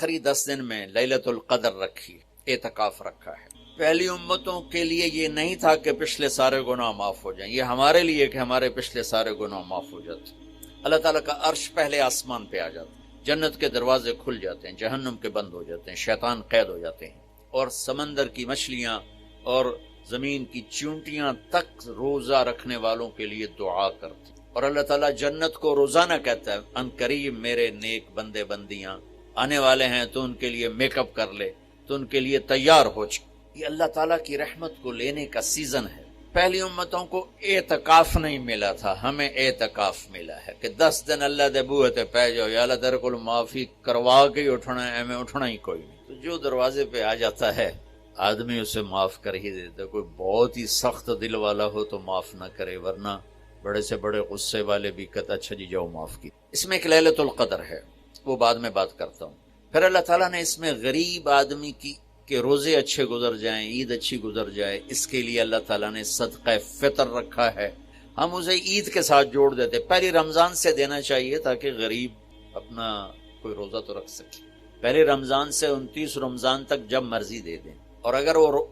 آخری 10 دن میں لیلۃ القدر رکھی، اعتکاف رکھا ہے۔ پہلی امتوں کے لیے یہ نہیں تھا کہ پچھلے سارے گناہ معاف ہو جائیں، یہ ہمارے لیے کہ ہمارے پچھلے سارے گناہ معاف ہو جاتے۔ اللہ تعالیٰ کا عرش پہلے آسمان پہ آ جاتا ہے، جنت کے دروازے کھل جاتے ہیں، جہنم کے بند ہو جاتے ہیں، شیطان قید ہو جاتے ہیں، اور سمندر کی مچھلیاں اور زمین کی چونٹیاں تک روزہ رکھنے والوں کے لیے دعا کرتی، اور اللہ تعالیٰ جنت کو روزانہ کہتا ہے ان قریب میرے نیک بندے بندیاں آنے والے ہیں، تو ان کے لیے میک اپ کر لے، تو ان کے لیے تیار ہو جائے۔ یہ اللہ تعالیٰ کی رحمت کو لینے کا سیزن ہے۔ پہلی امتوں کو اعتکاف نہیں ملا تھا، ہمیں اعتکاف ملا ہے کہ 10 دن اللہ دے بوئے تے پہ جاؤ، یا اللہ تیرے کو معافی کروا کے ہی اٹھنا ہے، ہمیں اٹھنا ہی کوئی نہیں۔ تو جو دروازے پہ آ جاتا ہے آدمی اسے معاف کر ہی دیتا ہے۔ کوئی بہت ہی سخت دل والا ہو تو معاف نہ کرے، ورنہ بڑے سے بڑے غصے والے بھی کہتا اچھا جی جاؤ معاف کی۔ اس میں ایک لیلۃ القدر ہے، وہ بعد میں بات کرتا ہوں۔ پھر اللہ تعالیٰ نے اس میں غریب آدمی کی کہ روزے اچھے گزر جائیں، عید اچھی گزر جائے، اس کے لیے اللہ تعالیٰ نے صدقہ فطر رکھا ہے۔ ہم اسے عید کے ساتھ جوڑ دیتے، پہلی رمضان سے دینا چاہیے تاکہ غریب اپنا کوئی روزہ تو رکھ سکے۔ پہلے رمضان سے 29 رمضان تک جب مرضی دے دیں، اور اگر وہ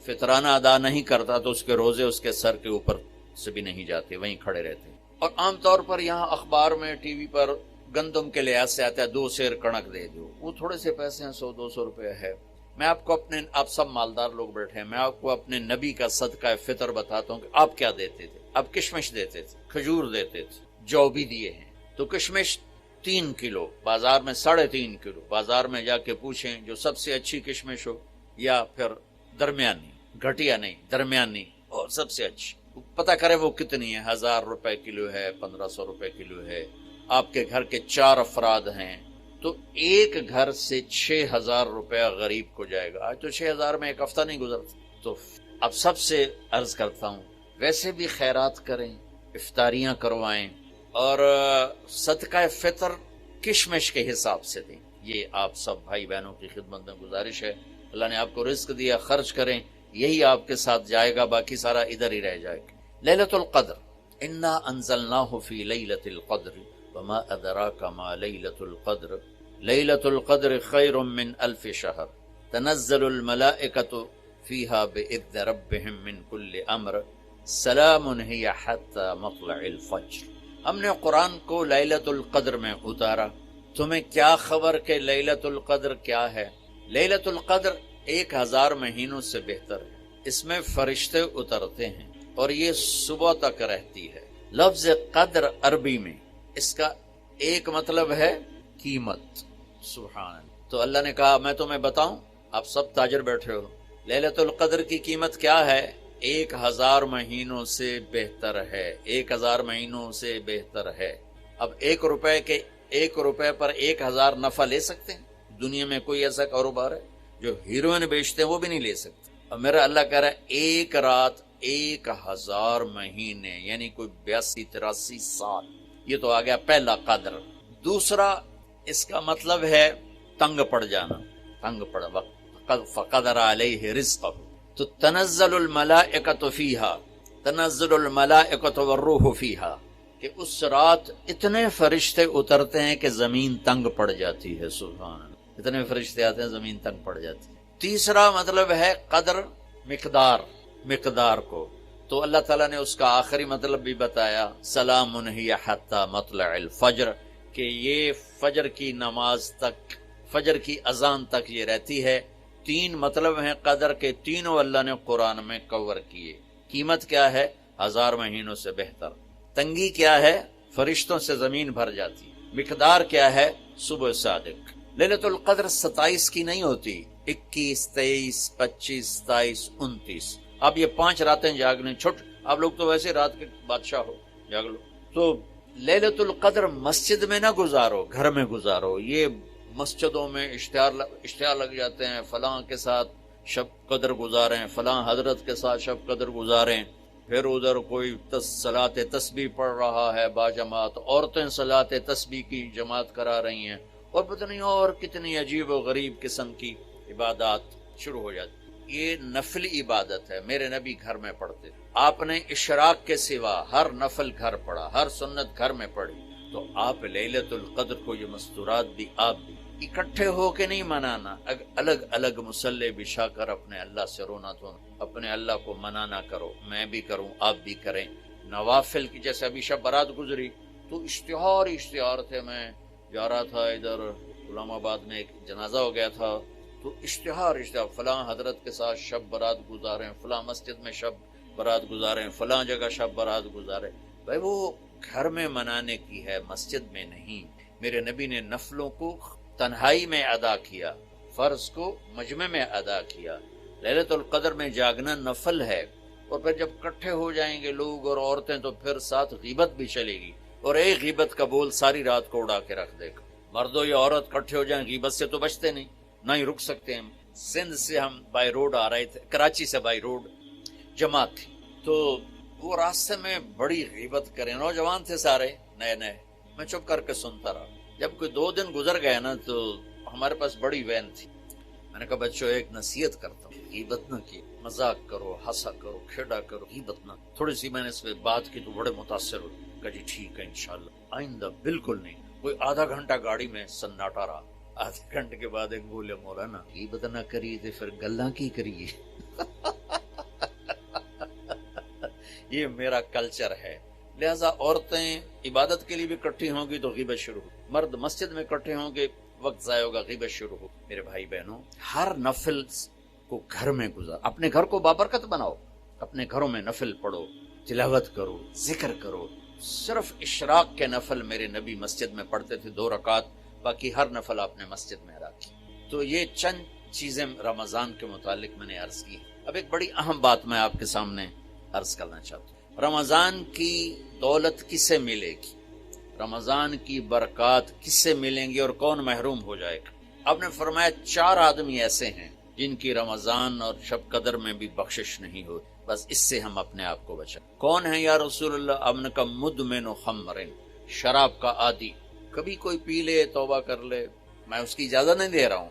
فطرانہ ادا نہیں کرتا تو اس کے روزے اس کے سر کے اوپر سے بھی نہیں جاتے، وہیں کھڑے رہتے۔ اور عام طور پر یہاں اخبار میں ٹی وی پر گندم کے لحاظ سے آتا ہے 2 سیر کڑک دے دو، وہ تھوڑے سے پیسے ہیں، 100-200 روپے ہے۔ میں آپ کو آپ سب مالدار لوگ بیٹھے ہیں، میں آپ کو اپنے نبی کا صدقہ فطر بتاتا ہوں کہ آپ کیا دیتے تھے۔ آپ کشمش دیتے تھے، کھجور دیتے تھے، جو بھی دیے ہیں۔ تو کشمش 3 کلو، بازار میں 3.5 کلو، بازار میں جا کے پوچھیں جو سب سے اچھی کشمش ہو، یا پھر درمیانی، گھٹیا نہیں درمیانی اور سب سے اچھی، پتہ کرے وہ کتنی ہے، 1000 روپے کلو ہے، 1500 روپے کلو ہے۔ آپ کے گھر کے 4 افراد ہیں تو ایک گھر سے 6000 روپیہ غریب کو جائے گا۔ آج تو 6000 میں ایک ہفتہ نہیں گزرتا۔ تو اب سب سے عرض کرتا ہوں، ویسے بھی خیرات کریں، افطاریاں کروائیں، اور صدقہ فطر کشمش کے حساب سے دیں۔ یہ آپ سب بھائی بہنوں کی خدمت میں گزارش ہے۔ اللہ نے آپ کو رزق دیا، خرچ کریں، یہی آپ کے ساتھ جائے گا، باقی سارا ادھر ہی رہ جائے گا۔ لیلۃ القدر، انا انزلناہ فی لیلۃ القدر وما ادراک ما لیلۃ القدر لیلۃ القدر خیر من 1000 شہر تنزل الملائکۃ فیہا بإذن ربہم من کل امر سلام ہی حتی مطلع الفجر۔ ہم نے قرآن کو لیلۃ القدر میں اتارا، تمہیں کیا خبر کہ لیلۃ القدر کیا ہے؟ لیلۃ القدر 1000 مہینوں سے بہتر ہے، اس میں فرشتے اترتے ہیں اور یہ صبح تک رہتی ہے۔ لفظ قدر عربی میں اس کا ایک مطلب ہے قیمت، سبحان اللہ۔ تو اللہ نے کہا میں تمہیں بتاؤں، آپ سب تاجر بیٹھے ہو، لیلۃ القدر کی قیمت کیا ہے؟ 1000 مہینوں سے بہتر ہے، 1000 مہینوں سے بہتر ہے۔ اب 1 روپے پر 1000 نفع لے سکتے ہیں؟ دنیا میں کوئی ایسا کاروبار ہے؟ جو ہیروئن بیچتے ہیں وہ بھی نہیں لے سکتے۔ اب میرا اللہ کہہ رہا ہے 1 رات 1000 مہینے، یعنی کوئی 82-83 سال۔ یہ تو آ گیا پہلا قدر۔ دوسرا اس کا مطلب ہے تنگ پڑ جانا، تنگ پڑ وقت فقدر علیہ رزقہ۔ تو تنزل الملائکۃ فیہا، تنزل الملائکۃ والروح فیہا، کہ اس رات اتنے فرشتے اترتے ہیں کہ زمین تنگ پڑ جاتی ہے، سبحان اللہ۔ اتنے فرشتے آتے ہیں زمین تنگ پڑ جاتی ہے۔ تیسرا مطلب ہے قدر، مقدار کو، تو اللہ تعالیٰ نے اس کا آخری مطلب بھی بتایا، سلام ہی حتی مطلع الفجر، کہ یہ فجر کی نماز تک، فجر کی اذان تک یہ رہتی ہے۔ 3 مطلب ہیں قدر کے، تینوں اللہ نے قرآن میں کور کیے۔ قیمت کیا ہے؟ 1000 مہینوں سے بہتر۔ تنگی کیا ہے؟ فرشتوں سے زمین بھر جاتی۔ مقدار کیا ہے؟ صبح صادق۔ لیلۃ القدر 27 کی نہیں ہوتی، 21، 23، 25، 27، 29۔ اب یہ 5 راتیں جاگنے چھٹ، آپ لوگ تو ویسے رات کے بادشاہ ہو، جاگ لو۔ تو لیلۃ القدر مسجد میں نہ گزارو، گھر میں گزارو۔ یہ مسجدوں میں اشتہار لگ جاتے ہیں، فلاں کے ساتھ شب قدر گزاریں، فلاں حضرت کے ساتھ شب قدر گزاریں، پھر ادھر کوئی صلاۃ تسبیح پڑھ رہا ہے باجماعت، عورتیں صلاۃ تسبیح کی جماعت کرا رہی ہیں، اور پتہ نہیں اور کتنی عجیب و غریب قسم کی عبادات شروع ہو جاتی۔ یہ نفلی عبادت ہے، میرے نبی گھر میں پڑھتے، آپ نے اشراق کے سوا ہر نفل گھر پڑھا، ہر سنت گھر میں پڑھی، تو آپ لیلۃ القدر کو یہ مستورات بھی آپ بھی اکٹھے ہو کے نہیں منانا، الگ الگ مصلے بچھا کر اپنے اللہ سے رونا تو اپنے اللہ کو منع نہ کرو، میں بھی کروں آپ بھی کریں۔ نوافل کی جیسے ابھی شب برات گزری تو اشتہار تھے، میں جا رہا تھا ادھر غلام آباد میں ایک جنازہ ہو گیا تھا، تو اشتہار فلاں حضرت کے ساتھ شب برات گزارے، فلاں مسجد میں شب برات گزارے، فلاں جگہ شب برات گزارے۔ بھائی وہ گھر میں منانے کی ہے، مسجد میں نہیں۔ میرے نبی نے نفلوں کو تنہائی میں ادا کیا، فرض کو مجمع میں ادا کیا۔ لیلۃ القدر میں جاگنا نفل ہے، اور پھر جب کٹھے ہو جائیں گے لوگ اور عورتیں تو پھر ساتھ غیبت بھی چلے گی، اور ایک غیبت کا بول ساری رات کو اڑا کے رکھ دے گا۔ مردوں یا عورت کٹھے ہو جائیں غیبت سے تو بچتے نہیں، نہ ہی رک سکتے ہیں۔ سندھ سے ہم بائی روڈ آ رہے تھے، کراچی سے بائی روڈ جماعت تھی، تو وہ راستے میں بڑی غیبت کریں، نوجوان تھے سارے نئے نئے، میں چپ کر کے سنتا رہا۔ جب کوئی 2 دن گزر گئے نا تو ہمارے پاس بڑی وین تھی، میں نے کہا بچوں ایک نصیحت کرتا ہوں، غیبت نہ کی، مذاق کرو، ہنسا کرو، کھیڑا کرو، غیبت نہ۔ تھوڑی سی میں نے اس پہ بات کی تو بڑے متاثر ہوئے، کہا جی ٹھیک ہے انشاءاللہ آئندہ بالکل نہیں۔ کوئی آدھا گھنٹہ گاڑی میں سناٹا رہا، آدھے گھنٹے کے بعد ایک بولے مولانا غیبت نہ کریے تو پھر گلاں کی کریے۔ یہ میرا کلچر ہے، لہذا عورتیں عبادت کے لیے بھی اکٹھی ہوں گی تو غیبت شروع ہو، مرد مسجد میں اکٹھے ہوں گے وقت ضائع ہوگا، غیبت شروع ہو۔ میرے بھائی بہنوں، ہر نفل کو گھر میں گزار، اپنے گھر کو بابرکت بناؤ، اپنے گھروں میں نفل پڑھو، تلاوت کرو، ذکر کرو۔ صرف اشراق کے نفل میرے نبی مسجد میں پڑھتے تھے 2 رکعت، باقی ہر نفل آپ نے مسجد میں ادا کی۔ تو یہ چند چیزیں رمضان کے متعلق میں نے عرض کی۔ اب ایک بڑی اہم بات میں آپ کے سامنے عرض کرنا چاہتا ہوں، رمضان کی دولت کس سے ملے گی، رمضان کی برکات کس سے ملیں گی اور کون محروم ہو جائے گا؟ آپ نے فرمایا 4 آدمی ایسے ہیں جن کی رمضان اور شب قدر میں بھی بخشش نہیں ہو، بس اس سے ہم اپنے آپ کو بچائیں۔ کون ہے یا رسول اللہ؟ آپ نے کہا مدمن خمر، شراب کا عادی، کبھی کوئی پی لے توبہ کر لے، میں اس کی اجازت نہیں دے رہا ہوں۔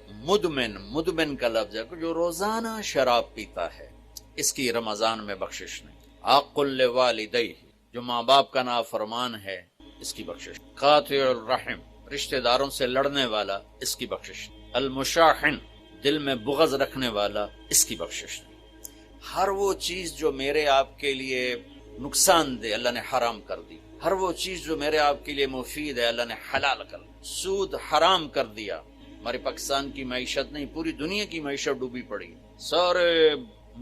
مدمن کا لفظ ہے جو روزانہ شراب پیتا ہے، اس کی رمضان میں بخشش نہیں۔ عاق لوالدیہ، جو ماں باپ کا نافرمان ہے، اس کی بخشش۔ قاطع الرحم، رشتہ داروں سے لڑنے والا، اس کی بخشش۔ المشاحن، دل میں بغض رکھنے والا، اس کی بخشش نہیں۔ ہر وہ چیز جو میرے آپ کے لیے نقصان دہ اللہ نے حرام کر دی، ہر وہ چیز جو میرے آپ کے لیے مفید ہے اللہ نے حلال کر دی۔ سود حرام کر دیا۔ ہمارے پاکستان کی معیشت نہیں، پوری دنیا کی معیشت ڈوبی پڑی، سارے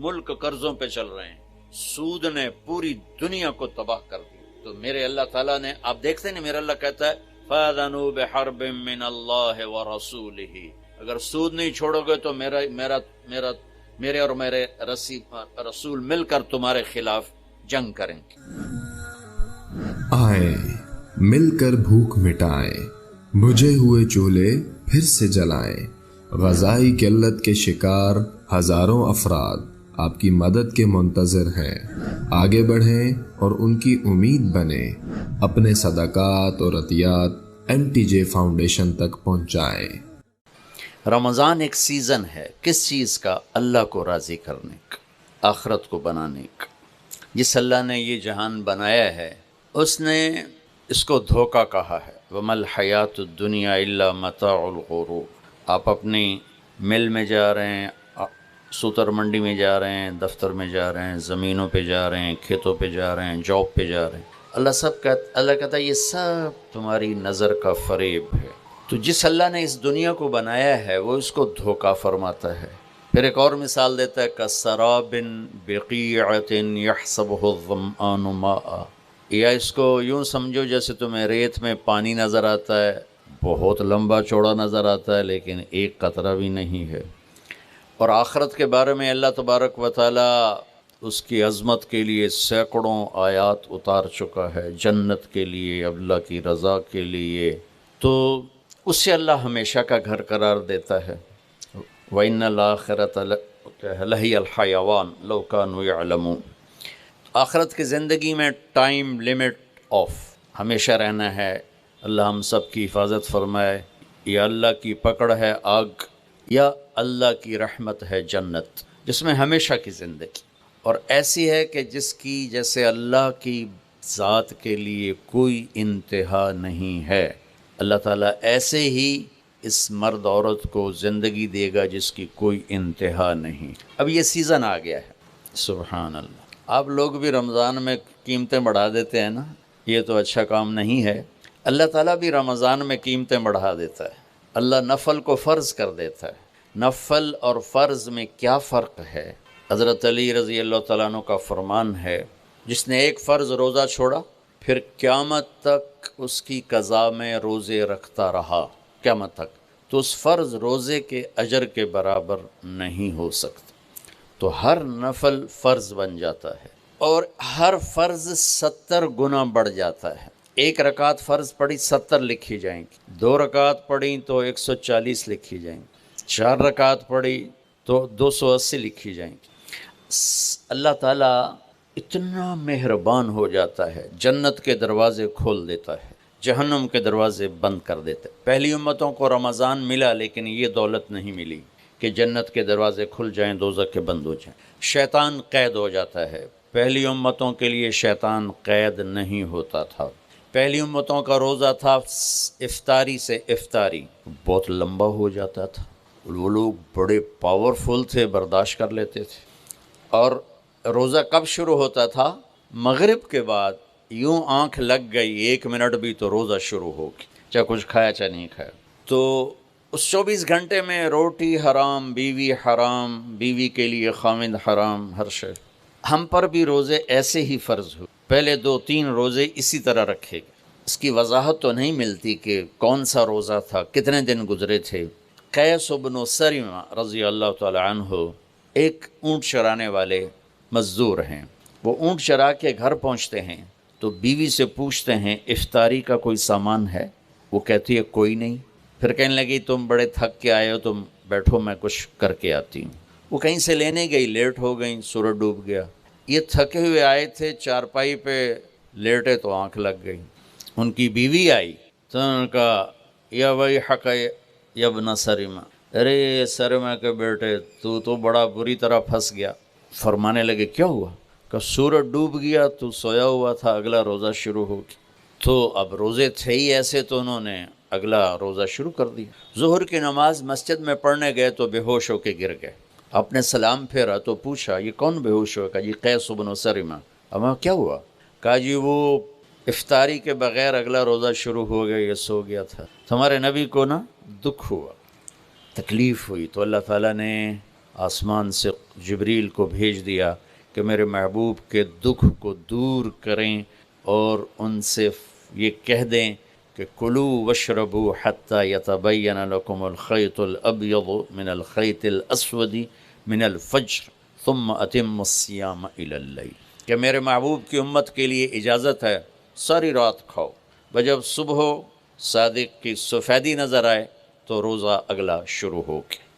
ملک قرضوں پہ چل رہے ہیں، سود نے پوری دنیا کو تباہ کر دی۔ تو میرے اللہ تعالیٰ نے، آپ دیکھتے ہیں میرا اللہ کہتا ہے فَأَذَنُوا بِحَرْبٍ مِّنَ اللَّهِ وَرَسُولِهِ، اگر سود نہیں چھوڑو گے تو میرے اور میرے رسول مل کر تمہارے خلاف جنگ کریں گے۔ آئے مل کر بھوک مٹائیں، بجھے ہوئے چولہے پھر سے جلائیں، غذائی قلت کے شکار ہزاروں افراد آپ کی مدد کے منتظر ہیں، آگے بڑھیں اور ان کی امید بنیں، اپنے صدقات اور عطیات NTJ فاؤنڈیشن تک پہنچائیں۔ رمضان ایک سیزن ہے، کس چیز کا؟ اللہ کو راضی کرنے کا، آخرت کو بنانے کا۔ جس اللہ نے یہ جہان بنایا ہے اس نے اس کو دھوکہ کہا ہے، وَمَا الْحَيَاةُ الدُّنْيَا إِلَّا مَتَاعُ الْغُرُورِ۔ آپ اپنی مل میں جا رہے ہیں، سوتر منڈی میں جا رہے ہیں، دفتر میں جا رہے ہیں، زمینوں پہ جا رہے ہیں، کھیتوں پہ جا رہے ہیں، جاب پہ جا رہے ہیں، اللہ کہتا ہے یہ سب تمہاری نظر کا فریب ہے۔ تو جس اللہ نے اس دنیا کو بنایا ہے وہ اس کو دھوکہ فرماتا ہے۔ پھر ایک اور مثال دیتا ہے کَسَرَابٍ بِقِیعَةٍ يَحْسَبُهُ الظَّمْآنُ مَاءً، یا اس کو یوں سمجھو جیسے تمہیں ریت میں پانی نظر آتا ہے، بہت لمبا چوڑا نظر آتا ہے لیکن ایک قطرہ بھی نہیں ہے۔ اور آخرت کے بارے میں اللہ تبارک و تعالی اس کی عظمت کے لیے سینکڑوں آیات اتار چکا ہے، جنت کے لیے، اللہ کی رضا کے لیے، تو اسے اللہ ہمیشہ کا گھر قرار دیتا ہے۔ وَإِنَّ الْآخِرَةَ لَهِيَ الْحَيَوَانُ لَوْ كَانُوا يَعْلَمُونَ۔ آخرت کی زندگی میں ٹائم لیمٹ آف، ہمیشہ رہنا ہے۔ اللہ ہم سب کی حفاظت فرمائے۔ یا اللہ کی پکڑ ہے آگ، یا اللہ کی رحمت ہے جنت، جس میں ہمیشہ کی زندگی، اور ایسی ہے کہ جس کی جیسے اللہ کی ذات کے لیے کوئی انتہا نہیں ہے۔ اللہ تعالیٰ ایسے ہی اس مرد عورت کو زندگی دے گا جس کی کوئی انتہا نہیں۔ اب یہ سیزن آ گیا ہے، سبحان اللہ۔ آپ لوگ بھی رمضان میں قیمتیں بڑھا دیتے ہیں نا، یہ تو اچھا کام نہیں ہے۔ اللہ تعالیٰ بھی رمضان میں قیمتیں بڑھا دیتا ہے، اللہ نفل کو فرض کر دیتا ہے۔ نفل اور فرض میں کیا فرق ہے؟ حضرت علی رضی اللہ تعالیٰ عنہ کا فرمان ہے، جس نے ایک فرض روزہ چھوڑا پھر قیامت تک اس کی قضا میں روزے رکھتا رہا، قیامت تک، تو اس فرض روزے کے اجر کے برابر نہیں ہو سکتا۔ تو ہر نفل فرض بن جاتا ہے اور ہر فرض 70 گنا بڑھ جاتا ہے۔ ایک رکعت فرض پڑھی 70 لکھی جائیں گی، 2 رکعت پڑھی تو 140 لکھی جائیں گی، 4 رکعت پڑھی تو 280 لکھی جائیں گی۔ اللہ تعالیٰ اتنا مہربان ہو جاتا ہے، جنت کے دروازے کھول دیتا ہے، جہنم کے دروازے بند کر دیتے۔ پہلی امتوں کو رمضان ملا لیکن یہ دولت نہیں ملی کہ جنت کے دروازے کھل جائیں، دوزخ کے بند ہو جائیں۔ شیطان قید ہو جاتا ہے، پہلی امتوں کے لیے شیطان قید نہیں ہوتا تھا۔ پہلی امتوں کا روزہ تھا افطاری سے افطاری، بہت لمبا ہو جاتا تھا، وہ لوگ بڑے پاورفل تھے، برداشت کر لیتے تھے۔ اور روزہ کب شروع ہوتا تھا؟ مغرب کے بعد یوں آنکھ لگ گئی 1 منٹ بھی تو روزہ شروع ہوگی، چاہے کچھ کھایا چاہے نہیں کھایا۔ تو اس 24 گھنٹے میں روٹی حرام، بیوی حرام، بیوی کے لیے خامند حرام، ہر شے۔ ہم پر بھی روزے ایسے ہی فرض ہوئے، پہلے 2-3 روزے اسی طرح رکھے گئے۔ اس کی وضاحت تو نہیں ملتی کہ کون سا روزہ تھا، کتنے دن گزرے تھے۔ قیس بن سریمہ رضی اللہ تعالی عنہ ایک اونٹ چرانے والے مزدور ہیں، وہ اونٹ چرا کے گھر پہنچتے ہیں تو بیوی سے پوچھتے ہیں افطاری کا کوئی سامان ہے؟ وہ کہتی ہے کوئی نہیں۔ پھر کہنے لگی تم بڑے تھک کے آئے ہو، تم بیٹھو میں کچھ کر کے آتی ہوں۔ وہ کہیں سے لینے گئی، لیٹ ہو گئی، سورج ڈوب گیا۔ یہ تھکے ہوئے آئے تھے، چارپائی پہ لیٹے تو آنکھ لگ گئی۔ ان کی بیوی آئی تو انہوں نے کہا یا وہی حق یا ابن سریمہ، ارے سریمہ کے بیٹے تو بڑا بری طرح پھنس گیا۔ فرمانے لگے کیا ہوا؟ کہ سورج ڈوب گیا، تو سویا ہوا تھا، اگلا روزہ شروع ہو گیا۔ تو اب روزے تھے ہی ایسے، تو انہوں نے اگلا روزہ شروع کر دیا۔ ظہر کی نماز مسجد میں پڑھنے گئے تو بے ہوش ہو کے گر گئے۔ آپ نے سلام پھیرا تو پوچھا یہ کون بے ہوش ہوا؟ کہا جی قیس بن سریمہ۔ اما کیا ہوا؟ کہا جی وہ افطاری کے بغیر اگلا روزہ شروع ہو گیا، یہ سو گیا تھا۔ ہمارے نبی کو نا دکھ ہوا، تکلیف ہوئی، تو اللہ تعالیٰ نے آسمان سے جبریل کو بھیج دیا کہ میرے محبوب کے دکھ کو دور کریں اور ان سے یہ کہہ دیں کہ کلوا واشربوا حتی یتبین لکم الخیط الابیض من الخیط الاسود من الفجر ثم اتموا الصیام الی اللیل، کہ میرے محبوب کی امت کے لیے اجازت ہے ساری رات کھاؤ، جب صبح صادق کی سفیدی نظر آئے تو روزہ اگلا شروع ہو گیا۔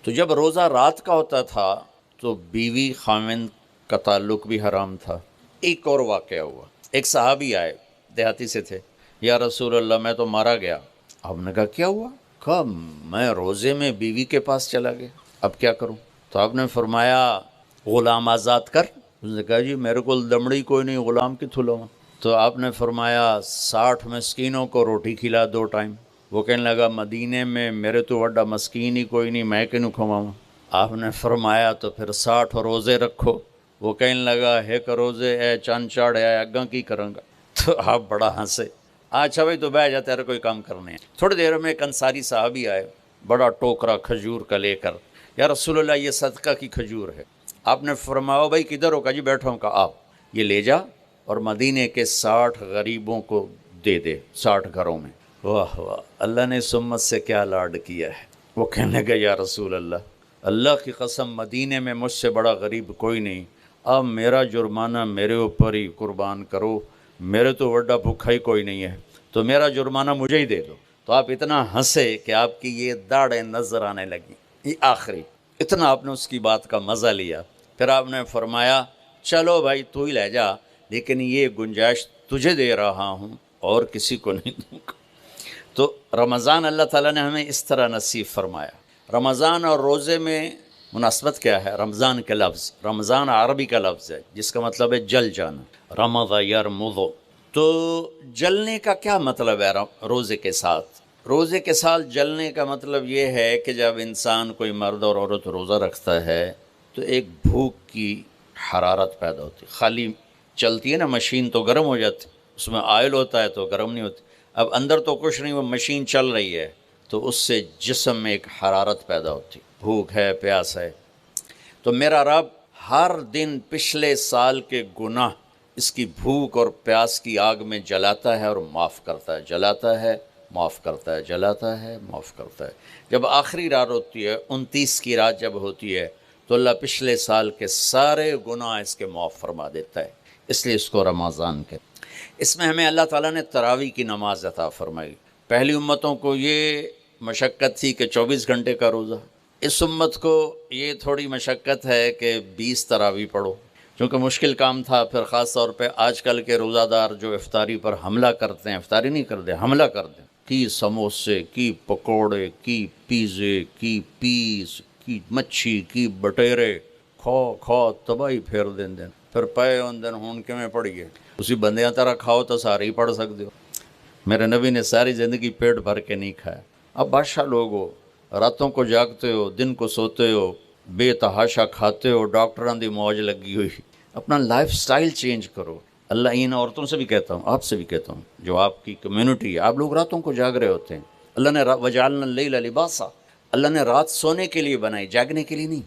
تو جب روزہ رات کا ہوتا تھا تو بیوی خامند کا تعلق بھی حرام تھا۔ ایک اور واقعہ ہوا، ایک صحابی آئے، دیہاتی سے تھے، یا رسول اللہ میں تو مارا گیا۔ آپ نے کہا کیا ہوا؟ کہا میں روزے میں بیوی کے پاس چلا گیا، اب کیا کروں؟ تو آپ نے فرمایا غلام آزاد کر۔ اس نے کہا جی میرے کو دمڑی کوئی نہیں، غلام کی تھلو۔ تو آپ نے فرمایا 60 مسکینوں کو روٹی کھلا 2 ٹائم۔ وہ کہنے لگا مدینے میں میرے تو وڈا مسکین ہی کوئی نہیں، میں کینوں کھواؤں؟ آپ نے فرمایا تو پھر 60 روزے رکھو۔ وہ کہنے لگا ایک روزے اے چند چاڑ ہے اگاں کی کروں گا؟ تو آپ بڑا ہنسے۔ اچھا بھائی تو بیٹھ جا، تیرے کوئی کام کرنے ہیں۔ تھوڑی دیر میں ایک انصاری صحابی آئے، بڑا ٹوکرا کھجور کا لے کر، یا رسول اللہ یہ صدقہ کی کھجور ہے۔ آپ نے فرمایا بھائی کدھر ہو؟ کہا جی بیٹھا ہوں۔ کہا آپ یہ لے جا اور مدینے کے 60 غریبوں کو دے دے، 60 گھروں میں۔ واہ واہ، اللہ نے اس امت سے کیا لاڈ کیا ہے۔ وہ کہنے لگا یا رسول اللہ، اللہ کی قسم مدینے میں مجھ سے بڑا غریب کوئی نہیں، اب میرا جرمانہ میرے اوپر ہی قربان کرو، میرے تو وڈا بھوکھا ہی کوئی نہیں ہے، تو میرا جرمانہ مجھے ہی دے دو۔ تو آپ اتنا ہنسے کہ آپ کی یہ داڑھیں نظر آنے لگیں، یہ آخری اتنا آپ نے اس کی بات کا مزہ لیا۔ پھر آپ نے فرمایا چلو بھائی تو ہی لے جا، لیکن یہ گنجائش تجھے دے رہا ہوں اور کسی کو نہیں دوں گا۔ تو رمضان اللہ تعالیٰ نے ہمیں اس طرح نصیب فرمایا۔ رمضان اور روزے میں مناسبت کیا ہے؟ رمضان کا لفظ، رمضان عربی کا لفظ ہے جس کا مطلب ہے جل جانا، رمض یرمض۔ تو جلنے کا کیا مطلب ہے روزے کے ساتھ؟ روزے کے ساتھ جلنے کا مطلب یہ ہے کہ جب انسان کوئی مرد اور عورت روزہ رکھتا ہے تو ایک بھوک کی حرارت پیدا ہوتی، خالی چلتی ہے نا مشین تو گرم ہو جاتی، اس میں آئل ہوتا ہے تو گرم نہیں ہوتی، اب اندر تو کچھ نہیں، وہ مشین چل رہی ہے تو اس سے جسم میں ایک حرارت پیدا ہوتی، بھوک ہے، پیاس ہے۔ تو میرا رب ہر دن پچھلے سال کے گناہ اس کی بھوک اور پیاس کی آگ میں جلاتا ہے اور معاف کرتا ہے، جلاتا ہے، معاف کرتا ہے، جلاتا ہے، معاف کرتا ہے۔ جب آخری رات ہوتی ہے، 29 کی رات جب ہوتی ہے تو اللہ پچھلے سال کے سارے گناہ اس کے معاف فرما دیتا ہے، اس لیے اس کو رمضان کہتے ہیں۔ اس میں ہمیں اللہ تعالیٰ نے تراویح کی نماز عطا فرمائی۔ پہلی امتوں کو یہ مشقت تھی کہ 24 گھنٹے کا روزہ، اس امت کو یہ تھوڑی مشقت ہے کہ 20 تراویح پڑھو، چونکہ مشکل کام تھا۔ پھر خاص طور پہ آج کل کے روزہ دار جو افطاری پر حملہ کرتے ہیں، افطاری نہیں کرتے، حملہ کرتے ہیں، کی سموسے، کی پکوڑے، کی پیزے، کی پیس، کی مچھی، کی بٹیرے، کھو تباہی پھیر دین دین، پھر پے ان دن ہون کے میں پڑھیے، اسی بندیاں طرح کھاؤ تو سارے ہی پڑھ سکتے ہو۔ میرے نبی نے ساری زندگی پیٹ بھر کے نہیں کھایا۔ اب بادشاہ لوگ ہو، راتوں کو جاگتے ہو، دن کو سوتے ہو، بے تحاشا کھاتے ہو، ڈاکٹران دی موج لگی ہوئی، اپنا لائف سٹائل چینج کرو۔ اللہ ان عورتوں سے بھی کہتا ہوں، آپ سے بھی کہتا ہوں، جو آپ کی کمیونٹی ہے، آپ لوگ راتوں کو جاگ رہے ہوتے ہیں۔ اللہ نے وجعلنا اللیل لباسا، اللہ نے رات سونے کے لیے بنائی، جاگنے کے لیے نہیں۔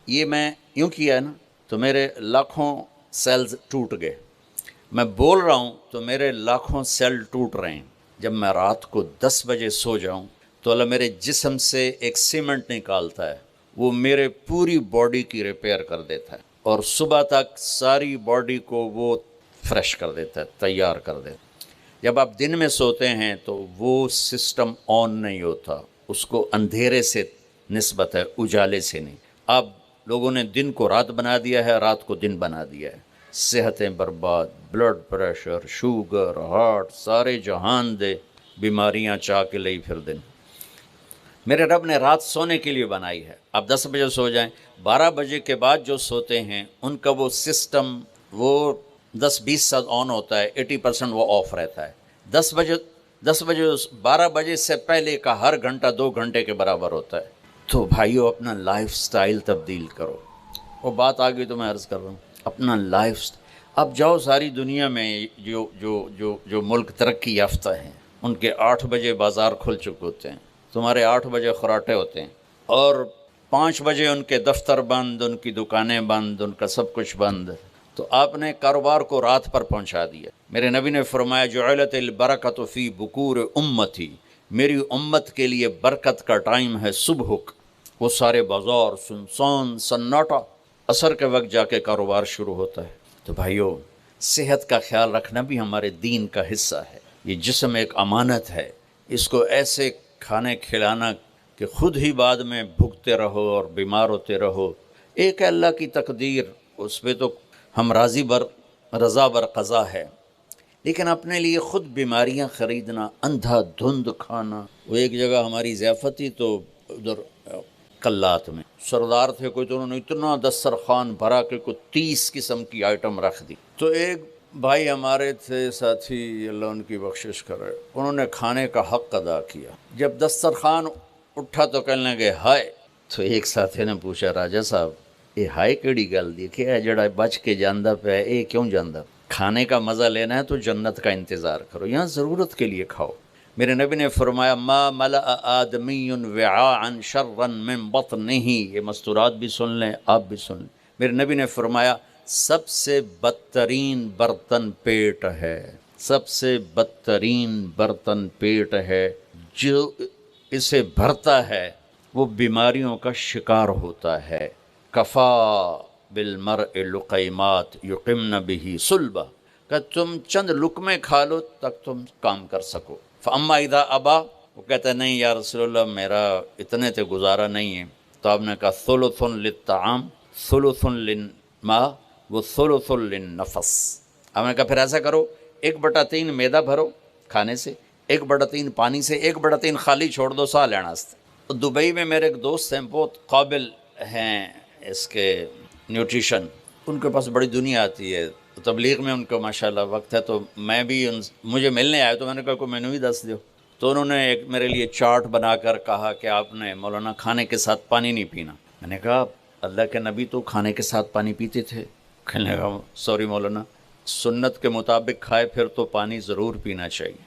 یہ میں یوں کیا ہے نا تو میرے لاکھوں سیلز ٹوٹ گئے، میں بول رہا ہوں تو میرے لاکھوں سیل ٹوٹ رہے ہیں۔ جب میں رات کو 10 بجے سو جاؤں تو اللہ میرے جسم سے ایک سیمنٹ نکالتا ہے، وہ میرے پوری باڈی کی ریپیئر کر دیتا ہے، اور صبح تک ساری باڈی کو وہ فریش کر دیتا ہے، تیار کر دیتا ہے۔ جب آپ دن میں سوتے ہیں تو وہ سسٹم آن نہیں ہوتا، اس کو اندھیرے سے نسبت ہے، اجالے سے نہیں۔ اب لوگوں نے دن کو رات بنا دیا ہے، رات کو دن بنا دیا ہے، صحتیں برباد، بلڈ پریشر، شوگر، ہارٹ، سارے جہان دے بیماریاں چاہ کے لئی پھر دن۔ میرے رب نے رات سونے کے لیے بنائی ہے۔ آپ 10 بجے سو جائیں، 12 بجے کے بعد جو سوتے ہیں ان کا وہ سسٹم وہ 10-20% آن ہوتا ہے، 80% وہ آف رہتا ہے۔ 10 بجے 12 بجے سے پہلے کا ہر گھنٹہ 2 گھنٹے کے برابر ہوتا ہے۔ تو بھائیو اپنا لائف سٹائل تبدیل کرو۔ وہ بات آ گئی تو میں عرض کر رہا ہوں، اپنا لائف اب جاؤ ساری دنیا میں جو ملک ترقی یافتہ ہیں ان کے 8 بجے بازار کھل چکے ہوتے ہیں، تمہارے 8 بجے خراٹے ہوتے ہیں، اور 5 بجے ان کے دفتر بند، ان کی دکانیں بند، ان کا سب کچھ بند۔ تو آپ نے کاروبار کو رات پر پہنچا دیا۔ میرے نبی نے فرمایا جعلت البرکۃ فی بکور امتی، میری امت کے لیے برکت کا ٹائم ہے صبح کا۔ وہ سارے بازار سنسان سناٹا، عصر کے وقت جا کے کاروبار شروع ہوتا ہے۔ تو بھائیو صحت کا خیال رکھنا بھی ہمارے دین کا حصہ ہے۔ یہ جسم ایک امانت ہے، اس کو ایسے کھانے کھلانا کہ خود ہی بعد میں بھوکتے رہو اور بیمار ہوتے رہو۔ ایک ہے اللہ کی تقدیر، اس پہ تو ہم رضا بر قضا ہے، لیکن اپنے لیے خود بیماریاں خریدنا، اندھا دھند کھانا۔ وہ ایک جگہ ہماری ضیافت تھی تو ادھر قلات میں سردار تھے کوئی، تو انہوں نے اتنا دسترخوان بھرا کہ کوئی 30 قسم کی آئٹم رکھ دی۔ تو ایک بھائی ہمارے تھے ساتھی، اللہ ان کی بخشش کرے، انہوں نے کھانے کا حق ادا کیا۔ جب دسترخوان اٹھا تو کہنے لگے ہائے، تو ایک ساتھی نے پوچھا راجا صاحب یہ ہائے کیڑی گل دی کہ جڑا بچ کے جاندہ پہ اے کیوں جاندہ؟ کھانے کا مزہ لینا ہے تو جنت کا انتظار کرو، یہاں ضرورت کے لیے کھاؤ۔ میرے نبی نے فرمایا ما ملأ آدمی وعاء شرا من بطنہ، یہ مستورات بھی سن لیں، آپ بھی سن لیں۔ میرے نبی نے فرمایا سب سے بدترین برتن پیٹ ہے، سب سے بدترین برتن پیٹ ہے، جو اسے بھرتا ہے وہ بیماریوں کا شکار ہوتا ہے۔ کفا بالمرء لقیمات یقمن بہ صلبہ، کہ تم چند لقمے کھا لو تک تم کام کر سکو۔ فاما اذا ابا، وہ کہتا ہے نہیں یا رسول اللہ میرا اتنے تے گزارا نہیں ہے، تو آپ نے کہا ثلث للطعام ثلث للماء وثلث للنفس۔ آپ نے کہا پھر ایسا کرو 1/3 میدا بھرو کھانے سے، 1/3 پانی سے، 1/3 خالی چھوڑ دو سا لینا واسطے۔ دبئی میں میرے ایک دوست ہیں، بہت قابل ہیں اس کے نیوٹریشن، ان کے پاس بڑی دنیا آتی ہے تبلیغ میں، ان کو ماشاءاللہ وقت ہے، تو میں بھی مجھے ملنے آئے تو میں نے کہا کوئی مینو ہی دس دیو۔ تو انہوں نے ایک میرے لیے چارٹ بنا کر کہا کہ آپ نے مولانا کھانے کے ساتھ پانی نہیں پینا. میں نے کہا اللہ کے نبی تو کھانے کے ساتھ پانی پیتے تھے. کہنے لگا سوری مولانا، سنت کے مطابق کھائے پھر تو پانی ضرور پینا چاہیے.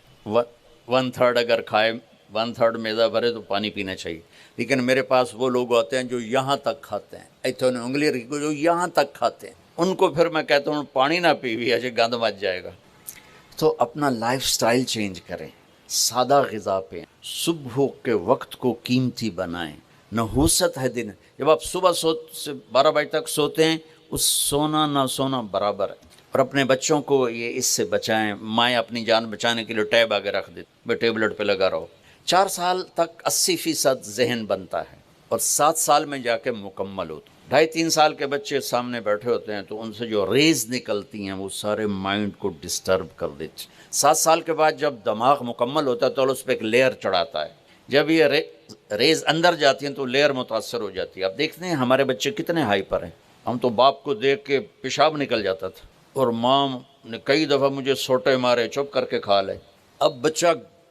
1/3 اگر کھائے 1/3 میدا بھرے تو پانی پینا چاہیے. لیکن میرے پاس وہ لوگ ہوتے ہیں جو یہاں تک کھاتے ہیں، ایتھے نے انگلی رکھی جو یہاں تک کھاتے ہیں، ان کو پھر میں کہتا ہوں پانی نہ پیوی ایسے گند مچ جائے گا. تو اپنا لائف سٹائل چینج کریں، سادہ غذا پہ، صبح کے وقت کو قیمتی بنائیں. نحوست ہے دن، جب آپ صبح سے 12 بجے تک سوتے ہیں، اس سونا نہ سونا برابر ہے. اور اپنے بچوں کو یہ اس سے بچائیں. مائیں اپنی جان بچانے کے لیے ٹیب آگے رکھ دیتے، بے ٹیبلٹ پہ لگا رہو. 4 سال تک 80% ذہن بنتا ہے اور 7 سال میں جا کے مکمل ہوتا. 2.5-3 سال کے بچے سامنے بیٹھے ہوتے ہیں تو ان سے جو ریز نکلتی ہیں وہ سارے مائنڈ کو ڈسٹرب کر دیتی. 7 سال کے بعد جب دماغ مکمل ہوتا ہے تو اس پہ ایک لیئر چڑھاتا ہے. جب یہ ریز اندر جاتی ہیں تو لیئر متاثر ہو جاتی ہے. اب دیکھتے ہیں ہمارے بچے کتنے ہائپر ہیں. ہم تو باپ کو دیکھ کے پیشاب نکل جاتا تھا اور ماں نے کئی دفعہ مجھے سوٹے مارے چپ کر کے کھا لے. اب بچہ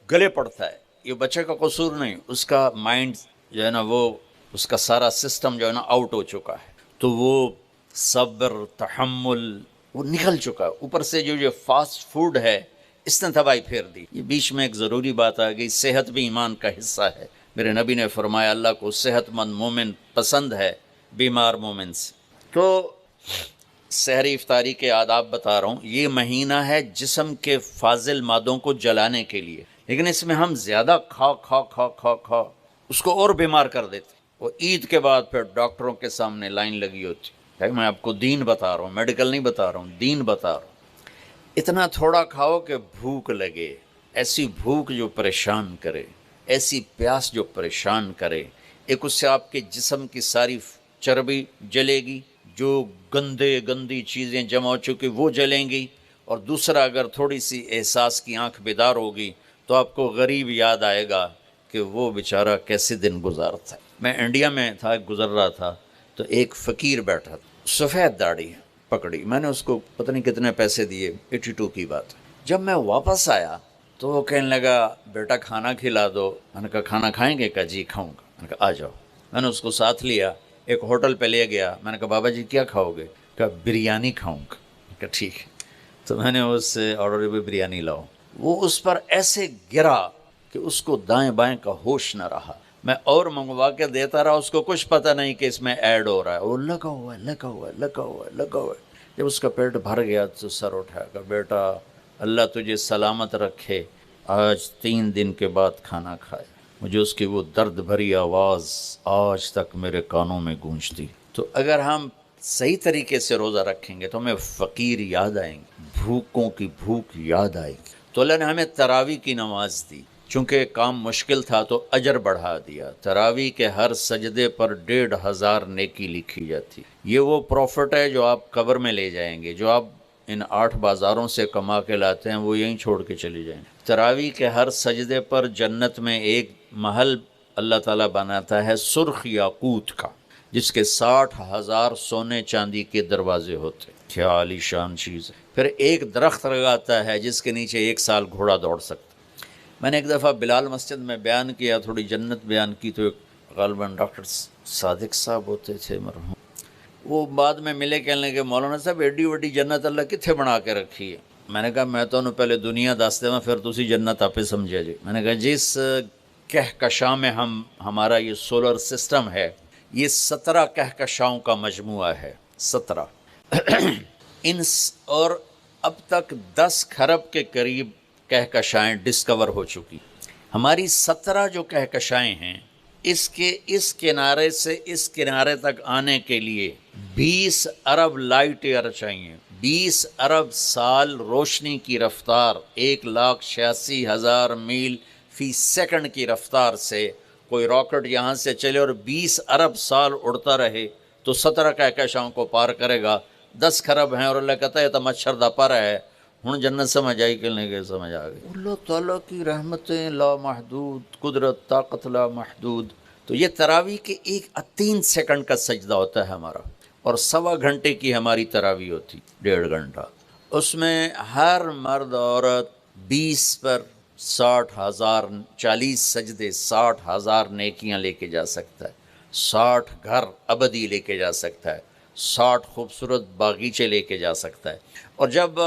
گلے پڑتا ہے. یہ بچے کا قصور نہیں، اس کا مائنڈ جو ہے نا وہ اس کا سارا سسٹم جو ہے نا آؤٹ ہو چکا ہے. تو وہ صبر تحمل وہ نکل چکا ہے. اوپر سے جو یہ فاسٹ فوڈ ہے اس نے تباہی پھیر دی. یہ بیچ میں ایک ضروری بات آ گئی، صحت بھی ایمان کا حصہ ہے. میرے نبی نے فرمایا اللہ کو صحت مند مومن پسند ہے بیمار مومن سے. تو سحری افطاری کے آداب بتا رہا ہوں. یہ مہینہ ہے جسم کے فاضل مادوں کو جلانے کے لیے، لیکن اس میں ہم زیادہ کھا اس کو اور بیمار کر دیتے. وہ عید کے بعد پھر ڈاکٹروں کے سامنے لائن لگی ہوتی ہے. میں آپ کو دین بتا رہا ہوں، میڈیکل نہیں بتا رہا ہوں، دین بتا رہا ہوں. اتنا تھوڑا کھاؤ کہ بھوک لگے، ایسی بھوک جو پریشان کرے، ایسی پیاس جو پریشان کرے. ایک اس سے آپ کے جسم کی ساری چربی جلے گی، جو گندی چیزیں جمع ہو چکی وہ جلیں گی. اور دوسرا اگر تھوڑی سی احساس کی آنکھ بیدار ہوگی تو آپ کو غریب یاد آئے گا کہ وہ بیچارہ کیسے دن گزارتا ہے. میں انڈیا میں تھا، گزر رہا تھا تو ایک فقیر بیٹھا تھا، سفید داڑھی پکڑی. میں نے اس کو پتہ نہیں کتنے پیسے دیے، 82 کی بات. جب میں واپس آیا تو وہ کہنے لگا بیٹا کھانا کھلا دو. میں نے کہا کھانا کھائیں گے؟ کہا جی کھاؤں گا. میں نے کہا آ جاؤ. میں نے اس کو ساتھ لیا، ایک ہوٹل پہ لے گیا. میں نے کہا بابا جی کیا کھاؤ گے؟ کہا بریانی کھاؤں گا. کہا ٹھیک ہے. تو میں نے اس سے آرڈر پہ بریانی لاؤ. وہ اس پر ایسے گرا کہ اس کو دائیں بائیں کا ہوش نہ رہا. میں اور منگوا کے دیتا رہا، اس کو کچھ پتہ نہیں کہ اس میں ایڈ ہو رہا ہے. وہ لگا ہوا ہے. جب اس کا پیٹ بھر گیا تو سر اٹھایا کہ بیٹا اللہ تجھے سلامت رکھے، آج 3 دن کے بعد کھانا کھایا. مجھے اس کی وہ درد بھری آواز آج تک میرے کانوں میں گونجتی. تو اگر ہم صحیح طریقے سے روزہ رکھیں گے تو ہمیں فقیر یاد آئیں گے، بھوکوں کی بھوک یاد آئے گی. تو اللہ نے ہمیں تراویح کی نماز دی. چونکہ کام مشکل تھا تو اجر بڑھا دیا. تراویح کے ہر سجدے پر 1,500 نیکی لکھی جاتی. یہ وہ پروفٹ ہے جو آپ قبر میں لے جائیں گے. جو آپ ان 8 بازاروں سے کما کے لاتے ہیں وہ یہیں چھوڑ کے چلے جائیں. تراویح کے ہر سجدے پر جنت میں ایک محل اللہ تعالیٰ بناتا ہے سرخ یاقوت کا، جس کے 60,000 سونے چاندی کے دروازے ہوتے. کیا عالی شان چیز ہے. پھر ایک درخت لگاتا ہے جس کے نیچے 1 سال گھوڑا دوڑ سکتا. میں نے ایک دفعہ بلال مسجد میں بیان کیا، تھوڑی جنت بیان کی، تو غالباً ڈاکٹر صادق صاحب ہوتے تھے مرحوم، وہ بعد میں ملے، کہنے لگے مولانا صاحب ایڈی وڈی جنت اللہ کتنے بنا کے رکھی ہے. میں نے کہا میں تو انہوں پہلے دنیا دستے میں پھر تسی جنت آپ سمجھے جی. میں نے کہا جس کہکشاں میں ہمارا یہ سولر سسٹم ہے، یہ 17 کہکشاؤں کا مجموعہ ہے. 17 اور اب تک 10 کھرب کے قریب کہکشائیں ڈسکور ہو چکی. ہماری 17 جو کہکشائیں ہیں اس کے اس کنارے سے اس کنارے تک آنے کے لیے 20 ارب لائٹ ایئر چاہیے. 20 ارب سال روشنی کی رفتار 1,86,000 میل فی سیکنڈ کی رفتار سے کوئی راکٹ یہاں سے چلے اور 20 ارب سال اڑتا رہے تو 17 کہکشاؤں کو پار کرے گا. 10 کھرب ہیں اور اللہ کہتا ہے تو مچھر دا پر ہے. ہوں جنت سمجھ آئی کہ نہیں؟ سمجھ آ گئی. اللہ تعالیٰ کی رحمتیں لا محدود، قدرت طاقت لا محدود. تو یہ تراویح کے 3 سیکنڈ کا سجدہ ہوتا ہے ہمارا، اور 1.25 گھنٹے کی ہماری تراویح ہوتی، 1.5 گھنٹہ. اس میں ہر مرد عورت 20 پر 60,000 40 سجدے 60,000 نیکیاں لے کے جا سکتا ہے، 60 گھر ابدی لے کے جا سکتا ہے، 60 خوبصورت باغیچے لے کے جا سکتا ہے۔ اور جب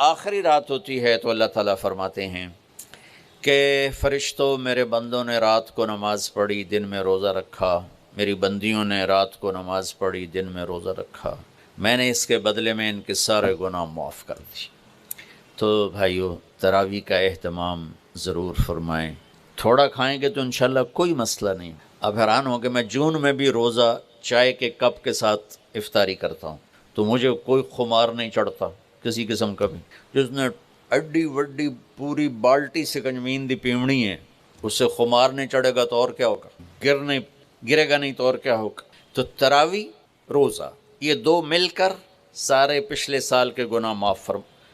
آخری رات ہوتی ہے تو اللہ تعالیٰ فرماتے ہیں کہ فرشتوں، میرے بندوں نے رات کو نماز پڑھی، دن میں روزہ رکھا، میری بندیوں نے رات کو نماز پڑھی، دن میں روزہ رکھا، میں نے اس کے بدلے میں ان کے سارے گناہ معاف کر دی۔ تو بھائیو، تراویح کا اہتمام ضرور فرمائیں۔ تھوڑا کھائیں گے تو انشاءاللہ کوئی مسئلہ نہیں۔ اب حیران ہو کہ میں جون میں بھی روزہ چائے کے کپ کے ساتھ افطاری کرتا ہوں تو مجھے کوئی خمار نہیں چڑھتا کسی قسم کا بھی۔ جس نے اڈی وڈی پوری بالٹی سے کنجمین دی پیمنی ہے، اس سے خمار نہیں چڑھے گا تو اور کیا ہوگا؟ گرے گا نہیں تو اور کیا ہوگا؟ تو تراویح، روزہ، یہ دو مل کر سارے پچھلے سال کے گناہ معاف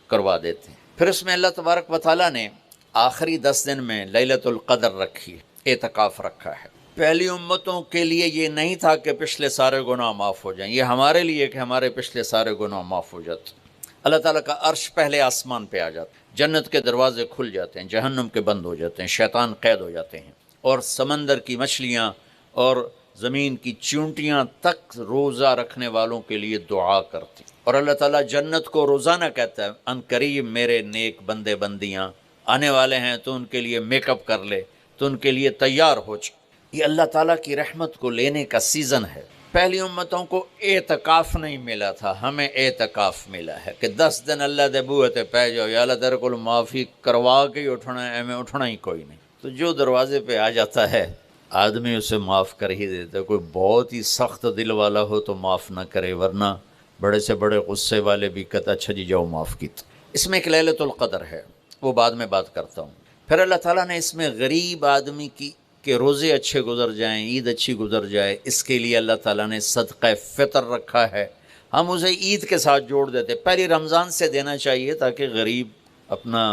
کروا دیتے ہیں۔ پھر اس میں اللہ تبارک و تعالیٰ نے آخری 10 دن میں لیلۃ القدر رکھی ہے، اعتکاف رکھا ہے۔ پہلی امتوں کے لیے یہ نہیں تھا کہ پچھلے سارے گناہ معاف ہو جائیں، یہ ہمارے لیے کہ ہمارے پچھلے سارے گناہ معاف ہو جاتے۔ اللہ تعالیٰ کا عرش پہلے آسمان پہ آ جاتا ہے، جنت کے دروازے کھل جاتے ہیں، جہنم کے بند ہو جاتے ہیں، شیطان قید ہو جاتے ہیں، اور سمندر کی مچھلیاں اور زمین کی چیونٹیاں تک روزہ رکھنے والوں کے لیے دعا کرتی۔ اور اللہ تعالیٰ جنت کو روزانہ کہتا ہے، ان قریب میرے نیک بندے بندیاں آنے والے ہیں، تو ان کے لیے میک اپ کر لے، تو ان کے لیے تیار ہو جائے۔ یہ اللہ تعالیٰ کی رحمت کو لینے کا سیزن ہے۔ پہلی امتوں کو اعتکاف نہیں ملا تھا، ہمیں اعتکاف ملا ہے کہ 10 دن اللہ دے بوئے تے پہ جاؤ، یا اللہ تیرے کو معافی کروا کے ہی اٹھنا ہے، ہمیں اٹھنا ہی کوئی نہیں۔ تو جو دروازے پہ آ جاتا ہے آدمی اسے معاف کر ہی دیتا ہے۔ کوئی بہت ہی سخت دل والا ہو تو معاف نہ کرے، ورنہ بڑے سے بڑے غصے والے بھی کہتا اچھا جی جاؤ معاف کیتا۔ اس میں ایک لیلۃ القدر ہے، وہ بعد میں بات کرتا ہوں۔ پھر اللہ تعالیٰ نے اس میں غریب آدمی کی کہ روزے اچھے گزر جائیں، عید اچھی گزر جائے، اس کے لیے اللہ تعالیٰ نے صدقہ فطر رکھا ہے۔ ہم اسے عید کے ساتھ جوڑ دیتے، پہلی رمضان سے دینا چاہیے تاکہ غریب اپنا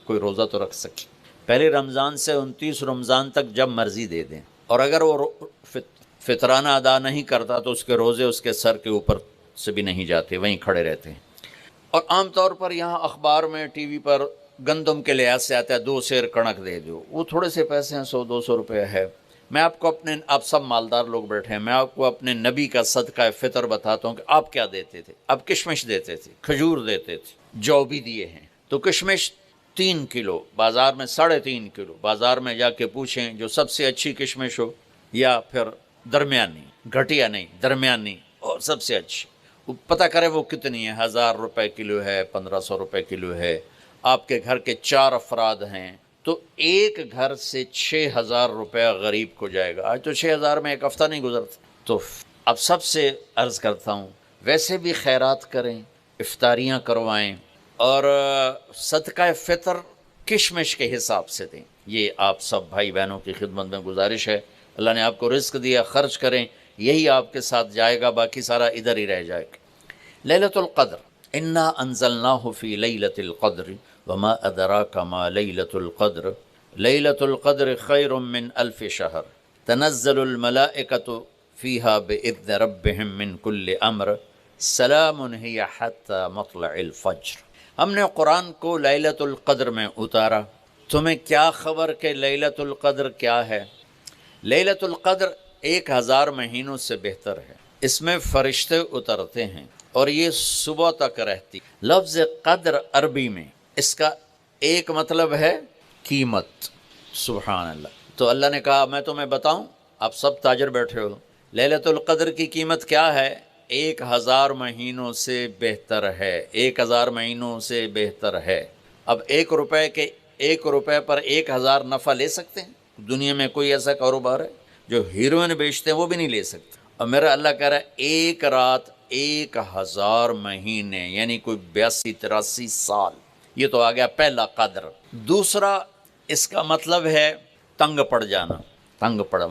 کوئی روزہ تو رکھ سکے۔ پہلی رمضان سے 29 رمضان تک جب مرضی دے دیں، اور اگر وہ فطرانہ ادا نہیں کرتا تو اس کے روزے اس کے سر کے اوپر سے بھی نہیں جاتے، وہیں کھڑے رہتے ہیں۔ اور عام طور پر یہاں اخبار میں، ٹی وی پر گندم کے لحاظ سے آتا ہے 2 سیر کڑک دے دو، وہ تھوڑے سے پیسے ہیں، 100-200 روپے ہے۔ میں آپ کو آپ سب مالدار لوگ بیٹھے ہیں، میں آپ کو اپنے نبی کا صدقہ فطر بتاتا ہوں کہ آپ کیا دیتے تھے۔ آپ کشمش دیتے تھے، کھجور دیتے تھے، جو بھی دیے ہیں۔ تو کشمش 3 کلو، بازار میں 3.5 کلو، بازار میں جا کے پوچھیں جو سب سے اچھی کشمش ہو، یا پھر درمیانی، گھٹیا نہیں، درمیانی اور سب سے اچھی، وہ پتہ کرے وہ کتنی ہے، 1000 روپے کلو ہے، 1500 روپے کلو ہے۔ آپ کے گھر کے 4 افراد ہیں تو ایک گھر سے 6000 روپے غریب کو جائے گا۔ آج تو 6000 میں ایک ہفتہ نہیں گزرتا۔ تو اب سب سے عرض کرتا ہوں، ویسے بھی خیرات کریں، افطاریاں کروائیں، اور صدقہ فطر کشمش کے حساب سے دیں۔ یہ آپ سب بھائی بہنوں کی خدمت میں گزارش ہے۔ اللہ نے آپ کو رزق دیا، خرچ کریں، یہی آپ کے ساتھ جائے گا، باقی سارا ادھر ہی رہ جائے گا۔ لیلۃ القدر، انا انزلناہ فی لیلۃ القدر وما ادراک ما لیلۃ القدر لیلۃ القدر خیر من الف شہر تنزل الملائکۃ فیہا باذن ربہم من کل امر سلام ہی حتی مطلع الفجر۔ ہم نے قرآن کو لیلۃ القدر میں اتارا۔ تمہیں کیا خبر کہ لیلۃ القدر کیا ہے؟ لیلۃ القدر 1000 مہینوں سے بہتر ہے۔ اس میں فرشتے اترتے ہیں اور یہ صبح تک رہتی۔ لفظ قدر عربی میں اس کا ایک مطلب ہے قیمت۔ سبحان اللہ۔ تو اللہ نے کہا میں تمہیں بتاؤں، آپ سب تاجر بیٹھے ہو، لیلۃ القدر کی قیمت کیا ہے؟ 1000 مہینوں سے بہتر ہے، 1000 مہینوں سے بہتر ہے۔ اب 1 روپے پر 1000 نفع لے سکتے ہیں؟ دنیا میں کوئی ایسا کاروبار ہے؟ جو ہیروئن بیچتے ہیں وہ بھی نہیں لے سکتے۔ اور میرا اللہ کہہ رہا ہے ایک رات 1000 مہینے، یعنی کوئی 82-83 سال۔ یہ تو آ گیا پہلا قدر۔ دوسرا اس کا مطلب ہے تنگ پڑ جانا، تنگ پڑ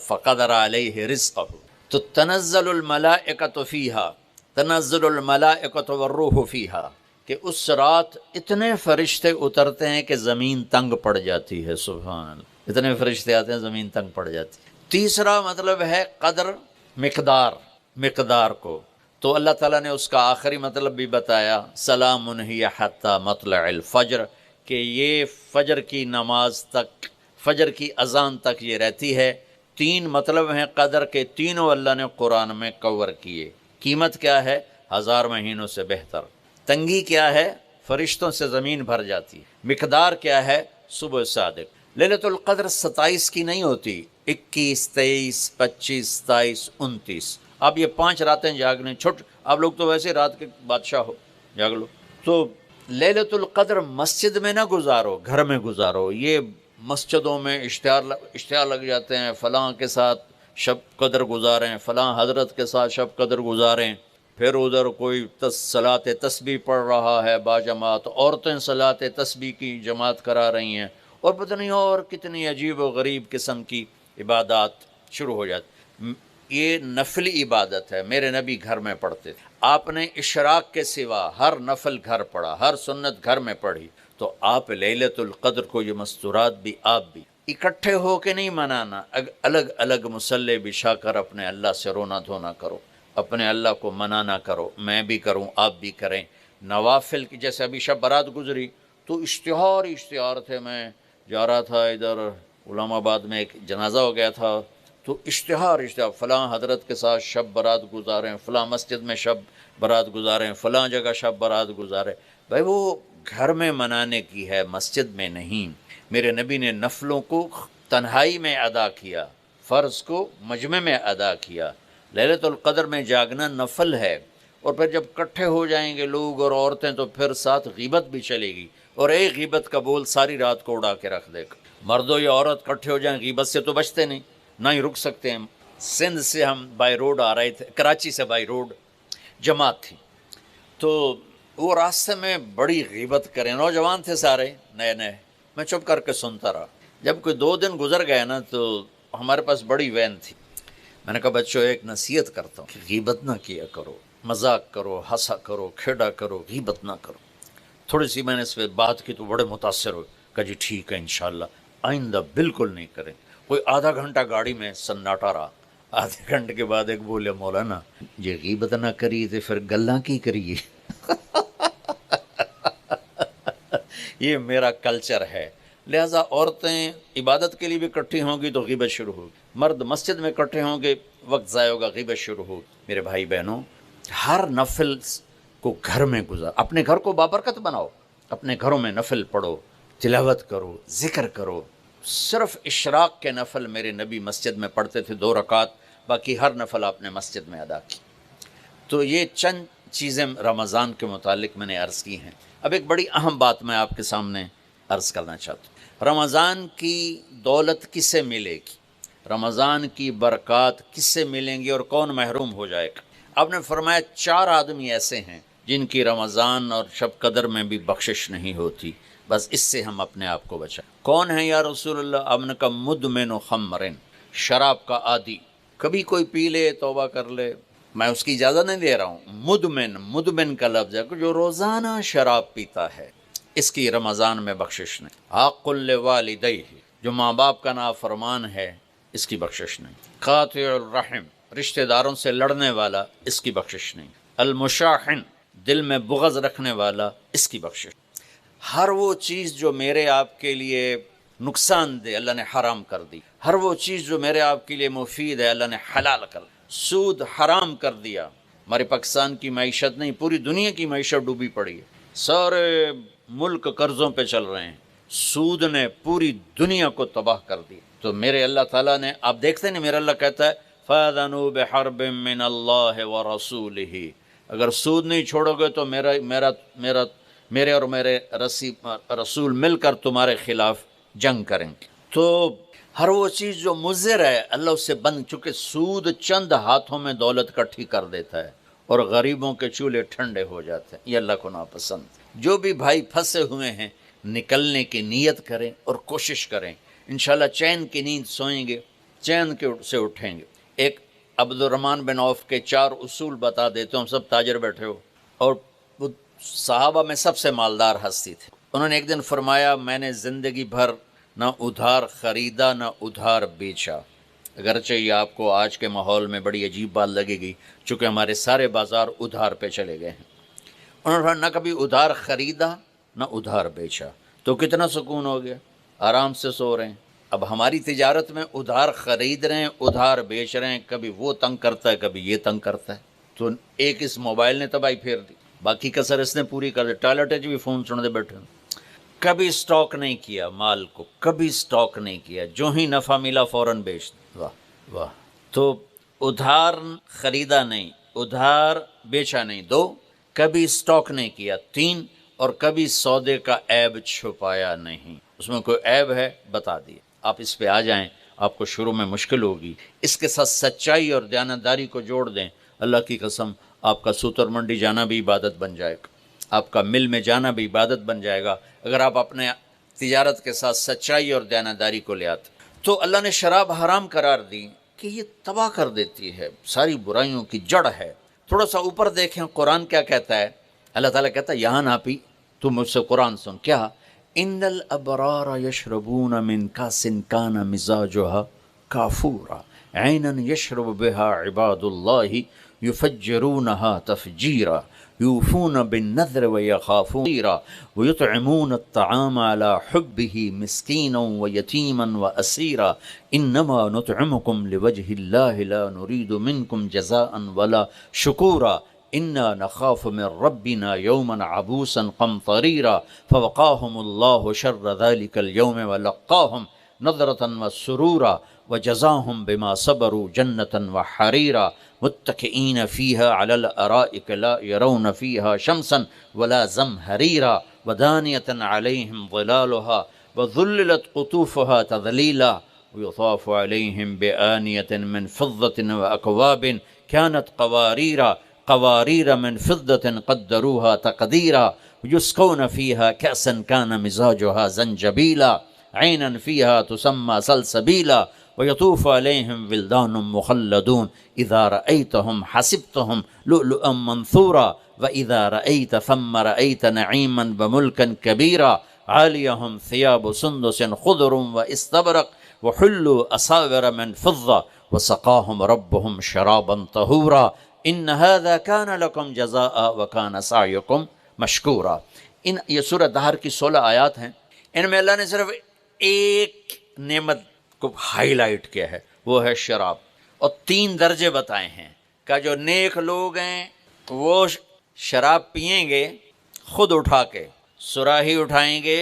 فقدر علیہ رزقہ۔ تو تنزل الملائکۃ فیہا، تنزل الملائکۃ والروح فیہا، کہ اس رات اتنے فرشتے اترتے ہیں کہ زمین تنگ پڑ جاتی ہے۔ سبحان اللہ، اتنے فرشتے آتے ہیں زمین تنگ پڑ جاتی ہے۔ تیسرا مطلب ہے قدر، مقدار کو۔ تو اللہ تعالیٰ نے اس کا آخری مطلب بھی بتایا، سلام ہی حتی مطلع الفجر، کہ یہ فجر کی نماز تک، فجر کی اذان تک یہ رہتی ہے۔ 3 مطلب ہیں قدر کے، تینوں اللہ نے قرآن میں کور کیے۔ قیمت کیا ہے؟ 1000 مہینوں سے بہتر۔ تنگی کیا ہے؟ فرشتوں سے زمین بھر جاتی۔ مقدار کیا ہے؟ صبح صادق۔ لیلۃ القدر 27 کی نہیں ہوتی، 21، 23، 25، 27، 29۔ آپ یہ 5 راتیں جاگ لیں، چھٹ آپ لوگ تو ویسے رات کے بادشاہ ہو، جاگ لو۔ تو لیلۃ القدر مسجد میں نہ گزارو، گھر میں گزارو۔ یہ مسجدوں میں اشتہار لگ جاتے ہیں، فلاں کے ساتھ شب قدر گزاریں، فلاں حضرت کے ساتھ شب قدر گزاریں، پھر ادھر کوئی صلاۃ تسبیح پڑھ رہا ہے باجماعت، عورتیں صلاۃ تسبیح کی جماعت کرا رہی ہیں، اور پتہ نہیں اور کتنی عجیب و غریب قسم کی عبادات شروع ہو جاتی۔ یہ نفلی عبادت ہے، میرے نبی گھر میں پڑھتے تھے۔ آپ نے اشراق کے سوا ہر نفل گھر پڑھا، ہر سنت گھر میں پڑھی، تو آپ لیلۃ القدر کو یہ مستورات بھی آپ بھی اکٹھے ہو کے نہیں منانا، الگ الگ مصلی بچھا کر اپنے اللہ سے رونا دھونا کرو، اپنے اللہ کو منانا کرو، میں بھی کروں آپ بھی کریں۔ نوافل کی جیسے ابھی شب برات گزری تو اشتہار تھے، میں جا رہا تھا ادھر غلام آباد میں ایک جنازہ ہو گیا تھا، تو اشتہار فلاں حضرت کے ساتھ شب برات گزاریں، فلاں مسجد میں شب برات گزاریں، فلاں جگہ شب برات گزاریں۔ بھائی وہ گھر میں منانے کی ہے، مسجد میں نہیں۔ میرے نبی نے نفلوں کو تنہائی میں ادا کیا، فرض کو مجمع میں ادا کیا۔ لیلۃ القدر میں جاگنا نفل ہے، اور پھر جب کٹھے ہو جائیں گے لوگ اور عورتیں تو پھر ساتھ غیبت بھی چلے گی، اور ایک غیبت کا بول ساری رات کو اڑا کے رکھ دے گا۔ مردوں یا عورت کٹھے ہو جائیں غیبت سے تو بچتے نہیں، نہ ہی رک سکتے ہیں۔ سندھ سے ہم بائی روڈ آ رہے تھے، کراچی سے بائی روڈ جماعت تھی، تو وہ راستے میں بڑی غیبت کریں، نوجوان تھے سارے نئے نئے، میں چپ کر کے سنتا رہا۔ جب کوئی 2 دن گزر گئے نا تو ہمارے پاس بڑی وین تھی، میں نے کہا بچوں ایک نصیحت کرتا ہوں کہ غیبت نہ کیا کرو، مذاق کرو، ہنسا کرو، کھیڑا کرو، غیبت نہ کرو۔ تھوڑی سی میں نے اس پہ بات کی تو بڑے متاثر ہوئے، کہا جی ٹھیک ہے انشاءاللہ آئندہ بالکل نہیں کریں۔ کوئی آدھا گھنٹہ گاڑی میں سناٹا رہا، آدھے گھنٹے کے بعد ایک بولے مولانا یہ غیبت نہ کریے تو پھر گلاں کی کریے۔ یہ میرا کلچر ہے، لہٰذا عورتیں عبادت کے لیے بھی اکٹھی ہوں گی تو غیبت شروع ہوگی، مرد مسجد میں اکٹھے ہوں گے وقت ضائع ہوگا، غیبت شروع ہوگی۔ میرے بھائی بہنوں، ہر نفل کو گھر میں گزار، اپنے گھر کو بابرکت بناؤ، اپنے گھروں میں نفل پڑھو، تلاوت کرو، ذکر کرو۔ صرف اشراق کے نفل میرے نبی مسجد میں پڑھتے تھے 2 رکعت، باقی ہر نفل آپ نے مسجد میں ادا کی۔ تو یہ چند چیزیں رمضان کے متعلق میں نے عرض کی ہیں۔ اب ایک بڑی اہم بات میں آپ کے سامنے عرض کرنا چاہتا ہوں، رمضان کی دولت کس سے ملے گی، رمضان کی برکات کس سے ملیں گی، اور کون محروم ہو جائے گا؟ آپ نے فرمایا 4 آدمی ایسے ہیں جن کی رمضان اور شب قدر میں بھی بخشش نہیں ہوتی، بس اس سے ہم اپنے آپ کو بچائیں۔ کون ہے یا رسول اللہ؟ آپ نے کہا مدمن خمرن، شراب کا عادی، کبھی کوئی پی لے توبہ کر لے، میں اس کی اجازت نہیں دے رہا ہوں۔ مدمن کا لفظ ہے کہ جو روزانہ شراب پیتا ہے، اس کی رمضان میں بخشش نہیں۔ حق لوالدیہ، جو ماں باپ کا نافرمان ہے، اس کی بخشش نہیں۔ قاطع الرحم، رشتہ داروں سے لڑنے والا، اس کی بخشش نہیں۔ المشاحن، دل میں بغض رکھنے والا، اس کی بخشش۔ ہر وہ چیز جو میرے آپ کے لیے نقصان دہ اللہ نے حرام کر دی، ہر وہ چیز جو میرے آپ کے لیے مفید ہے اللہ نے حلال کر دی۔ سود حرام کر دیا۔ ہمارے پاکستان کی معیشت نہیں، پوری دنیا کی معیشت ڈوبی پڑی ہے، سارے ملک قرضوں پہ چل رہے ہیں، سود نے پوری دنیا کو تباہ کر دی۔ تو میرے اللہ تعالیٰ نے، آپ دیکھتے ہیں میرا اللہ کہتا ہے فَأَذَنُوا بِحَرْبٍ مِّنَ اللَّهِ وَرَسُولِهِ، اگر سود نہیں چھوڑو گے تو میرے اور میرے رسول مل کر تمہارے خلاف جنگ کریں گے۔ تو ہر وہ چیز جو مضر ہے اللہ اس سے بند، چونکہ سود چند ہاتھوں میں دولت اکٹھی کر دیتا ہے اور غریبوں کے چولہے ٹھنڈے ہو جاتے ہیں، یہ اللہ کو ناپسند۔ جو بھی بھائی پھنسے ہوئے ہیں نکلنے کی نیت کریں اور کوشش کریں، انشاءاللہ چین کی نیند سوئیں گے، چین سے اٹھیں گے۔ ایک عبد الرحمن بن عوف کے 4 اصول بتا دیتے ہوں، سب تاجر بیٹھے ہو، اور وہ صحابہ میں سب سے مالدار ہستی تھے۔ انہوں نے ایک دن فرمایا میں نے زندگی بھر نہ ادھار خریدا نہ ادھار بیچا، اگرچہ یہ آپ کو آج کے ماحول میں بڑی عجیب بات لگے گی چونکہ ہمارے سارے بازار ادھار پہ چلے گئے ہیں۔ انہوں نے نہ کبھی ادھار خریدا نہ ادھار بیچا، تو کتنا سکون ہو گیا، آرام سے سو رہے ہیں۔ اب ہماری تجارت میں ادھار خرید رہے ہیں، ادھار بیچ رہے ہیں، کبھی وہ تنگ کرتا ہے کبھی یہ تنگ کرتا ہے، تو ایک اس موبائل نے تباہی پھیر دی، باقی کسر اس نے پوری کر دی، ٹوائلٹ بھی فون سنتے بیٹھے ہیں۔ کبھی سٹاک نہیں کیا مال کو، کبھی سٹاک نہیں کیا، جو ہی نفع ملا فوراً بیچ دیا۔ واہ واہ۔ تو ادھار خریدا نہیں، ادھار بیچا نہیں، 2، کبھی سٹاک نہیں کیا، 3، اور کبھی سودے کا عیب چھپایا نہیں۔ اس میں کوئی عیب ہے بتا دیا، آپ اس پہ آ جائیں، آپ کو شروع میں مشکل ہوگی، اس کے ساتھ سچائی اور دیانتداری کو جوڑ دیں، اللہ کی قسم آپ کا سوتر منڈی جانا بھی عبادت بن جائے گا، آپ کا مل میں جانا بھی عبادت بن جائے گا، اگر آپ اپنے تجارت کے ساتھ سچائی اور دیانتداری کو لے آتے۔ تو اللہ نے شراب حرام قرار دی کہ یہ تباہ کر دیتی ہے، ساری برائیوں کی جڑ ہے۔ تھوڑا سا اوپر دیکھیں قرآن کیا کہتا ہے، اللہ تعالیٰ کہتا ہے یہاں نہ پی، تو مجھ سے قرآن سن، کیا ان الابرار یشربون من کاس کان مزاجها کافورا عینا یشرب بها عباد اللہ یفجرونها تفجیرا یوفون بالنذر ویخافون ویطعمون الطعام على حبه مسکینا ویتیما واسیرا انما نطعمکم لوجه اللہ لا نرید منکم جزاء ولا شکورا انا نخاف من ربنا یوما عبوسا قمطریرا فوقاهم اللہ شر ذلك اليوم ولقاهم نظرة وسرورا وجزاهم بما صبروا جنة وحريرا متكئين فيها على الأرائك لا يرون فيها شمسا ولا زمهريرا ودانية عليهم ظلالها وذللت قطوفها تذليلا ويطاف عليهم بآنية من فضة وأكواب كانت قوارير من فضة قدروها تقديرا يسقون فيها كأسا كان مزاجها زنجبيلا عينا فيها تسمى سلسبيلا ويطوف عليهم ولدان مخلدون إذا رأيتهم حسبتهم لؤلؤا منثورا وإذا رأيت ثم رأيت نعيما وملكا كبيرا عاليهم ثياب سندس خضر واستبرق وحلوا أساور من فضة وسقاهم ربهم شرابا طهورا إن هذا كان لكم جزاء وكان سعيكم مشكورا۔ یہ سورہ دہر کی 16 آیات ہیں، ان میں اللہ نے صرف ایک نعمت کو ہائی لائٹ کیا ہے، وہ ہے شراب، اور 3 درجے بتائے ہیں کہ جو نیک لوگ ہیں وہ شراب پئیں گے، خود اٹھا کے سراہی اٹھائیں گے،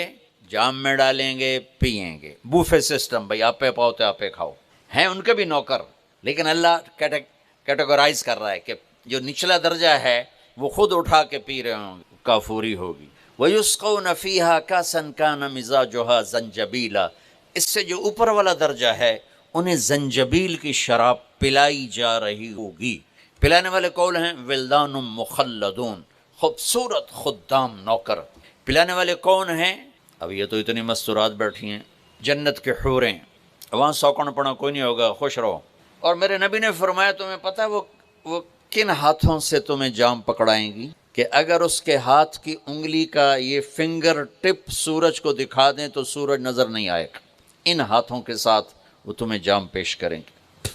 جام میں ڈالیں گے، پئیں گے، بوفے سسٹم، بھائی آپ پہ پاؤ تو آپ پہ کھاؤ، ہیں ان کے بھی نوکر، لیکن اللہ کیٹیگورائز کر رہا ہے کہ جو نچلا درجہ ہے وہ خود اٹھا کے پی رہے ہوں گے، کافوری ہوگی۔ وَيُسْقَوْنَ فِيهَا كَأْسًا كَانَ مِزَاجُهَا زَنْجَبِيلًا، اس سے جو اوپر والا درجہ ہے انہیں زنجبیل کی شراب پلائی جا رہی ہوگی۔ پلانے والے کون ہیں؟ ولدان مخلدون، خوبصورت خدام نوکر۔ پلانے والے کون ہیں؟ اب یہ تو اتنی مستورات بیٹھی ہیں، جنت کے حوریں، وہاں سوکن پڑا کوئی نہیں ہوگا، خوش رہو۔ اور میرے نبی نے فرمایا تمہیں پتہ ہے وہ کن ہاتھوں سے تمہیں جام پکڑائیں گی کہ اگر اس کے ہاتھ کی انگلی کا یہ فنگر ٹپ سورج کو دکھا دیں تو سورج نظر نہیں آئے گا، ان ہاتھوں کے ساتھ وہ تمہیں جام پیش کریں گے۔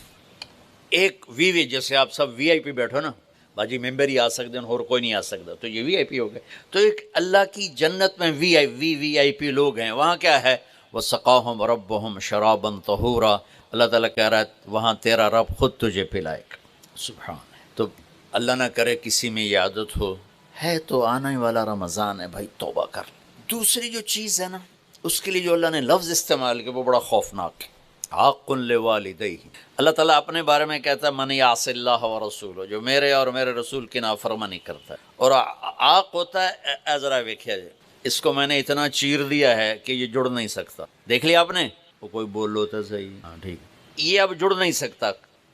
ایک وی جیسے آپ سب وی آئی پی بیٹھو نا، باجی ممبر ہی آ سکتے ہیں اور کوئی نہیں آ سکتا، تو یہ وی آئی پی ہو گئے۔ تو ایک اللہ کی جنت میں وی آئی پی لوگ ہیں، وہاں کیا ہے؟ وَسَقَاهُمْ رَبُّهُمْ شَرَابًا طَهُورًا، اللہ تعالیٰ کہہ رہا ہے وہاں تیرا رب خود تجھے پلائے گا، سبحان۔ تو اللہ نہ کرے کسی میں یہ عادت ہو، ہے تو آنے والا رمضان ہے بھائی، توبہ کر۔ دوسری جو چیز ہے نا، اس کے لیے جو اللہ نے لفظ استعمال کیا وہ بڑا خوفناک ہے، حق لوالدیہ۔ اللہ تعالیٰ اپنے بارے میں کہتا ہے من یعص اللہ ورسولہ، جو میرے اور میرے رسول کی نافرمانی کرتا ہے، اور عاق ہوتا ہے ذرا دیکھیا جائے، اس کو میں نے اتنا چیر دیا ہے کہ یہ جڑ نہیں سکتا، دیکھ لیا آپ نے، وہ کوئی بول لو تو صحیح، ہاں ٹھیک، یہ اب جڑ نہیں سکتا،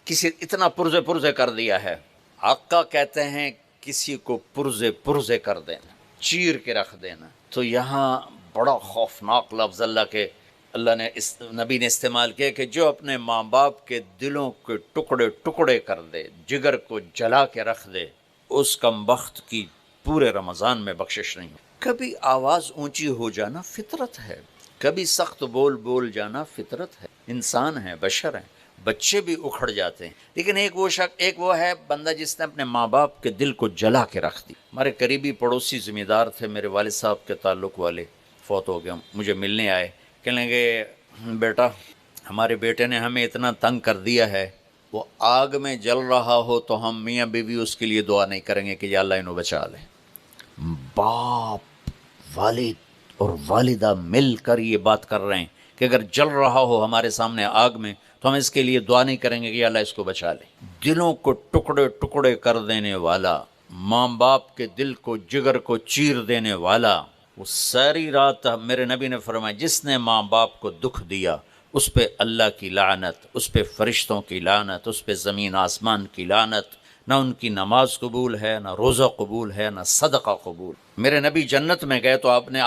کسی اتنا پرزے کر دیا ہے۔ آقا کہتے ہیں کسی کو پرزے کر دینا، چیر کے رکھ دینا۔ تو یہاں بڑا خوفناک لفظ اللہ نے نبی نے استعمال کیا کہ جو اپنے ماں باپ کے دلوں کے ٹکڑے کر دے، جگر کو جلا کے رکھ دے، اس کم بخت کی پورے رمضان میں بخشش نہیں ہو۔ کبھی آواز اونچی ہو جانا فطرت ہے، کبھی سخت بول جانا فطرت ہے، انسان ہیں، بشر ہیں، بچے بھی اکھڑ جاتے ہیں، لیکن ایک وہ ہے بندہ جس نے اپنے ماں باپ کے دل کو جلا کے رکھ دی۔ ہمارے قریبی پڑوسی ذمہ دار تھے، میرے والد صاحب کے تعلق والے، فوت ہو گیا، مجھے ملنے آئے، کہنے لگے بیٹا ہمارے بیٹے نے ہمیں اتنا تنگ کر دیا ہے، وہ آگ میں جل رہا ہو تو ہم میاں بیوی اس کے لیے دعا نہیں کریں گے کہ یا اللہ انہوں بچا لے۔ باپ، والد اور والدہ مل کر یہ بات کر رہے ہیں کہ اگر جل رہا ہو ہمارے سامنے آگ میں تو ہم اس کے لیے دعا نہیں کریں گے کہ یا اللہ اس کو بچا لے۔ دلوں کو ٹکڑے ٹکڑے کر دینے والا، ماں باپ کے دل کو، جگر کو چیر دینے والا، وہ ساری رات میرے نبی نے فرمایا جس نے ماں باپ کو دکھ دیا اس پہ اللہ کی لعنت، اس پہ فرشتوں کی لعنت، اس پہ زمین آسمان کی لعنت، نہ ان کی نماز قبول ہے، نہ روزہ قبول ہے، نہ صدقہ قبول۔ میرے نبی جنت میں گئے تو آپ نے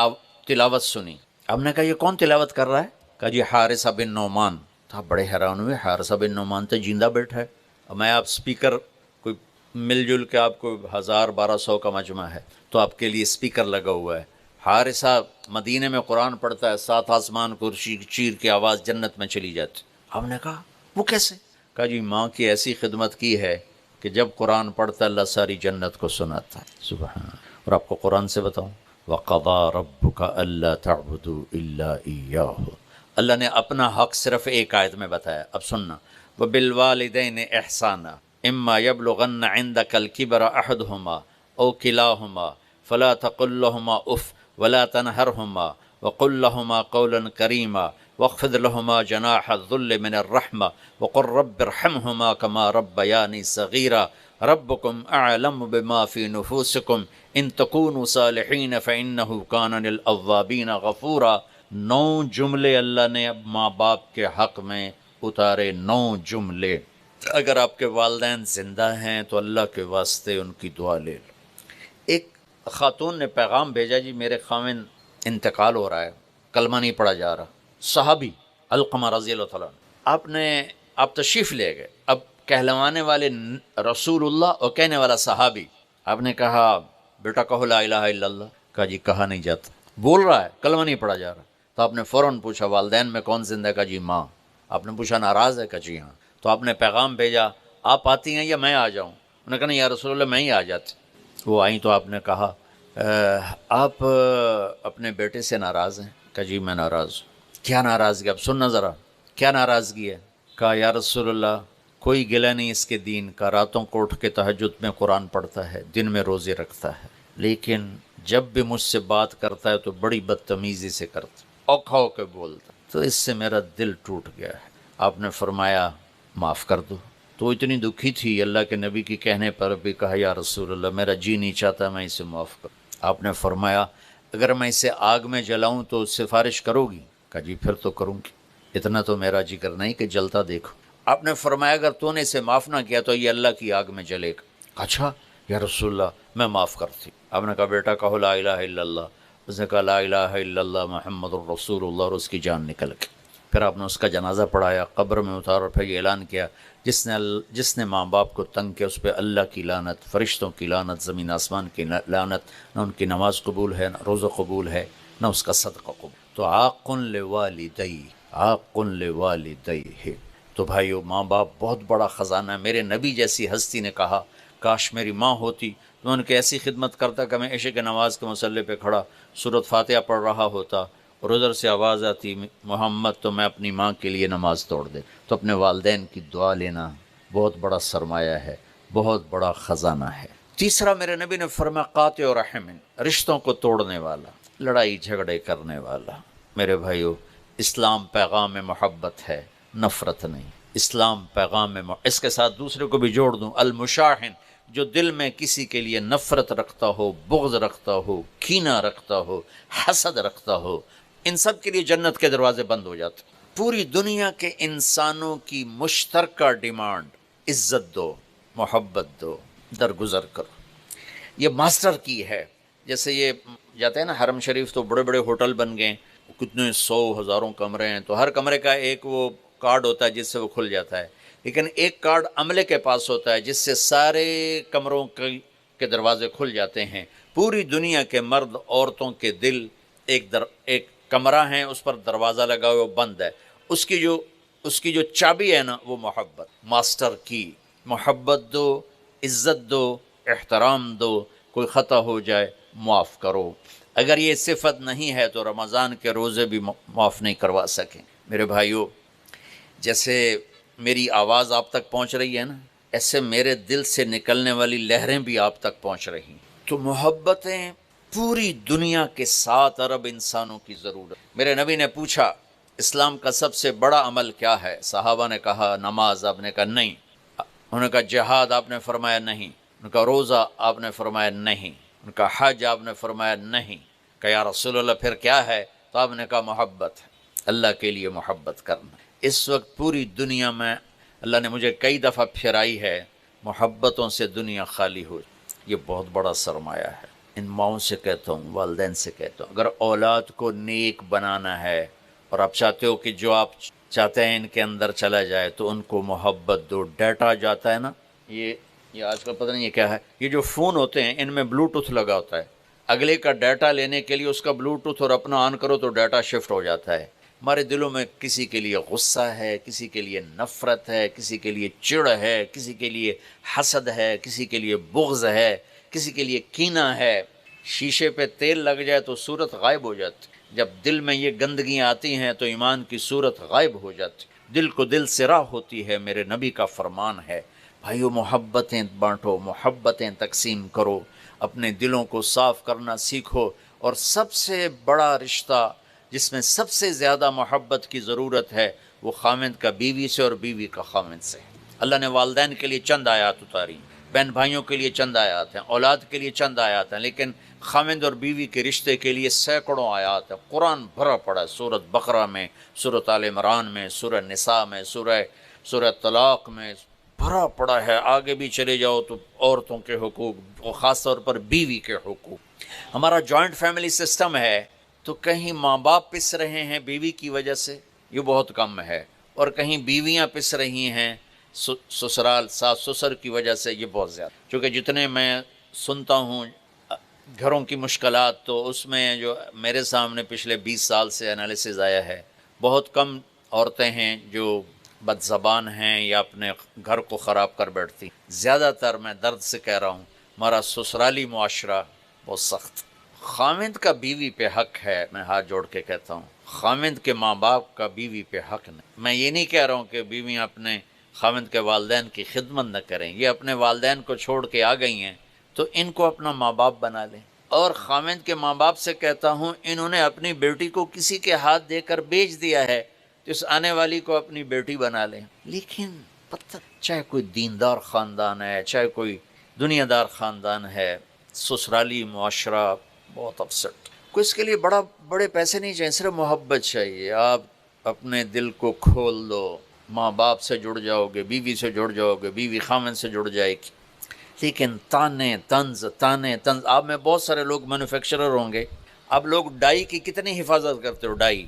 تلاوت سنی، آپ نے کہا یہ کون تلاوت کر رہا ہے؟ کہا جی حارثہ بن نعمان۔ تو آپ بڑے حیران ہوئے، حارثہ بن نعمان تو زندہ بیٹھا ہے، اور میں آپ سپیکر کوئی مل جل کے آپ کو 1000-1200 کا مجمع ہے تو آپ کے لیے سپیکر لگا ہوا ہے، حارثہ مدینے میں قرآن پڑھتا ہے، 7 آسمان کرسی چیر کی آواز جنت میں چلی جاتی۔ ہم نے کہا وہ کیسے؟ کہا جی ماں کی ایسی خدمت کی ہے کہ جب قرآن پڑھتا اللہ ساری جنت کو سناتا ہے۔ سبحان۔ اور آپ کو قرآن سے بتاؤں، وَقَضَىٰ رَبُّكَ أَلَّا تَعْبُدُوا إِلَّا إِيَّاهُ، اللہ نے اپنا حق صرف ایک آیت میں بتایا، اب سننا، وَبِالْوَالِدَيْنِ إِحْسَانًا إِمَّا يَبْلُغَنَّ عِندَكَ الْكِبَرَ أَحَدُهُمَا أَوْ كِلَاهُمَا فَلَا تَقُل لَّهُمَا أُفٍّ وَلَا تَنْهَرْهُمَا وَقُل لَّهُمَا قَوْلًا كَرِيمًا واخفض لهما جناح الذل من الرحمة وقل رب ارحمهما كما ربياني صغيرا ربكم أعلم بما في نفوسكم إن تكونوا صالحين فإنه كان للأوابين غفورا۔ 9 جملے اللہ نے اب ماں باپ کے حق میں اتارے، 9 جملے۔ اگر آپ کے والدین زندہ ہیں تو اللہ کے واسطے ان کی دعا لے لو۔ ایک خاتون نے پیغام بھیجا، جی میرے خاوند انتقال ہو رہا ہے، کلمہ نہیں پڑھا جا رہا۔ صحابی علقمہ رضی اللہ تعالیٰ عنہ، آپ تشریف لے گئے، اب کہلوانے والے رسول اللہ اور کہنے والا صحابی۔ آپ نے کہا بیٹا کہو لا الہ الا اللہ۔ کہا جی کہا نہیں جاتا، بول رہا ہے کلمہ نہیں پڑھا جا رہا۔ تو آپ نے فوراً پوچھا والدین میں کون زندہ ہے؟ کہا جی ماں۔ آپ نے پوچھا ناراض ہے؟ کہا جی ہاں۔ تو آپ نے پیغام بھیجا آپ آتی ہیں یا میں آ جاؤں؟ انہوں نے کہا نہیں یا رسول اللہ میں ہی آ جاتی۔ وہ آئیں تو آپ نے کہا آپ اپنے بیٹے سے ناراض ہیں؟ کہا جی میں ناراض ہوں۔ کیا ناراضگی؟ اب سننا ذرا، کیا ناراضگی ہے؟ کہا یا رسول اللہ کوئی گلہ نہیں اس کے دین کا، راتوں کو اٹھ کے تہجد میں قرآن پڑھتا ہے، دن میں روزے رکھتا ہے، لیکن جب بھی مجھ سے بات کرتا ہے تو بڑی بدتمیزی سے کرتا ہے، اوکھا ہو کے بولتا، تو اس سے میرا دل ٹوٹ گیا ہے۔ آپ نے فرمایا معاف کر دو۔ تو اتنی دکھی تھی، اللہ کے نبی کی کہنے پر بھی کہا یا رسول اللہ میرا جی نہیں چاہتا میں اسے معاف کروں۔ آپ نے فرمایا اگر میں اسے آگ میں جلاؤں تو سفارش کرو گی؟ کہا جی پھر تو کروں گی، اتنا تو میرا جگر نہیں کہ جلتا دیکھو۔ آپ نے فرمایا اگر تو نے اسے معاف نہ کیا تو یہ اللہ کی آگ میں جلے گا۔ اچھا یا رسول اللہ میں معاف کرتی۔ آپ نے کہا بیٹا کہو لا الہ الا اللہ۔ اس نے کہا لا الہ الا اللہ محمد الرسول اللہ، اور اس کی جان نکل گئی۔ پھر آپ نے اس کا جنازہ پڑھایا، قبر میں اتارا، اور پھر یہ اعلان کیا جس نے ماں باپ کو تنگ کیا اس پہ اللہ کی لعنت، فرشتوں کی لعنت، زمین آسمان کی لعنت، نہ ان کی نماز قبول ہے، نہ روزہ قبول ہے، نہ اس کا صدقہ قبول۔ تو عاق لوالدی، عاق لوالدیہ، تو بھائیو ماں باپ بہت بڑا خزانہ ہے۔ میرے نبی جیسی ہستی نے کہا کاش میری ماں ہوتی تو ان کی ایسی خدمت کرتا کہ میں عشاء کی نماز کے مصلی پہ کھڑا سورۃ فاتحہ پڑھ رہا ہوتا اور ادھر سے آواز آتی محمد تو میں اپنی ماں کے لیے نماز توڑ دے۔ تو اپنے والدین کی دعا لینا بہت بڑا سرمایہ ہے، بہت بڑا خزانہ ہے۔ تیسرا میرے نبی نے فرمایا قاطع رحم، رشتوں کو توڑنے والا، لڑائی جھگڑے کرنے والا۔ میرے بھائیو اسلام پیغام محبت ہے، نفرت نہیں۔ اسلام پیغام اس کے ساتھ دوسرے کو بھی جوڑ دوں، المشاحن، جو دل میں کسی کے لیے نفرت رکھتا ہو، بغض رکھتا ہو، کینہ رکھتا ہو، حسد رکھتا ہو، ان سب کے لیے جنت کے دروازے بند ہو جاتے۔ پوری دنیا کے انسانوں کی مشترکہ ڈیمانڈ عزت دو، محبت دو، درگزر کرو، یہ ماسٹر کی ہے۔ جیسے یہ جاتے ہیں نا حرم شریف تو بڑے بڑے ہوٹل بن گئے، کتنے 100 ہزاروں کمرے ہیں، تو ہر کمرے کا ایک وہ کارڈ ہوتا ہے جس سے وہ کھل جاتا ہے، لیکن ایک کارڈ عملے کے پاس ہوتا ہے جس سے سارے کمروں کے دروازے کھل جاتے ہیں۔ پوری دنیا کے مرد عورتوں کے دل ایک کمرہ ہیں، اس پر دروازہ لگا ہوا بند ہے، اس کی جو چابی ہے نا وہ محبت، ماسٹر کی۔ محبت دو، عزت دو، احترام دو، کوئی خطا ہو جائے معاف کرو۔ اگر یہ صفت نہیں ہے تو رمضان کے روزے بھی معاف نہیں کروا سکیں۔ میرے بھائیوں، جیسے میری آواز آپ تک پہنچ رہی ہے نا، ایسے میرے دل سے نکلنے والی لہریں بھی آپ تک پہنچ رہی ہیں۔ تو محبتیں پوری دنیا کے 7 ارب انسانوں کی ضرورت۔ میرے نبی نے پوچھا اسلام کا سب سے بڑا عمل کیا ہے؟ صحابہ نے کہا نماز، آپ نے کہا نہیں۔ انہوں نے کہا جہاد، آپ نے فرمایا نہیں۔ انہوں نے کہا روزہ، آپ نے فرمایا نہیں۔ انہوں نے کہا حج، آپ نے فرمایا نہیں۔ کہ یا رسول اللہ پھر کیا ہے؟ تو آپ نے کہا محبت ہے، اللہ کے لیے محبت کرنا۔ اس وقت پوری دنیا میں اللہ نے مجھے کئی دفعہ پھرائی ہے، محبتوں سے دنیا خالی ہو۔ یہ بہت بڑا سرمایہ ہے۔ ان ماؤں سے کہتا ہوں، والدین سے کہتا ہوں، اگر اولاد کو نیک بنانا ہے اور آپ چاہتے ہو کہ جو آپ چاہتے ہیں ان کے اندر چلا جائے، تو ان کو محبت دو۔ ڈیٹا جاتا ہے نا، یہ آج کل پتہ نہیں یہ کیا ہے، یہ جو فون ہوتے ہیں ان میں بلوٹوتھ لگا ہوتا ہے، اگلے کا ڈیٹا لینے کے لیے اس کا بلوٹوتھ اور اپنا آن کرو تو ڈیٹا شفٹ ہو جاتا ہے۔ ہمارے دلوں میں کسی کے لیے غصہ ہے، کسی کے لیے نفرت ہے، کسی کے لیے چڑ ہے، کسی کے لیے حسد ہے، کسی کے لیے بغض ہے، کسی کے لیے کینہ ہے۔ شیشے پہ تیل لگ جائے تو صورت غائب ہو جاتی۔ جب دل میں یہ گندگیاں آتی ہیں تو ایمان کی صورت غائب ہو جاتی۔ دل کو دل سے راہ ہوتی ہے، میرے نبی کا فرمان ہے۔ بھائیو، محبتیں بانٹو، محبتیں تقسیم کرو، اپنے دلوں کو صاف کرنا سیکھو۔ اور سب سے بڑا رشتہ جس میں سب سے زیادہ محبت کی ضرورت ہے وہ خاوند کا بیوی سے اور بیوی کا خاوند سے۔ اللہ نے والدین کے لیے چند آیات اتاری، بہن بھائیوں کے لیے چند آیات ہیں، اولاد کے لیے چند آیات ہیں، لیکن خاوند اور بیوی کے رشتے کے لیے سینکڑوں آیات ہیں۔ قرآن بھرا پڑا ہے، سورۃ بقرہ میں، سورۃ آل عمران میں، سورہ نساء میں، سورہ طلاق میں بھرا پڑا ہے۔ آگے بھی چلے جاؤ تو عورتوں کے حقوق، اور خاص طور پر بیوی کے حقوق۔ ہمارا جوائنٹ فیملی سسٹم ہے تو کہیں ماں باپ پس رہے ہیں بیوی کی وجہ سے، یہ بہت کم ہے، اور کہیں بیویاں پس رہی ہیں سسرال ساس سسر کی وجہ سے، یہ بہت زیادہ۔ چونکہ جتنے میں سنتا ہوں گھروں کی مشکلات، تو اس میں جو میرے سامنے پچھلے 20 سال سے انالیسز آیا ہے، بہت کم عورتیں ہیں جو بد زبان ہیں یا اپنے گھر کو خراب کر بیٹھتی۔ زیادہ تر میں درد سے کہہ رہا ہوں، ہمارا سسرالی معاشرہ بہت سخت۔ خاوند کا بیوی پہ حق ہے، میں ہاتھ جوڑ کے کہتا ہوں، خاوند کے ماں باپ کا بیوی پہ حق نہیں۔ میں یہ نہیں کہہ رہا ہوں کہ بیویاں اپنے خاوند کے والدین کی خدمت نہ کریں، یہ اپنے والدین کو چھوڑ کے آ گئی ہیں تو ان کو اپنا ماں باپ بنا لیں۔ اور خاوند کے ماں باپ سے کہتا ہوں، انہوں نے اپنی بیٹی کو کسی کے ہاتھ دے کر بیچ دیا ہے، تو اس آنے والی کو اپنی بیٹی بنا لیں۔ لیکن پتہ، چاہے کوئی دیندار خاندان ہے، چاہے کوئی دنیا دار خاندان ہے، سسرالی معاشرہ بہت اپسٹ۔ کوئی اس کے لیے بڑے پیسے نہیں چاہیے، صرف محبت چاہیے۔ آپ اپنے دل کو کھول دو، ماں باپ سے جڑ جاؤ گے، بیوی سے جڑ جاؤ گے، بیوی خاوند سے جڑ جائے گی۔ لیکن تانے طنز، آپ میں بہت سارے لوگ مینوفیکچرر ہوں گے، اب لوگ ڈائی کی کتنی حفاظت کرتے ہو؟ ڈائی،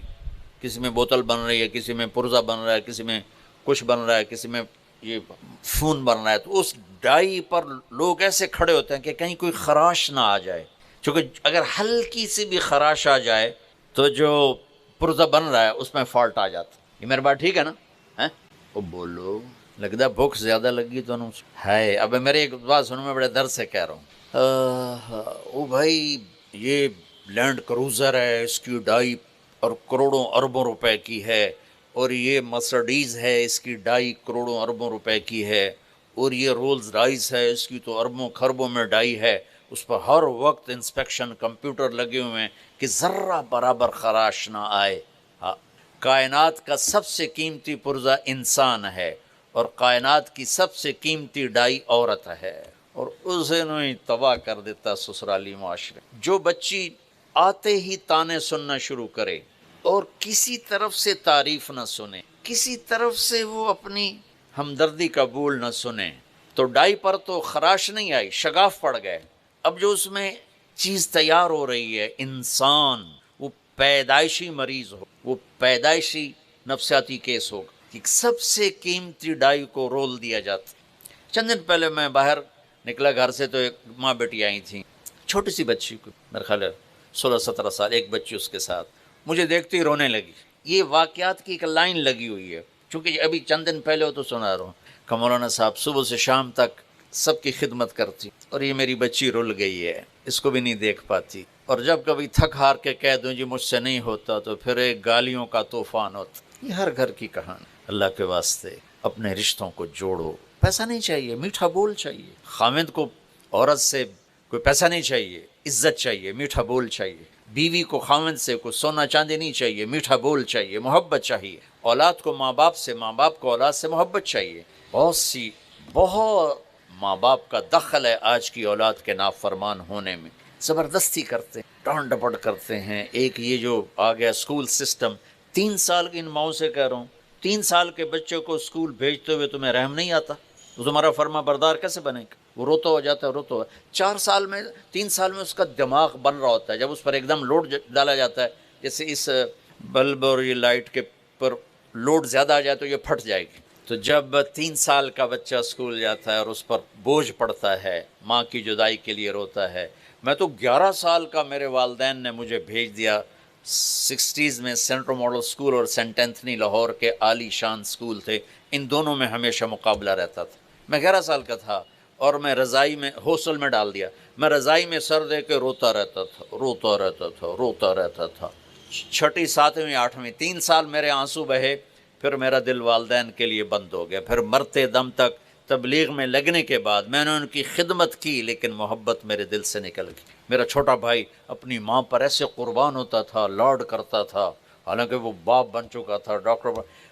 کسی میں بوتل بن رہی ہے، کسی میں پرزہ بن رہا ہے، کسی میں کچھ بن رہا ہے، کسی میں یہ فون بن رہا ہے، تو اس ڈائی پر لوگ ایسے کھڑے ہوتے ہیں کہ کہیں کوئی خراش نہ آ جائے، چونکہ اگر ہلکی سی بھی خراش آ جائے تو جو پرزہ بن رہا ہے اس میں فالٹ آ جاتا۔ یہ میرے بات ٹھیک ہے نا؟ وہ بولو، لگتا ہے بھوک زیادہ لگی تو ہے۔ اب میرے ایک بات سنو، میں بڑے درد سے کہہ رہا ہوں، او بھائی، یہ لینڈ کروزر ہے، اس کی ڈائی اور کروڑوں اربوں روپے کی ہے، اور یہ مرسڈیز ہے، اس کی ڈائی کروڑوں اربوں روپے کی ہے، اور یہ رولز رائس ہے، اس کی تو اربوں خربوں میں ڈائی ہے، اس پر ہر وقت انسپیکشن کمپیوٹر لگے ہوئے ہیں کہ ذرہ برابر خراش نہ آئے۔ کائنات کا سب سے قیمتی پرزہ انسان ہے، اور کائنات کی سب سے قیمتی ڈائی عورت ہے، اور اسے نہیں تباہ کر دیتا سسرالی معاشرے۔ جو بچی آتے ہی تانے سننا شروع کرے اور کسی طرف سے تعریف نہ سنے، کسی طرف سے وہ اپنی ہمدردی کا بول نہ سنے، تو ڈائی پر تو خراش نہیں آئی، شگاف پڑ گئے۔ اب جو اس میں چیز تیار ہو رہی ہے، انسان، وہ پیدائشی مریض ہو، وہ پیدائشی نفسیاتی کیس ہوگا، کہ سب سے قیمتی ڈائی کو رول دیا جاتا۔ چند دن پہلے میں باہر نکلا گھر سے، تو ایک ماں بیٹی آئی تھیں، چھوٹی سی بچی کو، میرے خیال ہے 16-17 سال، ایک بچی اس کے ساتھ، مجھے دیکھتے ہی رونے لگی۔ یہ واقعات کی ایک لائن لگی ہوئی ہے، چونکہ ابھی چند دن پہلے ہو تو سنا رہا ہوں کہ مولانا صاحب صبح سے شام تک سب کی خدمت کرتی، اور یہ میری بچی رل گئی ہے، اس کو بھی نہیں دیکھ پاتی، اور جب کبھی تھک ہار کے کہہ دوں جی مجھ سے نہیں ہوتا تو پھر ایک گالیوں کا طوفان ہوتا۔ یہ ہر گھر کی کہانی۔ اللہ کے واسطے اپنے رشتوں کو جوڑو۔ پیسہ نہیں چاہیے، میٹھا بول چاہیے۔ خامد کو عورت سے کوئی پیسہ نہیں چاہیے، عزت چاہیے، میٹھا بول چاہیے۔ بیوی کو خامد سے کوئی سونا چاندی نہیں چاہیے، میٹھا بول چاہیے، محبت چاہیے۔ اولاد کو ماں باپ سے، ماں باپ کو اولاد سے محبت چاہیے۔ بہت ماں باپ کا دخل ہے آج کی اولاد کے نافرمان ہونے میں، زبردستی کرتے ہیں، ڈانٹ ڈپٹ کرتے ہیں۔ ایک یہ جو آ گیا اسکول سسٹم، 3 سال کی ان ماؤں سے کہہ رہا ہوں، 3 سال کے بچے کو اسکول بھیجتے ہوئے تمہیں رحم نہیں آتا؟ وہ تمہارا فرما بردار کیسے بنے گا؟ وہ روتا ہو جاتا ہے، روتا ہو 4 سال میں 3 سال میں اس کا دماغ بن رہا ہوتا ہے۔ جب اس پر ایک دم لوڈ ڈالا جاتا ہے، جیسے اس بلب اور یہ لائٹ کے پر لوڈ زیادہ آ جائے تو یہ پھٹ جائے گی۔ تو جب 3 سال کا بچہ اسکول جاتا ہے اور اس پر بوجھ پڑتا ہے، ماں کی جدائی کے لیے روتا ہے۔ میں تو 11 سال کا میرے والدین نے مجھے بھیج دیا 60s میں، سینٹرل ماڈل اسکول اور سینٹ اینتھنی لاہور کے عالی شان اسکول تھے، ان دونوں میں ہمیشہ مقابلہ رہتا تھا۔ میں 11 سال کا تھا اور میں رضائی میں ہاسٹل میں ڈال دیا، میں رضائی میں سر دے کے روتا رہتا تھا۔ 6ٹھی 7ویں 8ویں 3 سال میرے آنسو بہے، پھر میرا دل والدین کے لیے بند ہو گیا۔ پھر مرتے دم تک تبلیغ میں لگنے کے بعد میں نے ان کی خدمت کی، لیکن محبت میرے دل سے نکل گئی۔ میرا چھوٹا بھائی اپنی ماں پر ایسے قربان ہوتا تھا، لاڈ کرتا تھا، حالانکہ وہ باپ بن چکا تھا، ڈاکٹر۔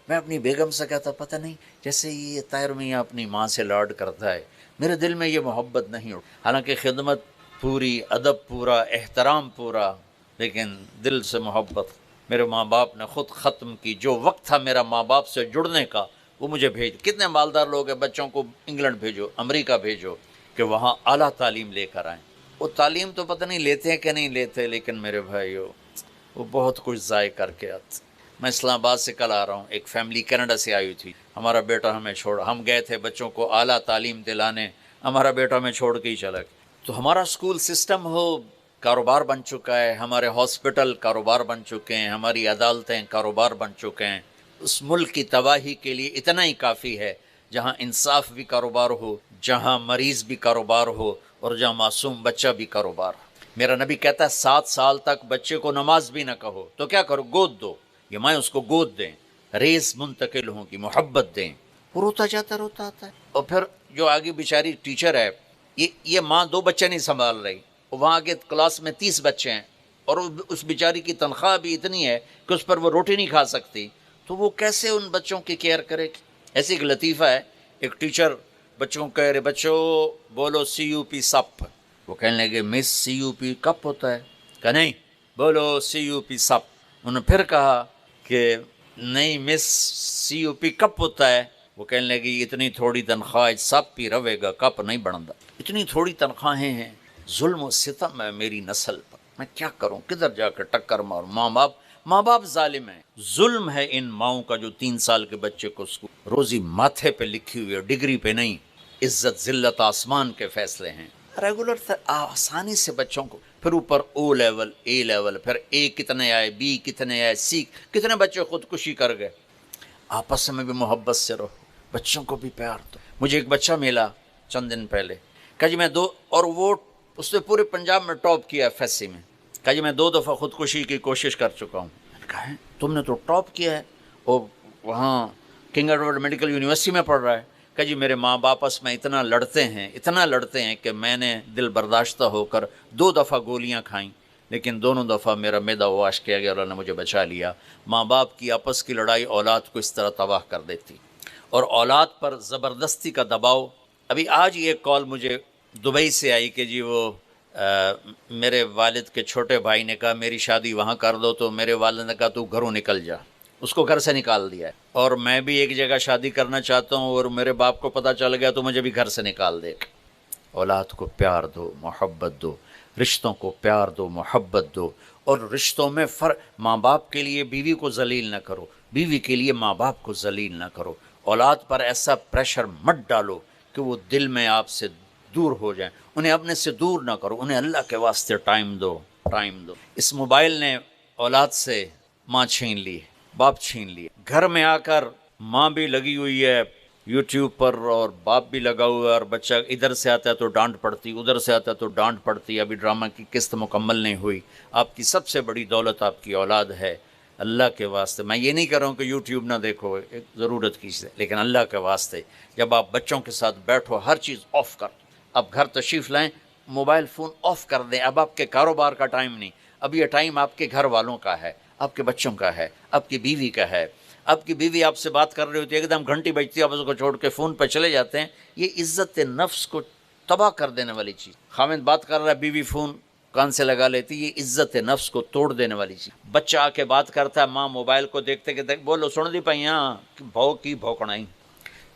میں اپنی بیگم سے کہتا پتہ نہیں جیسے یہ طاہر میاں اپنی ماں سے لاڈ کرتا ہے، میرے دل میں یہ محبت نہیں اٹھ۔ حالانکہ خدمت پوری، ادب پورا، احترام پورا، لیکن دل سے محبت میرے ماں باپ نے خود ختم کی۔ جو وقت تھا میرا ماں باپ سے جڑنے کا وہ مجھے بھیج۔ کتنے مالدار لوگ ہیں، بچوں کو انگلینڈ بھیجو، امریکہ بھیجو کہ وہاں اعلیٰ تعلیم لے کر آئیں۔ وہ تعلیم تو پتہ نہیں لیتے ہیں کہ نہیں لیتے، لیکن میرے بھائیو وہ بہت کچھ ضائع کر کے آتے۔ میں اسلام آباد سے کل آ رہا ہوں، ایک فیملی کینیڈا سے آئی تھی، ہمارا بیٹا ہمیں چھوڑ، ہم گئے تھے بچوں کو اعلیٰ تعلیم دلانے، ہمارا بیٹا ہمیں چھوڑ کے ہی چلا گیا۔ تو ہمارا اسکول سسٹم ہو کاروبار بن چکا ہے، ہمارے ہاسپٹل کاروبار بن چکے ہیں، ہماری عدالتیں کاروبار بن چکے ہیں۔ اس ملک کی تباہی کے لیے اتنا ہی کافی ہے، جہاں انصاف بھی کاروبار ہو، جہاں مریض بھی کاروبار ہو، اور جہاں معصوم بچہ بھی کاروبار ہو۔ میرا نبی کہتا ہے 7 سال تک بچے کو نماز بھی نہ کہو تو کیا کرو، گود دو، یہ مائیں اس کو گود دیں، ریس منتقل ہوں کی محبت دیں۔ وہ روتا جاتا روتا آتا ہے۔ اور پھر جو آگے بیچاری ٹیچر ہے، یہ ماں 2 بچے نہیں سنبھال رہی، وہاں آگے کلاس میں 30 بچے ہیں، اور اس بیچاری کی تنخواہ بھی اتنی ہے کہ اس پر وہ روٹی نہیں کھا سکتی، تو وہ کیسے ان بچوں کی کیئر کرے گی؟ ایسے ایک لطیفہ ہے، ایک ٹیچر بچوں کو کہہ رہے بچوں بولو CUP سپ، وہ کہنے لگے مس CUP کپ ہوتا ہے، کہ نہیں بولو CUP سپ۔ انہوں نے پھر کہا کہ نہیں مس CUP کپ ہوتا ہے، وہ کہنے لگی اتنی تھوڑی تنخواہ سپ پی رہے گا، کپ نہیں بنتا۔ اتنی تھوڑی تنخواہیں ہیں، ظلم و ستم ہے میری نسل پر، میں کیا کروں، کدھر جا کر ٹکر ماروں؟ ماں باپ ظالم ہیں، ظلم ہے ان ماؤں کا جو 3 سال کے بچے کو اسکول، روزی ماتھے پہ لکھی ہوئی ہے، ڈگری پہ نہیں، عزت ذلت آسمان کے فیصلے ہیں۔ ریگولر آسانی سے بچوں کو، پھر اوپر O لیول A لیول، پھر A کتنے آئے، B کتنے آئے، C کتنے بچے خودکشی کر گئے۔ آپس میں بھی محبت سے رہو، بچوں کو بھی پیار دو۔ مجھے ایک بچہ ملا چند دن پہلے، کہا جی میں اور وہ اس نے پورے پنجاب میں ٹاپ کیا FSC میں، کہا جی میں 2 دفعہ خودکشی کی کوشش کر چکا ہوں۔ میں نے کہا ہے تم نے تو ٹاپ کیا ہے، اور وہاں کنگ ایڈورڈ میڈیکل یونیورسٹی میں پڑھ رہا ہے۔ کہا جی میرے ماں باپ آپس میں اتنا لڑتے ہیں کہ میں نے دل برداشتہ ہو کر 2 دفعہ گولیاں کھائیں، لیکن دونوں دفعہ میرا معدہ واش کیا گیا، اللہ نے مجھے بچا لیا۔ ماں باپ کی آپس کی لڑائی اولاد کو اس طرح تباہ کر دیتی، اور اولاد پر زبردستی کا دباؤ۔ ابھی آج یہ کال مجھے دبئی سے آئی کہ جی وہ میرے والد کے چھوٹے بھائی نے کہا میری شادی وہاں کر دو، تو میرے والد نے کہا تو گھروں نکل جا، اس کو گھر سے نکال دیا ہے۔ اور میں بھی ایک جگہ شادی کرنا چاہتا ہوں، اور میرے باپ کو پتہ چل گیا تو مجھے بھی گھر سے نکال دے۔ اولاد کو پیار دو، محبت دو، رشتوں کو پیار دو، محبت دو، اور رشتوں میں ماں باپ کے لیے بیوی کو ذلیل نہ کرو، بیوی کے لیے ماں باپ کو ذلیل نہ کرو۔ اولاد پر ایسا پریشر مت ڈالو کہ وہ دل میں آپ سے دور ہو جائیں، انہیں اپنے سے دور نہ کرو، انہیں اللہ کے واسطے ٹائم دو۔ اس موبائل نے اولاد سے ماں چھین لی، باپ چھین لیے۔ گھر میں آ کر ماں بھی لگی ہوئی ہے یوٹیوب پر اور باپ بھی لگا ہوا ہے اور بچہ ادھر سے آتا ہے تو ڈانٹ پڑتی، ادھر سے آتا ہے تو ڈانٹ پڑتی، ابھی ڈرامہ کی قسط مکمل نہیں ہوئی۔ آپ کی سب سے بڑی دولت آپ کی اولاد ہے۔ اللہ کے واسطے میں یہ نہیں کر رہا ہوں کہ یوٹیوب نہ دیکھو، ایک ضرورت کی چیز ہے، لیکن اللہ کے واسطے جب آپ بچوں کے ساتھ بیٹھو ہر چیز آف کر، اب گھر تشریف لائیں موبائل فون آف کر دیں۔ اب آپ کے کاروبار کا ٹائم نہیں، اب یہ ٹائم آپ کے گھر والوں کا ہے، آپ کے بچوں کا ہے، آپ کی بیوی کا ہے۔ آپ کی بیوی آپ سے بات کر رہی ہوتی ہے، ایک دم گھنٹی بجتی ہے، آپ اس کو چھوڑ کے فون پہ چلے جاتے ہیں۔ یہ عزت نفس کو تباہ کر دینے والی چیز۔ خاوند بات کر رہا ہے، بیوی فون کان سے لگا لیتی، یہ عزت نفس کو توڑ دینے والی چیز۔ بچہ آ کے بات کرتا ہے، ماں موبائل کو دیکھتے کہ بولو سن دی پائیاں بھو کی بھوکنائی،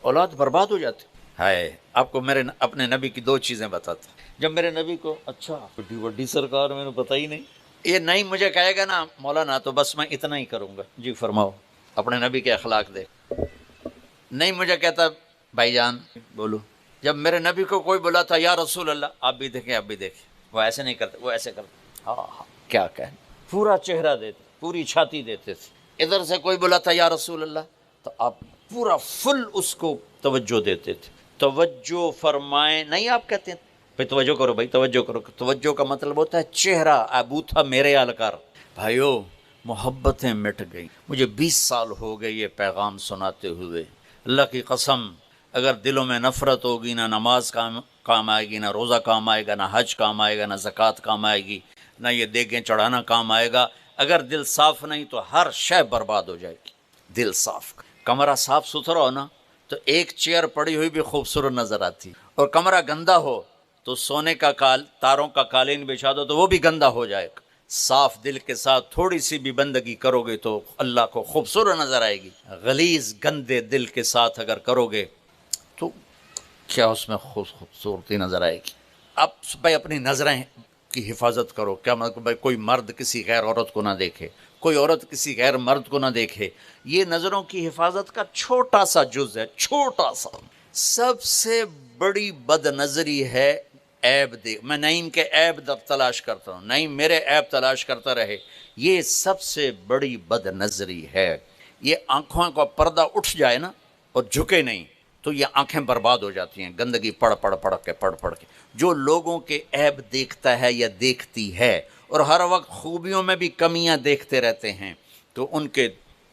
اولاد برباد ہو جاتی۔ ہائے، آپ کو میرے اپنے نبی کی دو چیزیں بتاتا۔ جب میرے نبی کو اچھا بڑی بڑی سرکار میں نے پتہ ہی نہیں، یہ نہیں مجھے کہے گا نا مولانا تو بس میں اتنا ہی کروں گا۔ جی فرماؤ، اپنے نبی کے اخلاق دیکھ۔ نہیں مجھے کہتا بھائی جان بولو، جب میرے نبی کو کوئی بلا تھا یا رسول اللہ، آپ بھی دیکھیں آپ بھی دیکھیں، وہ ایسے نہیں کرتے، وہ ایسے کرتے، ہاں ہاں کیا کہیں، پورا چہرہ دیتے، پوری چھاتی دیتے تھے۔ ادھر سے کوئی بلا تھا یا رسول اللہ تو آپ پورا فل اس کو توجہ دیتے تھے۔ توجہ فرمائیں نہیں، آپ کہتے ہیں بھائی توجہ کرو، بھائی توجہ کرو۔ توجہ کا مطلب ہوتا ہے چہرہ ابو تھا میرے آلکار۔ بھائیو محبتیں مٹ گئیں، مجھے 20 سال ہو گئے یہ پیغام سناتے ہوئے۔ اللہ کی قسم اگر دلوں میں نفرت ہوگی، نہ نماز کام آئے گی، نہ روزہ کام آئے گا، نہ حج کام آئے گا، نہ زکوٰۃ کام آئے گی، نہ یہ دیگیں چڑھانا کام آئے گا۔ اگر دل صاف نہیں تو ہر شے برباد ہو جائے گی۔ دل صاف، کمرہ صاف ستھرا ہو نا تو ایک چیئر پڑی ہوئی بھی خوبصورت نظر آتی، اور کمرہ گندا ہو تو سونے کا تاروں کا قالین بچھا دو تو وہ بھی گندا ہو جائے گا۔ صاف دل کے ساتھ تھوڑی سی بھی بندگی کرو گے تو اللہ کو خوبصورت نظر آئے گی۔ غلیظ گندے دل کے ساتھ اگر کرو گے تو کیا اس میں خوبصورتی نظر آئے گی۔ آپ بھائی اپنی نظریں کی حفاظت کرو۔ کیا مطلب بھائی کوئی مرد کسی غیر عورت کو نہ دیکھے، کوئی عورت کسی غیر مرد کو نہ دیکھے۔ یہ نظروں کی حفاظت کا چھوٹا سا جز ہے، چھوٹا سا۔ سب سے بڑی بد نظری ہے عیب دیکھ۔ میں نعیم کے عیب تلاش کرتا ہوں، نعیم میرے عیب تلاش کرتا رہے، یہ سب سے بڑی بد نظری ہے۔ یہ آنکھوں کا پردہ اٹھ جائے نا اور جھکے نہیں تو یہ آنکھیں برباد ہو جاتی ہیں، گندگی پڑھ کے۔ جو لوگوں کے عیب دیکھتا ہے یا دیکھتی ہے اور ہر وقت خوبیوں میں بھی کمیاں دیکھتے رہتے ہیں تو ان کے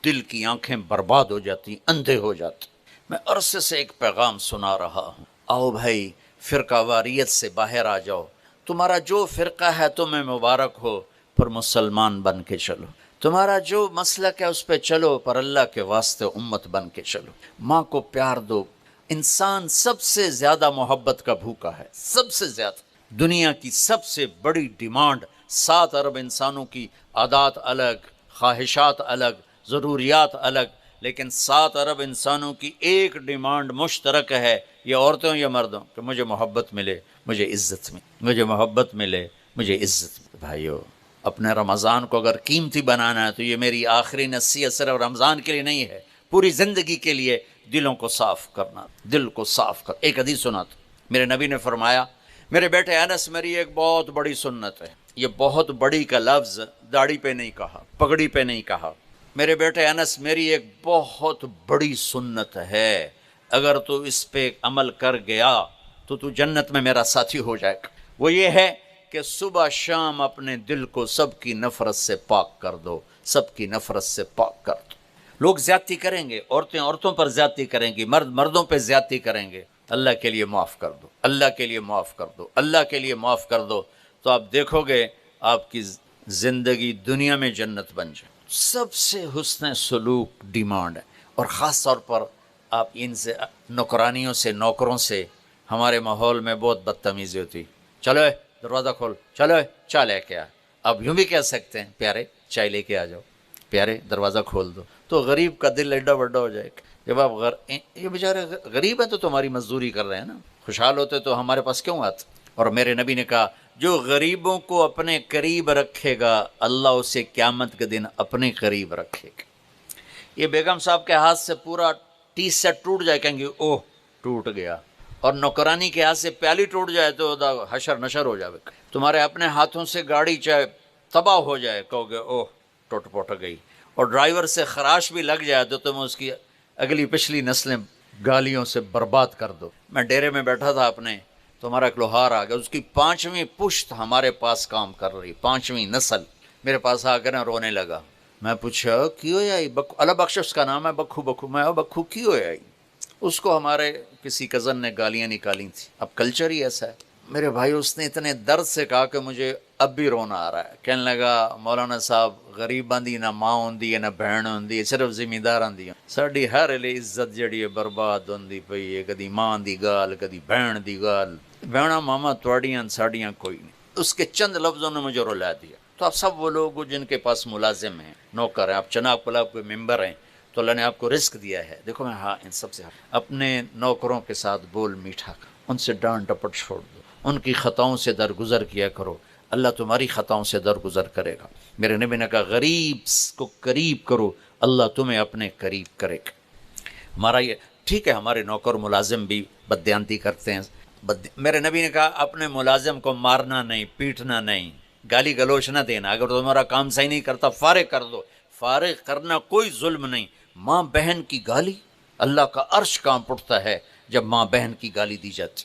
دل کی آنکھیں برباد ہو جاتی، اندھے ہو جاتے۔ میں عرصے سے ایک پیغام سنا رہا ہوں، آؤ بھائی فرقہ واریت سے باہر آ جاؤ، تمہارا جو فرقہ ہے تمہیں مبارک ہو، پر مسلمان بن کے چلو۔ تمہارا جو مسلک ہے اس پہ چلو، پر اللہ کے واسطے امت بن کے چلو۔ ماں کو پیار دو۔ انسان سب سے زیادہ محبت کا بھوکا ہے، سب سے زیادہ۔ دنیا کی سب سے بڑی ڈیمانڈ 7 ارب انسانوں کی عادات الگ، خواہشات الگ، ضروریات الگ، لیکن 7 ارب انسانوں کی ایک ڈیمانڈ مشترک ہے، یہ عورتوں یا مردوں، کہ مجھے محبت ملے، مجھے عزت ملے، مجھے محبت ملے، مجھے عزت ملے۔ بھائیو اپنے رمضان کو اگر قیمتی بنانا ہے تو یہ میری آخری نصیحت صرف رمضان کے لیے نہیں ہے، پوری زندگی کے لیے دلوں کو صاف کرنا، دل کو صاف کر۔ ایک حدیث سنا تھا، میرے نبی نے فرمایا، میرے بیٹے انس میری ایک بہت بڑی سنت ہے۔ یہ بہت بڑی کا لفظ داڑھی پہ نہیں کہا، پگڑی پہ نہیں کہا، میرے بیٹے انس میری ایک بہت بڑی سنت ہے، اگر تو اس پہ عمل کر گیا تو تو جنت میں میرا ساتھی ہو جائے گا۔ وہ یہ ہے کہ صبح شام اپنے دل کو سب کی نفرت سے پاک کر دو، سب کی نفرت سے پاک کر دو۔ لوگ زیادتی کریں گے، عورتیں عورتوں پر زیادتی کریں گی، مرد مردوں پہ زیادتی کریں گے، اللہ کے لیے معاف کر دو، اللہ کے لیے معاف کر دو، اللہ کے لیے معاف کر دو، تو آپ دیکھو گے آپ کی زندگی دنیا میں جنت بن جائے۔ سب سے حسن سلوک ڈیمانڈ ہے، اور خاص طور پر آپ ان سے نوکرانیوں سے، نوکروں سے ہمارے ماحول میں بہت بدتمیزی ہوتی۔ چلو دروازہ کھول، چلو چائے لے کے آ۔ آپ یوں بھی کہہ سکتے ہیں، پیارے چائے لے کے آ جاؤ، پیارے دروازہ کھول دو، تو غریب کا دل ایڈا بڑا ہو جائے گا۔ جب آپ یہ بیچارے غریب ہیں تو تمہاری مزدوری کر رہے ہیں نا، خوشحال ہوتے تو ہمارے پاس کیوں آتے؟ اور میرے نبی نے کہا جو غریبوں کو اپنے قریب رکھے گا اللہ اسے قیامت کے دن اپنے قریب رکھے گا۔ یہ بیگم صاحب کے ہاتھ سے پورا ٹی سیٹ ٹوٹ جائے، کہیں گے اوہ ٹوٹ گیا، اور نوکرانی کے ہاتھ سے پیالی ٹوٹ جائے تو حشر نشر ہو جائے۔ تمہارے اپنے ہاتھوں سے گاڑی چاہے تباہ ہو جائے، کہو گے اوہ ٹوٹ پوٹ گئی، اور ڈرائیور سے خراش بھی لگ جائے تو تم اس کی اگلی پچھلی نسلیں گالیوں سے برباد کر دو. میں ڈیرے میں بیٹھا تھا اپنے، تو ہمارا ایک لوہار آ گیا، اس کی 5ویں پشت ہمارے پاس کام کر رہی، 5ویں نسل میرے پاس آ کر رونے لگا. میں پوچھا کی ہو یائی بکو، اللہ بخش اس کا نام ہے، بکھو بکھو. میں بکھو کی ہو یائی؟ اس کو ہمارے کسی کزن نے گالیاں نکالی تھیں. اب کلچر ہی ایسا ہے میرے بھائی. اس نے اتنے درد سے کہا کہ مجھے اب بھی رونا آ رہا ہے. کہنے لگا مولانا صاحب غریباں دی نہ ماں ہوندی ہے نہ بہن ہوندی ہے، صرف ذمہ دی. ساڈی ہر ویلے عزت جڑی ہے برباد ہوندی پئی ہے، کدی ماں دی گال کدی بہن دی گال. بہنا ماما تواڈیاں ساڈیاں کوئی نہیں. اس کے چند لفظوں نے مجھے رلا دیا. تو آپ سب وہ لوگ جن کے پاس ملازم ہیں، نوکر ہیں، آپ چناب کلاب کے ممبر ہیں، تو اللہ نے آپ کو رزق دیا ہے. دیکھو میں ہاں ان سب سے اپنے نوکروں کے ساتھ بول میٹھا کر، ان سے ڈانٹ ڈپٹ چھوڑ دو، ان کی خطاؤں سے درگزر کیا کرو، اللہ تمہاری خطاؤں سے درگزر کرے گا. میرے نبی نے کہا غریب کو قریب کرو، اللہ تمہیں اپنے قریب کرے گا. ہمارا یہ ٹھیک ہے، ہمارے نوکر ملازم بھی بددیانتی کرتے ہیں. میرے نبی نے کہا اپنے ملازم کو مارنا نہیں، پیٹنا نہیں، گالی گلوچ نہ دینا. اگر تمہارا کام صحیح نہیں کرتا فارغ کر دو. فارغ کرنا کوئی ظلم نہیں. ماں بہن کی گالی، اللہ کا عرش کانپ اٹھتا ہے جب ماں بہن کی گالی دی جاتی،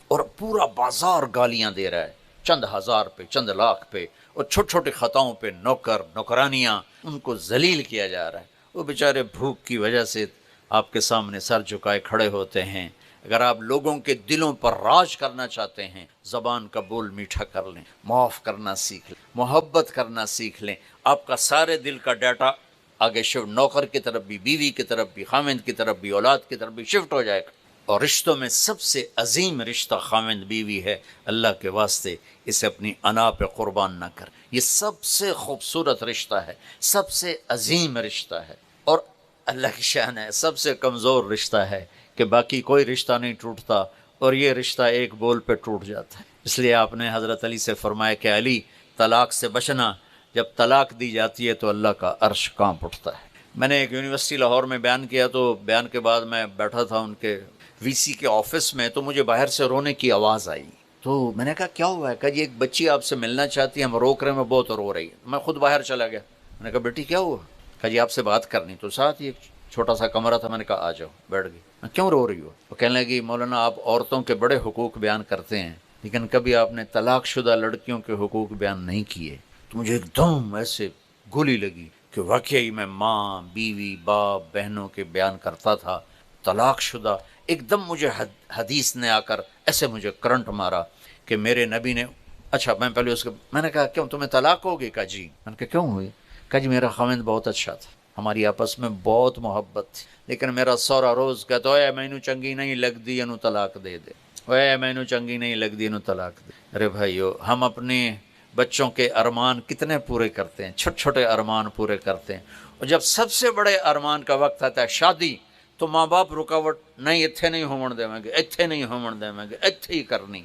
اور پورا بازار گالیاں دے رہا ہے، چند ہزار پہ چند لاکھ پہ، اور چھوٹے چھوٹے خطاؤں پہ نوکر نوکرانیاں ان کو ذلیل کیا جا رہا ہے. وہ بیچارے بھوک کی وجہ سے آپ کے سامنے سر جھکائے کھڑے ہوتے ہیں. اگر آپ لوگوں کے دلوں پر راج کرنا چاہتے ہیں، زبان کا بول میٹھا کر لیں، معاف کرنا سیکھ لیں، محبت کرنا سیکھ لیں. آپ کا سارے دل کا ڈیٹا آگے شفٹ، نوکر کی طرف بھی، بیوی کی طرف بھی، خاوند کی طرف بھی، اولاد کی طرف بھی شفٹ ہو جائے گا. اور رشتوں میں سب سے عظیم رشتہ خاوند بیوی ہے. اللہ کے واسطے اسے اپنی انا پہ قربان نہ کر. یہ سب سے خوبصورت رشتہ ہے، سب سے عظیم رشتہ ہے، اور اللہ کی شان ہے سب سے کمزور رشتہ ہے کہ باقی کوئی رشتہ نہیں ٹوٹتا، اور یہ رشتہ ایک بول پہ ٹوٹ جاتا ہے. اس لیے آپ نے حضرت علی سے فرمایا کہ علی طلاق سے بچنا، جب طلاق دی جاتی ہے تو اللہ کا عرش کانپ اٹھتا ہے. میں نے ایک یونیورسٹی لاہور میں بیان کیا، تو بیان کے بعد میں بیٹھا تھا ان کے وی سی کے آفس میں، تو مجھے باہر سے رونے کی آواز آئی. تو میں نے کہا کیا ہوا ہے؟ کہا جی ایک بچی آپ سے ملنا چاہتی ہے، ہم روک رہے ہیں، میں بہت رو رہی ہے. میں خود باہر چلا گیا. میں نے کہا بیٹی کیا ہوا؟ کہا جی آپ سے بات کرنی. تو ساتھ ہی ایک چھوٹا سا کمرہ تھا. میں نے کہا آ جاؤ. بیٹھ گئی. میں کیوں رو رہی ہو؟ وہ کہنے لگی مولانا آپ عورتوں کے بڑے حقوق بیان کرتے ہیں، لیکن کبھی آپ نے طلاق شدہ لڑکیوں کے حقوق بیان نہیں کیے. تو مجھے ایک دم ایسے گولی لگی کہ واقعی میں ماں بیوی باپ بہنوں کے بیان کرتا تھا، طلاق شدہ. ایک دم مجھے حدیث نے آ کر ایسے مجھے کرنٹ مارا کہ میرے نبی نے. اچھا میں پہلے اس کے، میں نے کہا کیوں تمہیں طلاق ہوگی؟ کہا جی. میں نے کہا کیوں ہوئی؟ کہا جی میرا خاوند بہت اچھا تھا، ہماری آپس میں بہت محبت تھی، لیکن میرا سورا روز کہتا اے مینوں چنگی نہیں لگدی اینوں طلاق دے دے، اے مینوں چنگی نہیں لگدی اینوں طلاق دے. ارے بھائیو، ہم اپنے بچوں کے ارمان کتنے پورے کرتے ہیں، چھوٹے چھوٹے ارمان پورے کرتے ہیں، اور جب سب سے بڑے ارمان کا وقت آتا ہے شادی، تو ماں باپ رکاوٹ نہیں، اتنے نہیں ہون دیں گے، اتنے نہیں ہون دیں گے، اتنے ہی کرنی.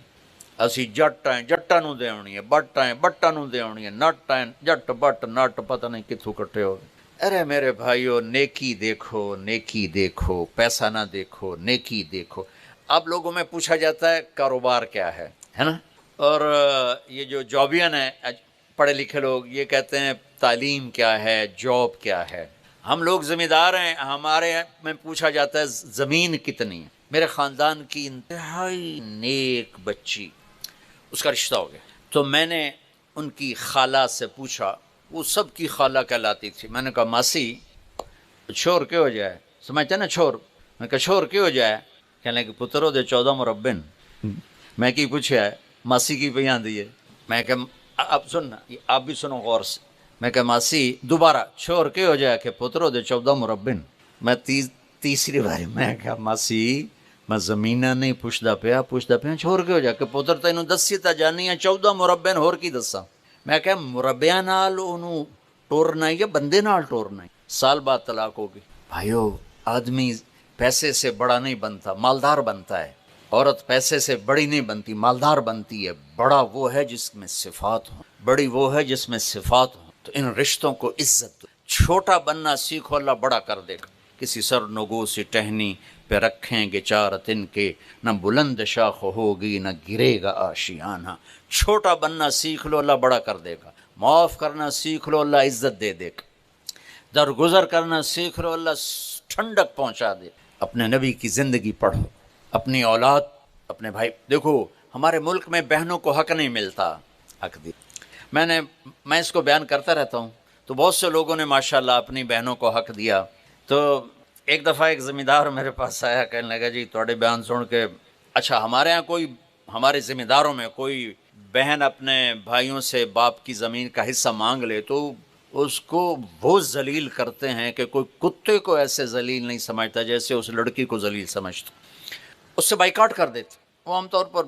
اسی جٹ ہیں جٹاں نوں دیونی ہے، بٹ ہیں بٹاں نوں دیونی ہے، نٹ ہیں جٹ بٹ نٹ پتہ نہیں کتھوں کٹے ہو گئے. ارے میرے بھائیو، نیکی دیکھو، نیکی دیکھو، پیسہ نہ دیکھو، نیکی دیکھو. اب لوگوں میں پوچھا جاتا ہے کاروبار کیا ہے نا؟ اور یہ جو جابین ہیں پڑھے لکھے لوگ، یہ کہتے ہیں تعلیم کیا ہے، جاب کیا ہے. ہم لوگ ذمہ دار ہیں، ہمارے میں پوچھا جاتا ہے زمین کتنی ہے. میرے خاندان کی انتہائی نیک بچی، اس کا رشتہ ہو گیا، تو میں نے ان کی خالہ سے پوچھا، وہ سب کی خالہ کہلاتی تھی. میں نے کہا ماسی چھوڑ کے ہو جائے، سمجھتے نا چھوڑ. میں کہا چھوڑ کے ہو جائے؟ کہنے کہ پتر ہو دے 14 مربن. میں کی پوچھا ہے ماسی کی پہ آندھی ہے. میں کہ اب سننا، آپ بھی سنو غور سے. میں کہ ماسی دوبارہ چھوڑ کے ہو جائے کہ پتر ہو دے 14 مربن. میں تیسری باری میں کہا ماسی میں زمینہ نہیں پوچھتا پیا چھوڑ کے ہو جا کہ پتر تینوں دسی تا جانی ہے 14 مربے ہور کی دساں. میں کہا مربیاں نال انہوں ٹورنا یا بندے نال ٹورنا. سال بعد طلاق ہوگی. بھائیو، آدمی پیسے سے بڑا نہیں بنتا، مالدار بنتا ہے. عورت پیسے سے بڑی نہیں بنتی، مالدار بنتی ہے. بڑا وہ ہے جس میں صفات ہوں، بڑی وہ ہے جس میں صفات ہوں. تو ان رشتوں کو عزت دو. چھوٹا بننا سیکھو، اللہ بڑا کر دے گا. کسی سر نگو سی ٹہنی پہ رکھیں گے 4 تن کے، نہ بلند شاخ ہوگی نہ گرے گا آشیانہ. چھوٹا بننا سیکھ لو، اللہ بڑا کر دے گا. معاف کرنا سیکھ لو، اللہ عزت دے دے گا. درگزر کرنا سیکھ لو، اللہ ٹھنڈک پہنچا دے. اپنے نبی کی زندگی پڑھو، اپنی اولاد، اپنے بھائی. دیکھو ہمارے ملک میں بہنوں کو حق نہیں ملتا. حق دی میں اس کو بیان کرتا رہتا ہوں، تو بہت سے لوگوں نے ماشاءاللہ اپنی بہنوں کو حق دیا. تو ایک دفعہ ایک زمیندار میرے پاس آیا، کہنے لگا جی تھوڑے بیان سن کے اچھا ہمارے ہاں کوئی، ہمارے ذمہ داروں میں کوئی بہن اپنے بھائیوں سے باپ کی زمین کا حصہ مانگ لے تو اس کو وہ ذلیل کرتے ہیں کہ کوئی کتے کو ایسے ذلیل نہیں سمجھتا جیسے اس لڑکی کو ذلیل سمجھتا. اس سے بائیکاٹ کر دیتے. وہ عام طور پر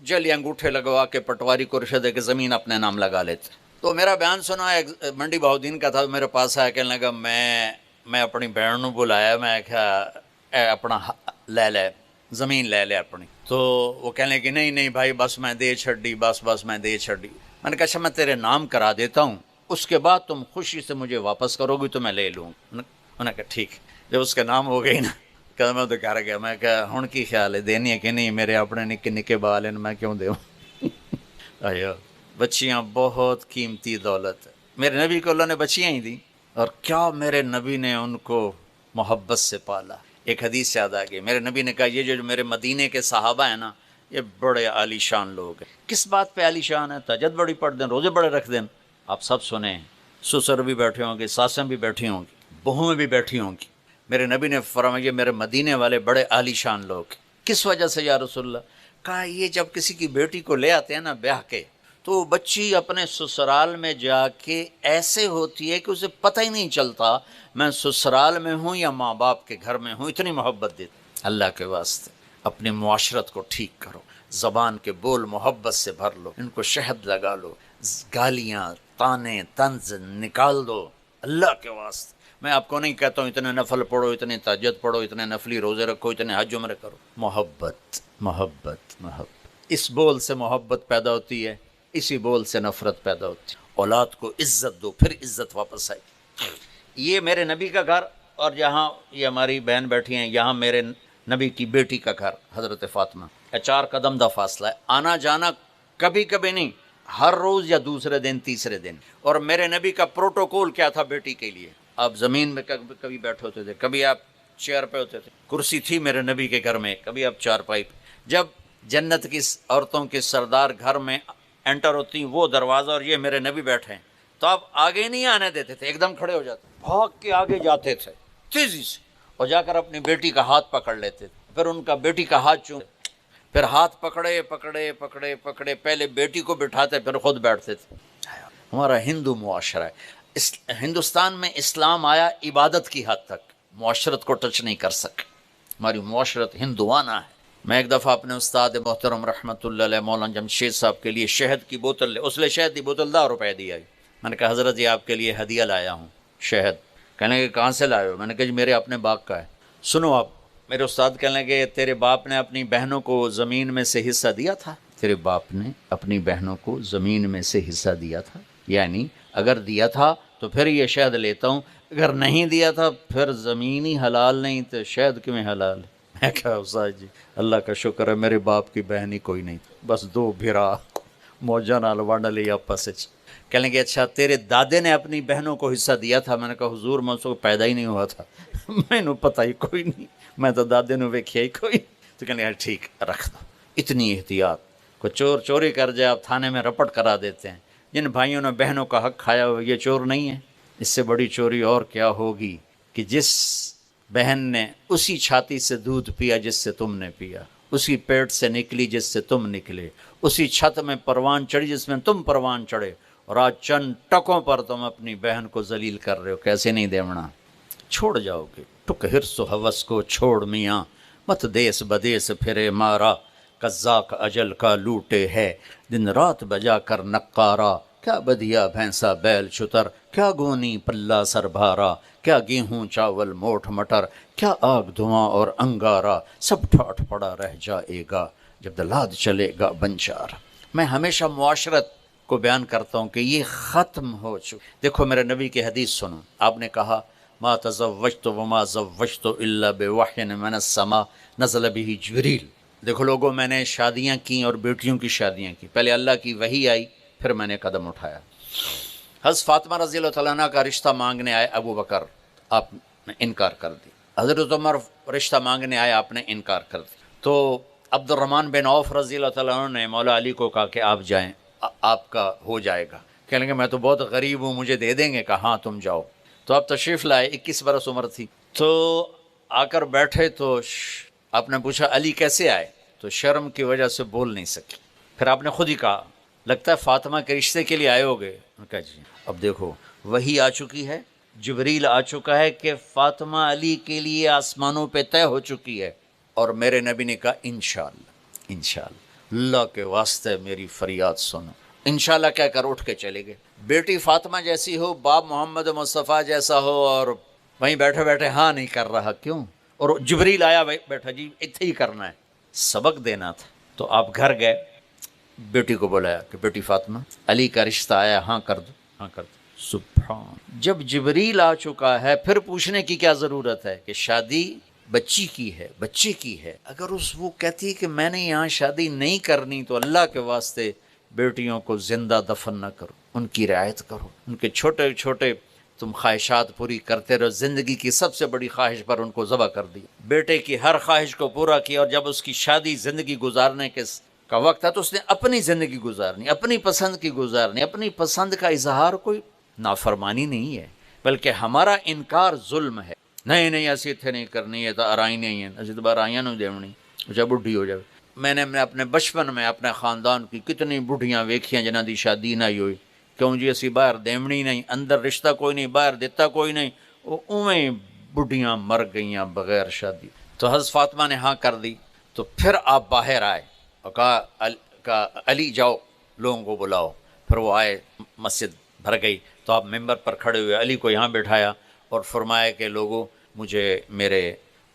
جلی انگوٹھے لگوا کے پٹواری کو رشوت دے کے زمین اپنے نام لگا لیتے. تو میرا بیان سنا، ایک منڈی بہاؤدین کا تھا، میرے پاس آیا، کہنے لگا میں اپنی بہن کو بلایا، میں کہا اپنا لے لے زمین لے لے اپنی. تو وہ کہنے لگے نہیں بھائی بس میں دے چھڑی، بس میں دے چھڑی. میں نے کہا اچھا میں تیرے نام کرا دیتا ہوں، اس کے بعد تم خوشی سے مجھے واپس کرو گی تو میں لے لوں. انہوں نے کہا ٹھیک. جب اس کے نام ہو گئی نا، کہ میں تو کر گیا، میں کہا ہن کی خیال ہے دینی ہے کہ نہیں، میرے اپنے نکے نکے بال ہیں میں کیوں دوں. آیا بچیاں بہت قیمتی دولت ہے. میرے نبی کو اللہ نے بچیاں ہی دی، اور کیا میرے نبی نے ان کو محبت سے پالا. ایک حدیث یاد آ گئی، میرے نبی نے کہا یہ جو میرے مدینے کے صحابہ ہیں نا، یہ بڑے عالی شان لوگ ہیں. کس بات پہ عالی شان ہے؟ تہجد بڑی پڑھ دیں، روزے بڑے رکھ دیں. آپ سب سنیں، سسر بھی بیٹھے ہوں گے، ساسیں بھی بیٹھی ہوں گی، بہویں بھی بیٹھی ہوں گی. میرے نبی نے فرمایا یہ میرے مدینے والے بڑے عالی شان لوگ. کس وجہ سے یا رسول اللہ؟ کہا یہ جب کسی کی بیٹی کو لے آتے ہیں نا بیاہ کے، تو بچی اپنے سسرال میں جا کے ایسے ہوتی ہے کہ اسے پتہ ہی نہیں چلتا میں سسرال میں ہوں یا ماں باپ کے گھر میں ہوں. اتنی محبت دیتی. اللہ کے واسطے اپنی معاشرت کو ٹھیک کرو، زبان کے بول محبت سے بھر لو، ان کو شہد لگا لو، گالیاں طعنے طنز نکال دو. اللہ کے واسطے میں آپ کو نہیں کہتا ہوں اتنے نفل پڑھو، اتنے تہجد پڑھو، اتنے نفلی روزے رکھو، اتنے حج عمرے کرو. محبت محبت محبت. اس بول سے محبت پیدا ہوتی ہے، اسی بول سے نفرت پیدا ہوتی ہے. اولاد کو عزت دو، پھر عزت واپس آئے. یہ میرے نبی کا گھر، اور یہاں یہ ہماری بہن بیٹھی ہیں، یہاں میرے نبی کی بیٹی کا گھر حضرت فاطمہ. 4 قدم دا فاصلہ ہے. آنا جانا کبھی کبھی نہیں، ہر روز یا دوسرے دن تیسرے دن. اور میرے نبی کا پروٹوکول کیا تھا بیٹی کے لیے؟ آپ زمین میں کبھی بیٹھے ہوتے تھے، کبھی آپ چیئر پہ ہوتے تھے. کرسی تھی میرے نبی کے گھر میں، کبھی آپ چارپائی پہ. جب جنت کی عورتوں کے سردار گھر میں انٹر ہوتی وہ دروازہ اور یہ میرے نبی بیٹھے ہیں، تو آپ آگے نہیں آنے دیتے تھے، ایک دم کھڑے ہو جاتے، بھاگ کے آگے جاتے تھے تیزی سے، اور جا کر اپنی بیٹی کا ہاتھ پکڑ لیتے تھے. پھر ان کا بیٹی کا ہاتھ چوم، پھر ہاتھ پکڑے پکڑے پکڑے پکڑے، پہلے بیٹی کو بٹھاتے پھر خود بیٹھتے تھے. ہمارا ہندو معاشرہ ہے. ہندوستان میں اسلام آیا عبادت کی حد تک، معاشرت کو ٹچ نہیں کر سکے. ہماری معاشرت ہندوانہ ہے. میں ایک دفعہ اپنے استاد محترم رحمۃ اللہ علیہ مولانا جمشید صاحب کے لیے شہد کی بوتل اس لیے شہد کی بوتل 10 روپے دی آئی. میں نے کہا حضرت یہ آپ کے لیے ہدیہ لایا ہوں شہد. کہنے لگے کہاں سے لائے ہو؟ میں نے کہا جی میرے اپنے باغ کا ہے. سنو آپ، میرے استاد کہنے لگے تیرے باپ نے اپنی بہنوں کو زمین میں سے حصہ دیا تھا؟ تیرے باپ نے اپنی بہنوں کو زمین میں سے حصہ دیا تھا؟ یعنی اگر دیا تھا تو پھر یہ شہد لیتا ہوں، اگر نہیں دیا تھا پھر زمین ہی حلال نہیں تو شہد کیوں حلال ہے؟ میں کہا استاد جی اللہ کا شکر ہے میرے باپ کی بہن ہی کوئی نہیں تھی، بس 2 بھرا موجہ نال ونڈ لی آپس وچ. کہنے لگے اچھا تیرے دادے نے اپنی بہنوں کو حصہ دیا تھا؟ میں نے کہا حضور میں اس کو پیدا ہی نہیں ہوا تھا، میں نے پتہ ہی کوئی نہیں، میں تو دادے نے ویکھیا ہی کوئی. تو کہنے لگا ٹھیک رکھ دو. اتنی احتیاط. کوئی چور چوری کر جائے آپ تھانے میں رپٹ کرا دیتے ہیں. جن بھائیوں نے بہنوں کا حق کھایا ہوا یہ چور نہیں ہے. اس سے بڑی چوری اور کیا ہوگی کہ جس بہن نے اسی چھاتی سے دودھ پیا جس سے تم نے پیا، اسی پیٹ سے نکلی جس سے تم نکلے، اسی چھت میں پروان چڑھی جس میں تم پروان چڑھے، اور آج چند ٹکوں پر تم اپنی بہن کو ذلیل کر رہے ہو. کیسے نہیں دیونا؟ چھوڑ جاؤ گے. ٹک حرص و حوث کو چھوڑ میاں، مت دیس بدیس پھرے مارا، قزاق اجل کا لوٹے ہے دن رات بجا کر نقارا. کیا بدیا بھینسا بیل چھتر، کیا گونی پلہ سر بھارا، کیا گیہوں چاول موٹھ مٹر، کیا آگ دھواں اور انگارا، سب ٹھاٹھ پڑا رہ جائے گا جب دلاد چلے گا بنچار. میں ہمیشہ معاشرت کو بیان کرتا ہوں کہ یہ ختم ہو چکا. دیکھو میرے نبی کی حدیث سنو، آپ نے کہا ما تزوجت وما زوجت الا بوحی من السماء نزل به جبریل. دیکھو لوگوں میں نے شادیاں کی اور بیٹیوں کی شادیاں کی، پہلے اللہ کی وحی آئی پھر میں نے قدم اٹھایا. حضرت فاطمہ رضی اللہ تعالیٰ عنہ کا رشتہ مانگنے آئے ابو بکر، آپ نے انکار کر دی. حضرت عمر رشتہ مانگنے آیا، آپ نے انکار کر دیا۔ تو عبد الرحمن بن عوف رضی اللہ تعالیٰ عنہ نے مولا علی کو کہا کہ آپ جائیں، آپ کا ہو جائے گا۔ کہنے لگے میں تو بہت غریب ہوں، مجھے دے دیں گے؟ کہا ہاں تم جاؤ۔ تو آپ تشریف لائے، 21 برس عمر تھی۔ تو آ کر بیٹھے تو آپ نے پوچھا علی کیسے آئے؟ تو شرم کی وجہ سے بول نہیں سکی۔ پھر آپ نے خود ہی کہا لگتا ہے فاطمہ کے رشتے کے لیے آئے ہوگے۔ انہوں نے کہا جی۔ اب دیکھو وحی آ چکی ہے، جبریل آ چکا ہے کہ فاطمہ علی کے لیے آسمانوں پہ طے ہو چکی ہے، اور میرے نبی نے کہا انشاءاللہ، انشاءاللہ، اللہ کے واسطے میری فریاد سنو۔ انشاءاللہ کہہ کر اٹھ کے چلے گئے۔ بیٹی فاطمہ جیسی ہو، باپ محمد مصطفیٰ جیسا ہو، اور وہیں بیٹھے بیٹھے ہاں نہیں کر رہا، کیوں؟ اور جبریل آیا بیٹھا جی اتنے ہی کرنا ہے، سبق دینا تھا۔ تو آپ گھر گئے، بیٹی کو بلایا کہ بیٹی فاطمہ علی کا رشتہ آیا، ہاں کر دو، ہاں کر دو۔ سبحان، جب جبریل آ چکا ہے پھر پوچھنے کی کیا ضرورت ہے کہ شادی بچی کی ہے، بچے کی ہے۔ اگر وہ کہتی کہ میں نے یہاں شادی نہیں کرنی تو اللہ کے واسطے بیٹیوں کو زندہ دفن نہ کرو، ان کی رعایت کرو، ان کے چھوٹے چھوٹے تم خواہشات پوری کرتے رہو، زندگی کی سب سے بڑی خواہش پر ان کو ذبح کر دی۔ بیٹے کی ہر خواہش کو پورا کیا، اور جب اس کی شادی زندگی گزارنے کا وقت ہے تو اس نے اپنی زندگی گزارنی، اپنی پسند کی گزارنی۔ اپنی پسند کا اظہار کوئی نافرمانی نہیں ہے، بلکہ ہمارا انکار ظلم ہے۔ نہیں نہیں ایسی اتنے نہیں کرنی ہے، تو آرائی نہیں ہے، ایسی تو آرائیاں نہیں دیونی، جب بڈھی ہو جائے۔ میں نے اپنے بچپن میں اپنے خاندان کی کتنی بڈھیاں ویکھیاں جنہاں دی شادی نہ ہوئی، کیوں جی اسی باہر دیونی نہیں، اندر رشتہ کوئی نہیں، باہر دیتا کوئی نہیں، وہ اویں بڈھیاں مر گئیاں بغیر شادی۔ تو حضرت فاطمہ نے ہاں کر دی۔ تو پھر آپ باہر آئے اور کہا علی جاؤ لوگوں کو بلاؤ۔ پھر وہ آئے، مسجد بھر گئی، تو آپ ممبر پر کھڑے ہوئے، علی کو یہاں بٹھایا اور فرمایا کہ لوگوں مجھے میرے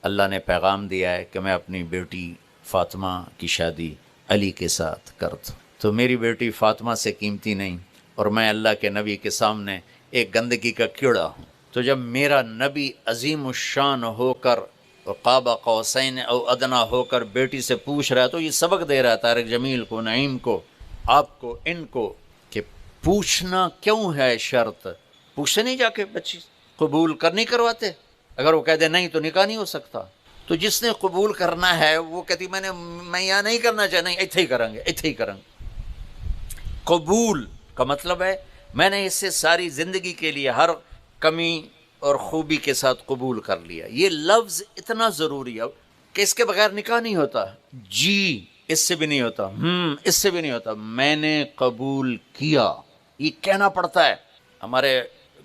اللہ نے پیغام دیا ہے کہ میں اپنی بیٹی فاطمہ کی شادی علی کے ساتھ کر دوں، تو میری بیٹی فاطمہ سے قیمتی نہیں، اور میں اللہ کے نبی کے سامنے ایک گندگی کا کیڑا ہوں۔ تو جب میرا نبی عظیم الشان ہو کر قاب قوسین او ادنا ہو کر بیٹی سے پوچھ رہا ہے، تو یہ سبق دے رہا ہے طارق جمیل کو، نعیم کو، آپ کو، ان کو، کہ پوچھنا کیوں ہے شرط؟ پوچھتے نہیں جا کے بچی قبول نہیں کرواتے؟ اگر وہ کہہ دے نہیں تو نکاح نہیں ہو سکتا۔ تو جس نے قبول کرنا ہے وہ کہتی میں یہاں نہیں کرنا چاہتا، نہیں اتھے ہی کریں گے، اتھے ہی کریں گے۔ قبول کا مطلب ہے میں نے اس سے ساری زندگی کے لیے ہر کمی اور خوبی کے ساتھ قبول کر لیا۔ یہ لفظ اتنا ضروری ہے کہ اس کے بغیر نکاح نہیں ہوتا۔ جی اس سے بھی نہیں ہوتا، اس سے بھی نہیں ہوتا، میں نے قبول کیا، یہ کہنا پڑتا ہے۔ ہمارے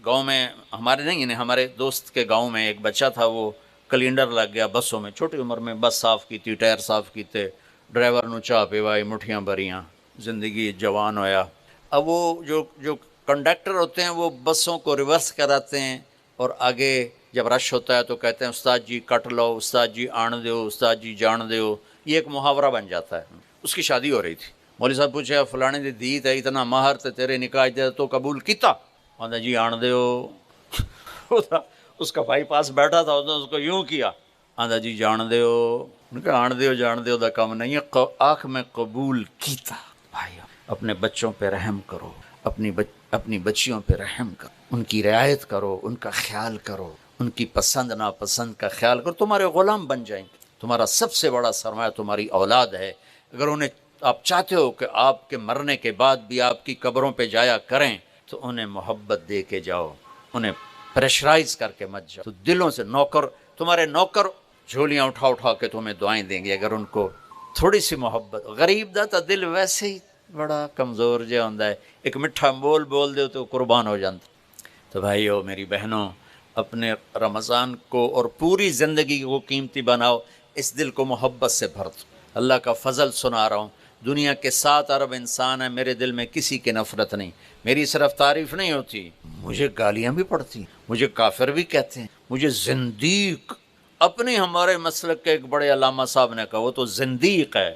گاؤں میں، ہمارے نہیں یعنی ہمارے دوست کے گاؤں میں ایک بچہ تھا، وہ کلینڈر لگ گیا بسوں میں، چھوٹی عمر میں بس صاف کی تھی، ٹائر صاف کیتے، ڈرائیور نو چاہ پیوائی، مٹھیاں بھریاں، زندگی جوان ہویا۔ اب وہ جو کنڈکٹر ہوتے ہیں وہ بسوں کو ریورس کراتے ہیں، اور آگے جب رش ہوتا ہے تو کہتے ہیں استاد جی کٹ لو، استاد جی آن دیو، استاد جی جان دیو، یہ ایک محاورہ بن جاتا ہے۔ اس کی شادی ہو رہی تھی، مولوی صاحب پوچھا فلانے دی دید ہے اتنا ماہر تے تیرے نکاح دے تو قبول کیتا؟ آندا جی آن دیو۔ اس کا بھائی پاس بیٹھا تھا، اس نے اس کو یوں کیا، آندا جی جان دیو۔ ان کا آن دیو جان دیو دا کام نہیں ہے، آنکھ میں قبول کیتا۔ بھائی اپنے بچوں پہ رحم کرو، اپنی بچیوں پہ رحم کرو، ان کی رعایت کرو، ان کا خیال کرو، ان کی پسند ناپسند کا خیال کرو، تمہارے غلام بن جائیں گے۔ تمہارا سب سے بڑا سرمایہ تمہاری اولاد ہے۔ اگر انہیں آپ چاہتے ہو کہ آپ کے مرنے کے بعد بھی آپ کی قبروں پہ جایا کریں تو انہیں محبت دے کے جاؤ، انہیں پریشرائز کر کے مت جاؤ۔ تو دلوں سے تمہارے نوکر جھولیاں اٹھا کے تمہیں دعائیں دیں گے اگر ان کو تھوڑی سی محبت۔ غریب دا تو دل ویسے ہی بڑا کمزور جہا ہوندا ہے، ایک میٹھا بول دے تو قربان ہو جاتا۔ تو بھائیو میری بہنوں، اپنے رمضان کو اور پوری زندگی کو قیمتی بناؤ، اس دل کو محبت سے بھر دو۔ اللہ کا فضل سنا رہا ہوں، دنیا کے 7 ارب انسان ہیں، میرے دل میں کسی کی نفرت نہیں، میری صرف تعریف نہیں ہوتی، مجھے گالیاں بھی پڑتی، مجھے کافر بھی کہتے ہیں، مجھے زندیق، اپنے ہمارے مسلک کے ایک بڑے علامہ صاحب نے کہا وہ تو زندیق ہے،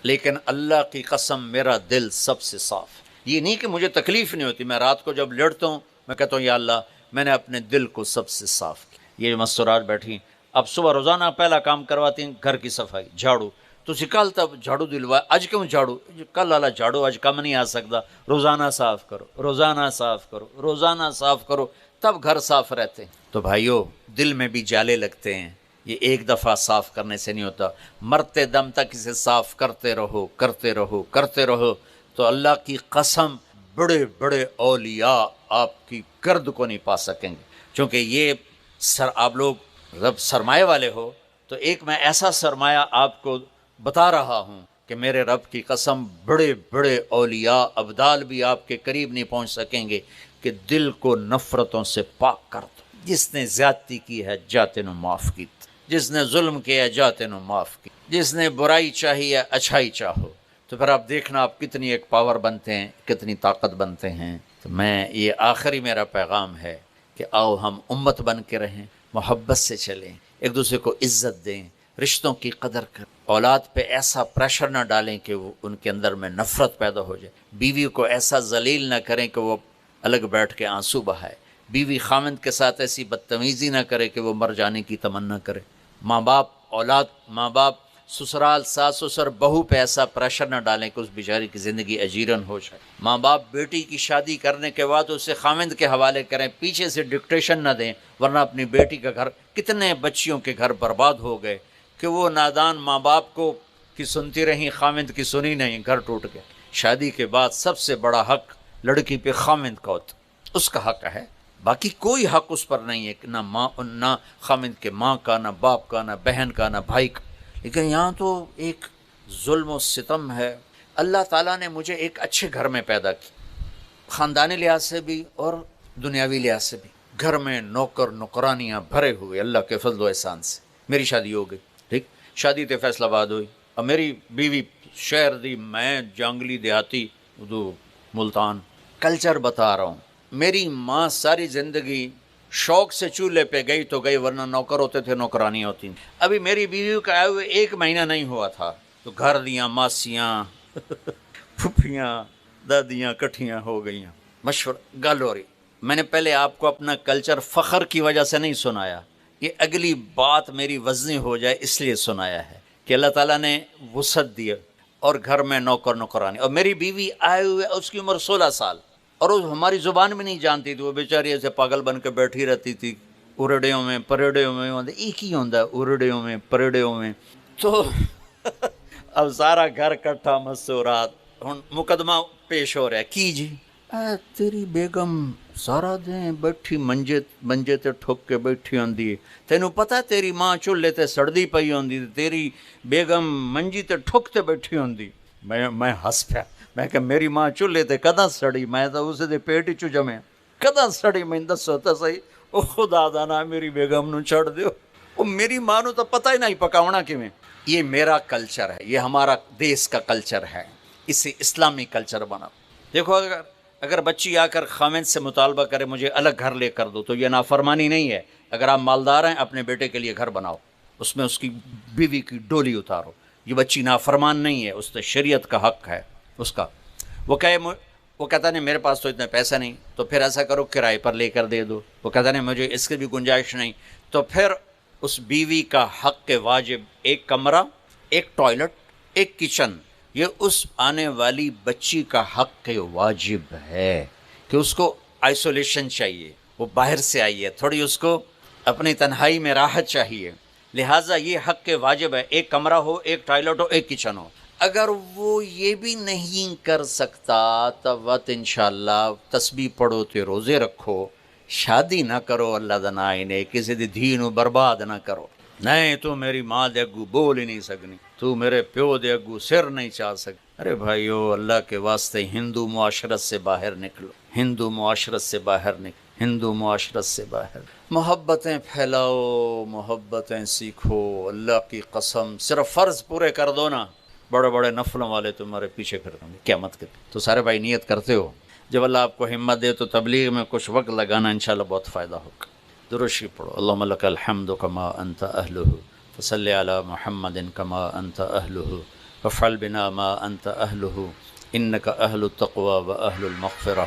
لیکن اللہ کی قسم میرا دل سب سے صاف ہے۔ یہ نہیں کہ مجھے تکلیف نہیں ہوتی، میں رات کو جب لیٹتا ہوں میں کہتا ہوں یا اللہ میں نے اپنے دل کو سب سے صاف کیا۔ یہ مستورات بیٹھی اب صبح روزانہ پہلا کام کرواتی ہیں گھر کی صفائی، جھاڑو۔ تو کل تب جھاڑو دلوایا، اج کیوں جھاڑو؟ کل والا جھاڑو اج کم نہیں آ سکتا، روزانہ صاف کرو، روزانہ صاف کرو، روزانہ صاف کرو، تب گھر صاف رہتے ہیں۔ تو بھائیو دل میں بھی جالے لگتے ہیں، یہ ایک دفعہ صاف کرنے سے نہیں ہوتا، مرتے دم تک اسے صاف کرتے رہو کرتے رہو کرتے رہو، تو اللہ کی قسم بڑے بڑے اولیاء آپ کی گرد کو نہیں پا سکیں گے. چونکہ یہ آپ لوگ جب سرمایہ والے ہو تو ایک میں ایسا سرمایہ آپ کو بتا رہا ہوں کہ میرے رب کی قسم بڑے بڑے اولیاء ابدال بھی آپ کے قریب نہیں پہنچ سکیں گے کہ دل کو نفرتوں سے پاک کر دو. جس نے زیادتی کی ہے جاتے نو معاف کی، جس نے ظلم کیا ہے جاتے نو معاف کی، جس نے برائی چاہی ہے اچھائی چاہو. تو پھر آپ دیکھنا آپ کتنی ایک پاور بنتے ہیں، کتنی طاقت بنتے ہیں. تو میں یہ آخری میرا پیغام ہے کہ آؤ ہم امت بن کے رہیں، محبت سے چلیں، ایک دوسرے کو عزت دیں، رشتوں کی قدر کریں، اولاد پہ ایسا پریشر نہ ڈالیں کہ وہ ان کے اندر میں نفرت پیدا ہو جائے، بیوی کو ایسا ذلیل نہ کریں کہ وہ الگ بیٹھ کے آنسو بہائے، بیوی خامند کے ساتھ ایسی بدتمیزی نہ کرے کہ وہ مر جانے کی تمنا کرے، ماں باپ سسرال ساس سسر بہو پہ ایسا پریشر نہ ڈالیں کہ اس بیچاری کی زندگی اجیرن ہو جائے، ماں باپ بیٹی کی شادی کرنے کے بعد اسے خامند کے حوالے کریں، پیچھے سے ڈکٹیشن نہ دیں، ورنہ اپنی بیٹی کا گھر، کتنے بچیوں کے گھر برباد ہو گئے کہ وہ نادان ماں باپ کو کی سنتی رہیں، خامند کی سنی نہیں، گھر ٹوٹ گئے. شادی کے بعد سب سے بڑا حق لڑکی پہ خامند کا ہوتا، اس کا حق ہے، باقی کوئی حق اس پر نہیں ہے، نہ خامند کے ماں کا، نہ باپ کا، نہ بہن کا، نہ بھائی کا. لیکن یہاں تو ایک ظلم و ستم ہے. اللہ تعالیٰ نے مجھے ایک اچھے گھر میں پیدا کی، خاندانی لحاظ سے بھی اور دنیاوی لحاظ سے بھی، گھر میں نوکر نوکرانیاں بھرے ہوئے اللہ کے فضل و احسان سے. میری شادی ہو گئی، ٹھیک، شادی تے فیصلہ آباد ہوئی، اور میری بیوی شہر دی، میں جانگلی دیہاتی اردو ملتان. کلچر بتا رہا ہوں، میری ماں ساری زندگی شوق سے چولہے پہ گئی تو گئی، ورنہ نوکر ہوتے تھے، نوکرانی ہوتی تھیں. ابھی میری بیوی کا آئے ہوئے 1 مہینہ نہیں ہوا تھا تو گھر دیاں ماسیاں پھپھیاں دادیاں کٹھیاں ہو گئیاں، مشورہ گل ہو رہی. میں نے پہلے آپ کو اپنا کلچر فخر کی وجہ سے نہیں سنایا، یہ اگلی بات میری وزنی ہو جائے اس لیے سنایا ہے کہ اللہ تعالیٰ نے وسعت دی اور گھر میں نوکر نوکرانی. اور میری بیوی آئے ہوئے اس کی عمر 16 سال، اور وہ ہماری زبان میں نہیں جانتی تھی، وہ بیچاری ایسے پاگل بن کے بیٹھی رہتی تھی، اورڑیوں میں پریڑیوں میں، ایک ہی ہوتا ہے اورڑیوں میں پریڑیوں میں. تو اب سارا گھر کٹھا مسورات، ہن مقدمہ پیش ہو رہا ہے کی جی تیری بیگم سارا دن بیٹھی منجے تے ٹھک کے بیٹھی ہوندی، تینوں پتہ تیری ماں چولہے تے سڑدی پئی ہوندی، تیری بیگم منجی تے ٹھک تے بیٹھی ہوندی. میں ہس پیا، میں کہ میری ماں چولہے تے کداں سڑی، میں تو اسے دے پیٹ چ جمے، کداں سڑی میں دسو تے صحیح. او خدا دا نا میری بیگم نو چھڑ دیو، او میری ماں نو تو پتہ ہی نہیں پکاونا کیویں. یہ میرا کلچر ہے، یہ ہمارا دیس کا کلچر ہے، اسے اسلامی کلچر بنا. دیکھو اگر بچی آ کر خامند سے مطالبہ کرے مجھے الگ گھر لے کر دو تو یہ نافرمانی نہیں ہے. اگر آپ مالدار ہیں اپنے بیٹے کے لیے گھر بناؤ، اس میں اس کی بیوی کی ڈولی اتارو، یہ بچی نافرمان نہیں ہے، اس نے شریعت کا حق ہے اس کا. وہ کہتا نہیں میرے پاس تو اتنے پیسے نہیں، تو پھر ایسا کرو کرائے پر لے کر دے دو. وہ کہتا نہیں مجھے اس کی بھی گنجائش نہیں، تو پھر اس بیوی کا حق کے واجب 1 کمرہ، 1 ٹوائلٹ، 1 کچن، یہ اس آنے والی بچی کا حق کے واجب ہے کہ اس کو آئسولیشن چاہیے، وہ باہر سے آئی ہے، تھوڑی اس کو اپنی تنہائی میں راحت چاہیے، لہٰذا یہ حق کے واجب ہے 1 کمرہ ہو، 1 ٹوائلٹ ہو، 1 کچن ہو. اگر وہ یہ بھی نہیں کر سکتا تب وقت انشاءاللہ تسبیح پڑھو تے روزے رکھو، شادی نہ کرو اللہ دا نا نے، کسی دی دھی نو برباد نہ کرو. نہیں تو میری ماں دے اگو بول ہی نہیں سکنی، تو میرے پیو دے اگو سر نہیں چاہ سکتی. ارے بھائیو اللہ کے واسطے ہندو معاشرت سے باہر نکلو، ہندو معاشرت سے باہر نکلو، ہندو معاشرت سے باہر. محبتیں پھیلاؤ، محبتیں سیکھو. اللہ کی قسم صرف فرض پورے کر دو نا، بڑے بڑے نفلوں والے تمہارے پیچھے پھر دیں گے قیامت کے. تو سارے بھائی نیت کرتے ہو، جب اللہ آپ کو ہمت دے تو تبلیغ میں کچھ وقت لگانا، انشاءاللہ بہت فائدہ ہوگا. درود شریف پڑھو. اللہم لک الحمد کما انت اہلہ، فصلی علی محمد کما انت اہلہ، وافعل بنا ما انت اہلہ، انک اہل التقوی و اہل المغفرہ.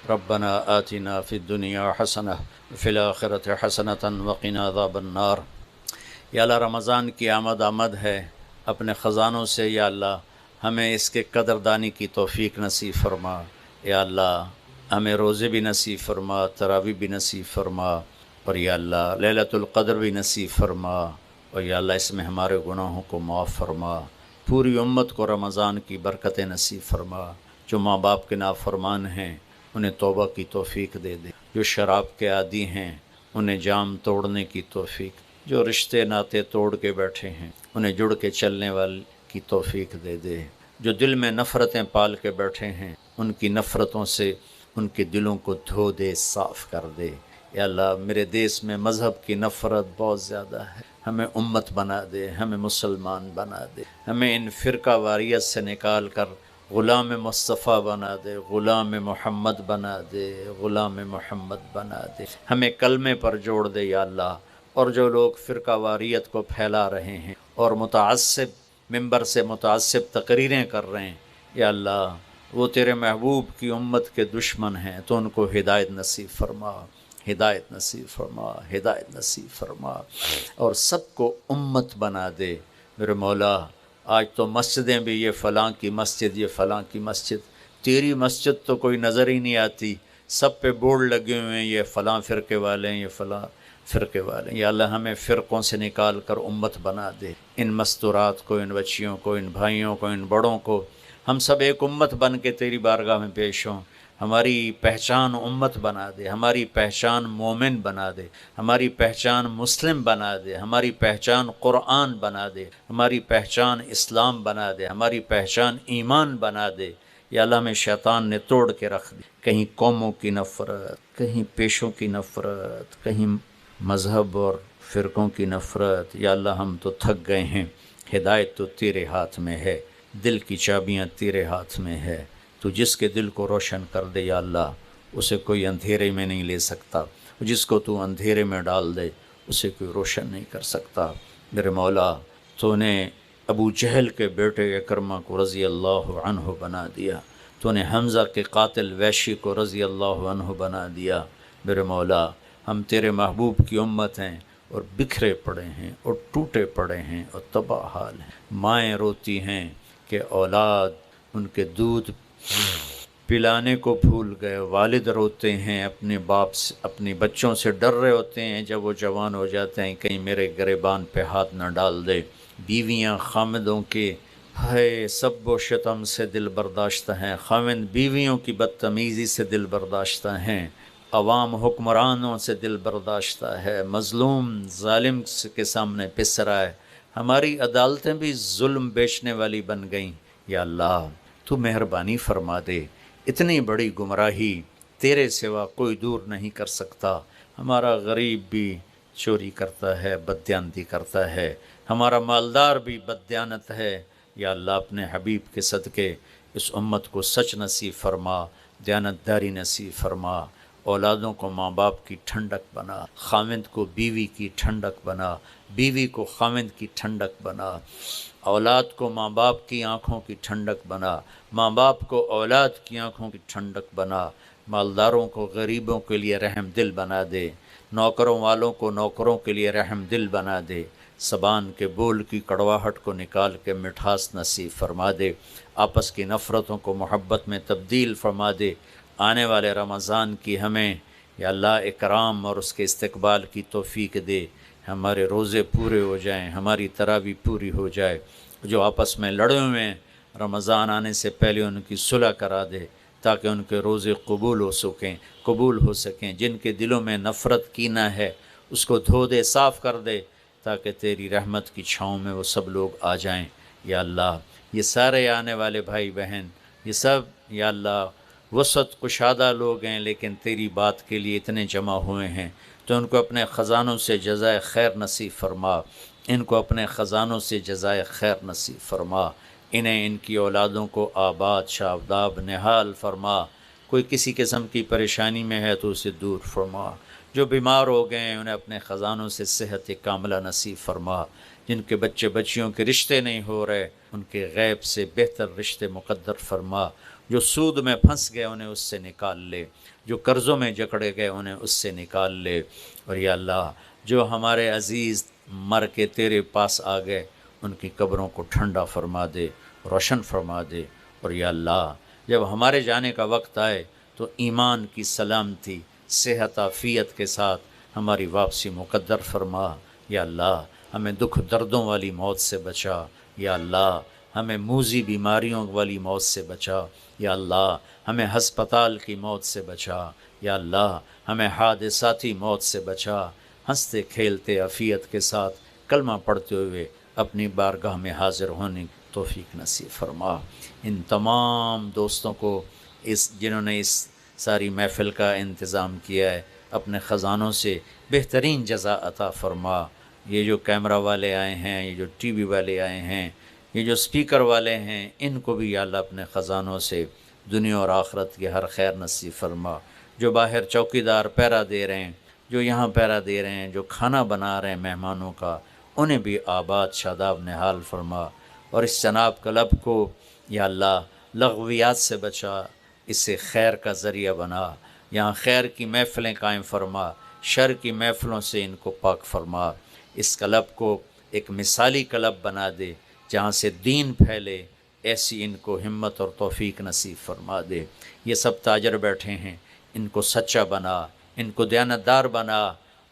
ربنا آتنا فی الدنیا حسنہ وفی الآخرۃ حسنۃ وقنا عذاب النار. یا اللہ رمضان کی آمد ہے، اپنے خزانوں سے یا اللہ ہمیں اس کے قدردانی کی توفیق نصیب فرما. یا اللہ ہمیں روزے بھی نصیب فرما، تراویح بھی نصیب فرما، اور یا اللہ لیلۃ القدر بھی نصیب فرما. اور یا اللہ اس میں ہمارے گناہوں کو معاف فرما، پوری امت کو رمضان کی برکت نصیب فرما۔ جو ماں باپ کے نافرمان ہیں انہیں توبہ کی توفیق دے دے، جو شراب کے عادی ہیں انہیں جام توڑنے کی توفیق، جو رشتے ناتے توڑ کے بیٹھے ہیں انہیں جڑ کے چلنے والے کی توفیق دے دے، جو دل میں نفرتیں پال کے بیٹھے ہیں ان کی نفرتوں سے ان کے دلوں کو دھو دے، صاف کر دے۔ یا اللہ میرے دیس میں مذہب کی نفرت بہت زیادہ ہے، ہمیں امت بنا دے، ہمیں مسلمان بنا دے، ہمیں ان فرقہ واریت سے نکال کر غلام مصطفیٰ بنا دے، غلام محمد بنا دے، غلام محمد بنا دے، ہمیں کلمے پر جوڑ دے یا اللہ۔ اور جو لوگ فرقہ واریت کو پھیلا رہے ہیں اور متعصب ممبر سے متعصب تقریریں کر رہے ہیں یا اللہ وہ تیرے محبوب کی امت کے دشمن ہیں، تو ان کو ہدایت نصیب فرما، ہدایت نصیب فرما، ہدایت نصیب فرما، اور سب کو امت بنا دے میرے مولا۔ آج تو مسجدیں بھی یہ فلاں کی مسجد، یہ فلاں کی مسجد، تیری مسجد تو کوئی نظر ہی نہیں آتی، سب پہ بورڈ لگے ہوئے ہیں یہ فلاں فرقے والے ہیں، یہ فلاں فرقے والے ہیں۔ یا اللہ ہمیں فرقوں سے نکال کر امت بنا دے، ان مستورات کو، ان بچیوں کو، ان بھائیوں کو، ان بڑوں کو، ہم سب ایک امت بن کے تیری بارگاہ میں پیش ہوں۔ ہماری پہچان امت بنا دے، ہماری پہچان مومن بنا دے، ہماری پہچان مسلم بنا دے، ہماری پہچان قرآن بنا دے، ہماری پہچان اسلام بنا دے، ہماری پہچان ایمان بنا دے۔ یا اللہ ہمیں شیطان نے توڑ کے رکھ دی، کہیں قوموں کی نفرت، کہیں پیشوں کی نفرت، کہیں مذہب اور فرقوں کی نفرت۔ یا اللہ ہم تو تھک گئے ہیں، ہدایت تو تیرے ہاتھ میں ہے، دل کی چابیاں تیرے ہاتھ میں ہے، تو جس کے دل کو روشن کر دے یا اللہ اسے کوئی اندھیرے میں نہیں لے سکتا، جس کو تو اندھیرے میں ڈال دے اسے کوئی روشن نہیں کر سکتا۔ میرے مولا تو نے ابو جہل کے بیٹے اکرمہ کو رضی اللہ عنہ بنا دیا، تو نے حمزہ کے قاتل وحشی کو رضی اللہ عنہ بنا دیا۔ میرے مولا ہم تیرے محبوب کی امت ہیں اور بکھرے پڑے ہیں اور ٹوٹے پڑے ہیں اور تباہ حال ہیں، مائیں روتی ہیں کہ اولاد ان کے دودھ پلانے کو بھول گئے، والد روتے ہیں اپنے باپ سے، اپنی بچوں سے ڈر رہے ہوتے ہیں جب وہ جوان ہو جاتے ہیں کہیں میرے گریبان پہ ہاتھ نہ ڈال دے، بیویاں خامدوں کے ہائے سب و شتم سے دل برداشتہ ہیں، خاوند بیویوں کی بدتمیزی سے دل برداشتہ ہیں، عوام حکمرانوں سے دل برداشتہ ہے، مظلوم ظالم کے سامنے پس رہا ہے، ہماری عدالتیں بھی ظلم بیچنے والی بن گئیں۔ یا اللہ تو مہربانی فرما دے، اتنی بڑی گمراہی تیرے سوا کوئی دور نہیں کر سکتا۔ ہمارا غریب بھی چوری کرتا ہے، بددیانتی کرتا ہے، ہمارا مالدار بھی بددیانت ہے۔ یا اللہ اپنے حبیب کے صدقے اس امت کو سچ نصیب فرما، دیانتداری نصیب فرما، اولادوں کو ماں باپ کی ٹھنڈک بنا، خاوند کو بیوی کی ٹھنڈک بنا، بیوی کو خاوند کی ٹھنڈک بنا، اولاد کو ماں باپ کی آنکھوں کی ٹھنڈک بنا، ماں باپ کو اولاد کی آنکھوں کی ٹھنڈک بنا، مالداروں کو غریبوں کے لیے رحم دل بنا دے، نوکروں والوں کو نوکروں کے لیے رحم دل بنا دے، زبان کے بول کی کڑواہٹ کو نکال کے مٹھاس نصیب فرما دے، آپس کی نفرتوں کو محبت میں تبدیل فرما دے۔ آنے والے رمضان کی ہمیں یا اللہ اکرام اور اس کے استقبال کی توفیق دے، ہمارے روزے پورے ہو جائیں، ہماری تراویح پوری ہو جائے، جو آپس میں لڑے ہوئے ہیں رمضان آنے سے پہلے ان کی صلح کرا دے تاکہ ان کے روزے قبول ہو سکیں، جن کے دلوں میں نفرت کینہ ہے اس کو دھو دے، صاف کر دے، تاکہ تیری رحمت کی چھاؤں میں وہ سب لوگ آ جائیں۔ یا اللہ یہ سارے آنے والے بھائی بہن یہ سب یا اللہ وسعت کشادہ لوگ ہیں لیکن تیری بات کے لیے اتنے جمع ہوئے ہیں، تو ان کو اپنے خزانوں سے جزائے خیر نصیب فرما، ان کو اپنے خزانوں سے جزائے خیر نصیب فرما، انہیں ان کی اولادوں کو آباد شاداب نہال فرما، کوئی کسی قسم کی پریشانی میں ہے تو اسے دور فرما، جو بیمار ہو گئے ہیں انہیں اپنے خزانوں سے صحت کاملہ نصیب فرما، جن کے بچے بچیوں کے رشتے نہیں ہو رہے ان کے غیب سے بہتر رشتے مقدر فرما، جو سود میں پھنس گئے انہیں اس سے نکال لے، جو قرضوں میں جکڑے گئے انہیں اس سے نکال لے، اور یا اللہ جو ہمارے عزیز مر کے تیرے پاس آ گئے ان کی قبروں کو ٹھنڈا فرما دے، روشن فرما دے، اور یا اللہ جب ہمارے جانے کا وقت آئے تو ایمان کی سلامتی صحت عافیت کے ساتھ ہماری واپسی مقدر فرما۔ یا اللہ ہمیں دکھ دردوں والی موت سے بچا یا اللہ، ہمیں موذی بیماریوں والی موت سے بچا یا اللہ، ہمیں ہسپتال کی موت سے بچا یا اللہ، ہمیں حادثاتی موت سے بچا، ہنستے کھیلتے عافیت کے ساتھ کلمہ پڑھتے ہوئے اپنی بارگاہ میں حاضر ہونے کی توفیق نصیب فرما۔ ان تمام دوستوں کو جنہوں نے اس ساری محفل کا انتظام کیا ہے، اپنے خزانوں سے بہترین جزا عطا فرما۔ یہ جو کیمرہ والے آئے ہیں، یہ جو ٹی وی والے آئے ہیں، یہ جو سپیکر والے ہیں، ان کو بھی یا اللہ اپنے خزانوں سے دنیا اور آخرت کی ہر خیر نصیب فرما۔ جو باہر چوکیدار پہرا دے رہے ہیں، جو یہاں پہرا دے رہے ہیں، جو کھانا بنا رہے ہیں مہمانوں کا، انہیں بھی آباد شاداب نحال فرما۔ اور اس جناب کلب کو یا اللہ لغویات سے بچا، اس سے خیر کا ذریعہ بنا، یہاں خیر کی محفلیں قائم فرما، شر کی محفلوں سے ان کو پاک فرما۔ اس کلب کو ایک مثالی کلب بنا دے جہاں سے دین پھیلے، ایسی ان کو ہمت اور توفیق نصیب فرما دے۔ یہ سب تاجر بیٹھے ہیں، ان کو سچا بنا، ان کو دیانتدار بنا،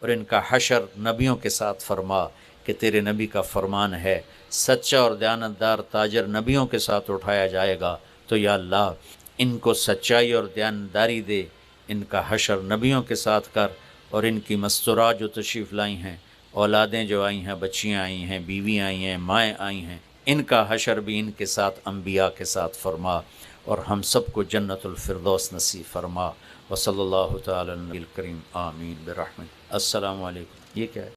اور ان کا حشر نبیوں کے ساتھ فرما کہ تیرے نبی کا فرمان ہے سچا اور دیانتدار تاجر نبیوں کے ساتھ اٹھایا جائے گا۔ تو یا اللہ ان کو سچائی اور دیانتداری دے، ان کا حشر نبیوں کے ساتھ کر، اور ان کی مستورات جو تشریف لائی ہیں، اولادیں جو آئی ہیں، بچیاں آئی ہیں، بیوی آئی ہیں، مائیں آئی ہیں، ان کا حشر بھی ان کے ساتھ انبیاء کے ساتھ فرما، اور ہم سب کو جنت الفردوس نصیب فرما۔ وصلی اللہ تعالی علی النبی الکریم، آمین برحمت۔ السلام علیکم۔ یہ کیا ہے؟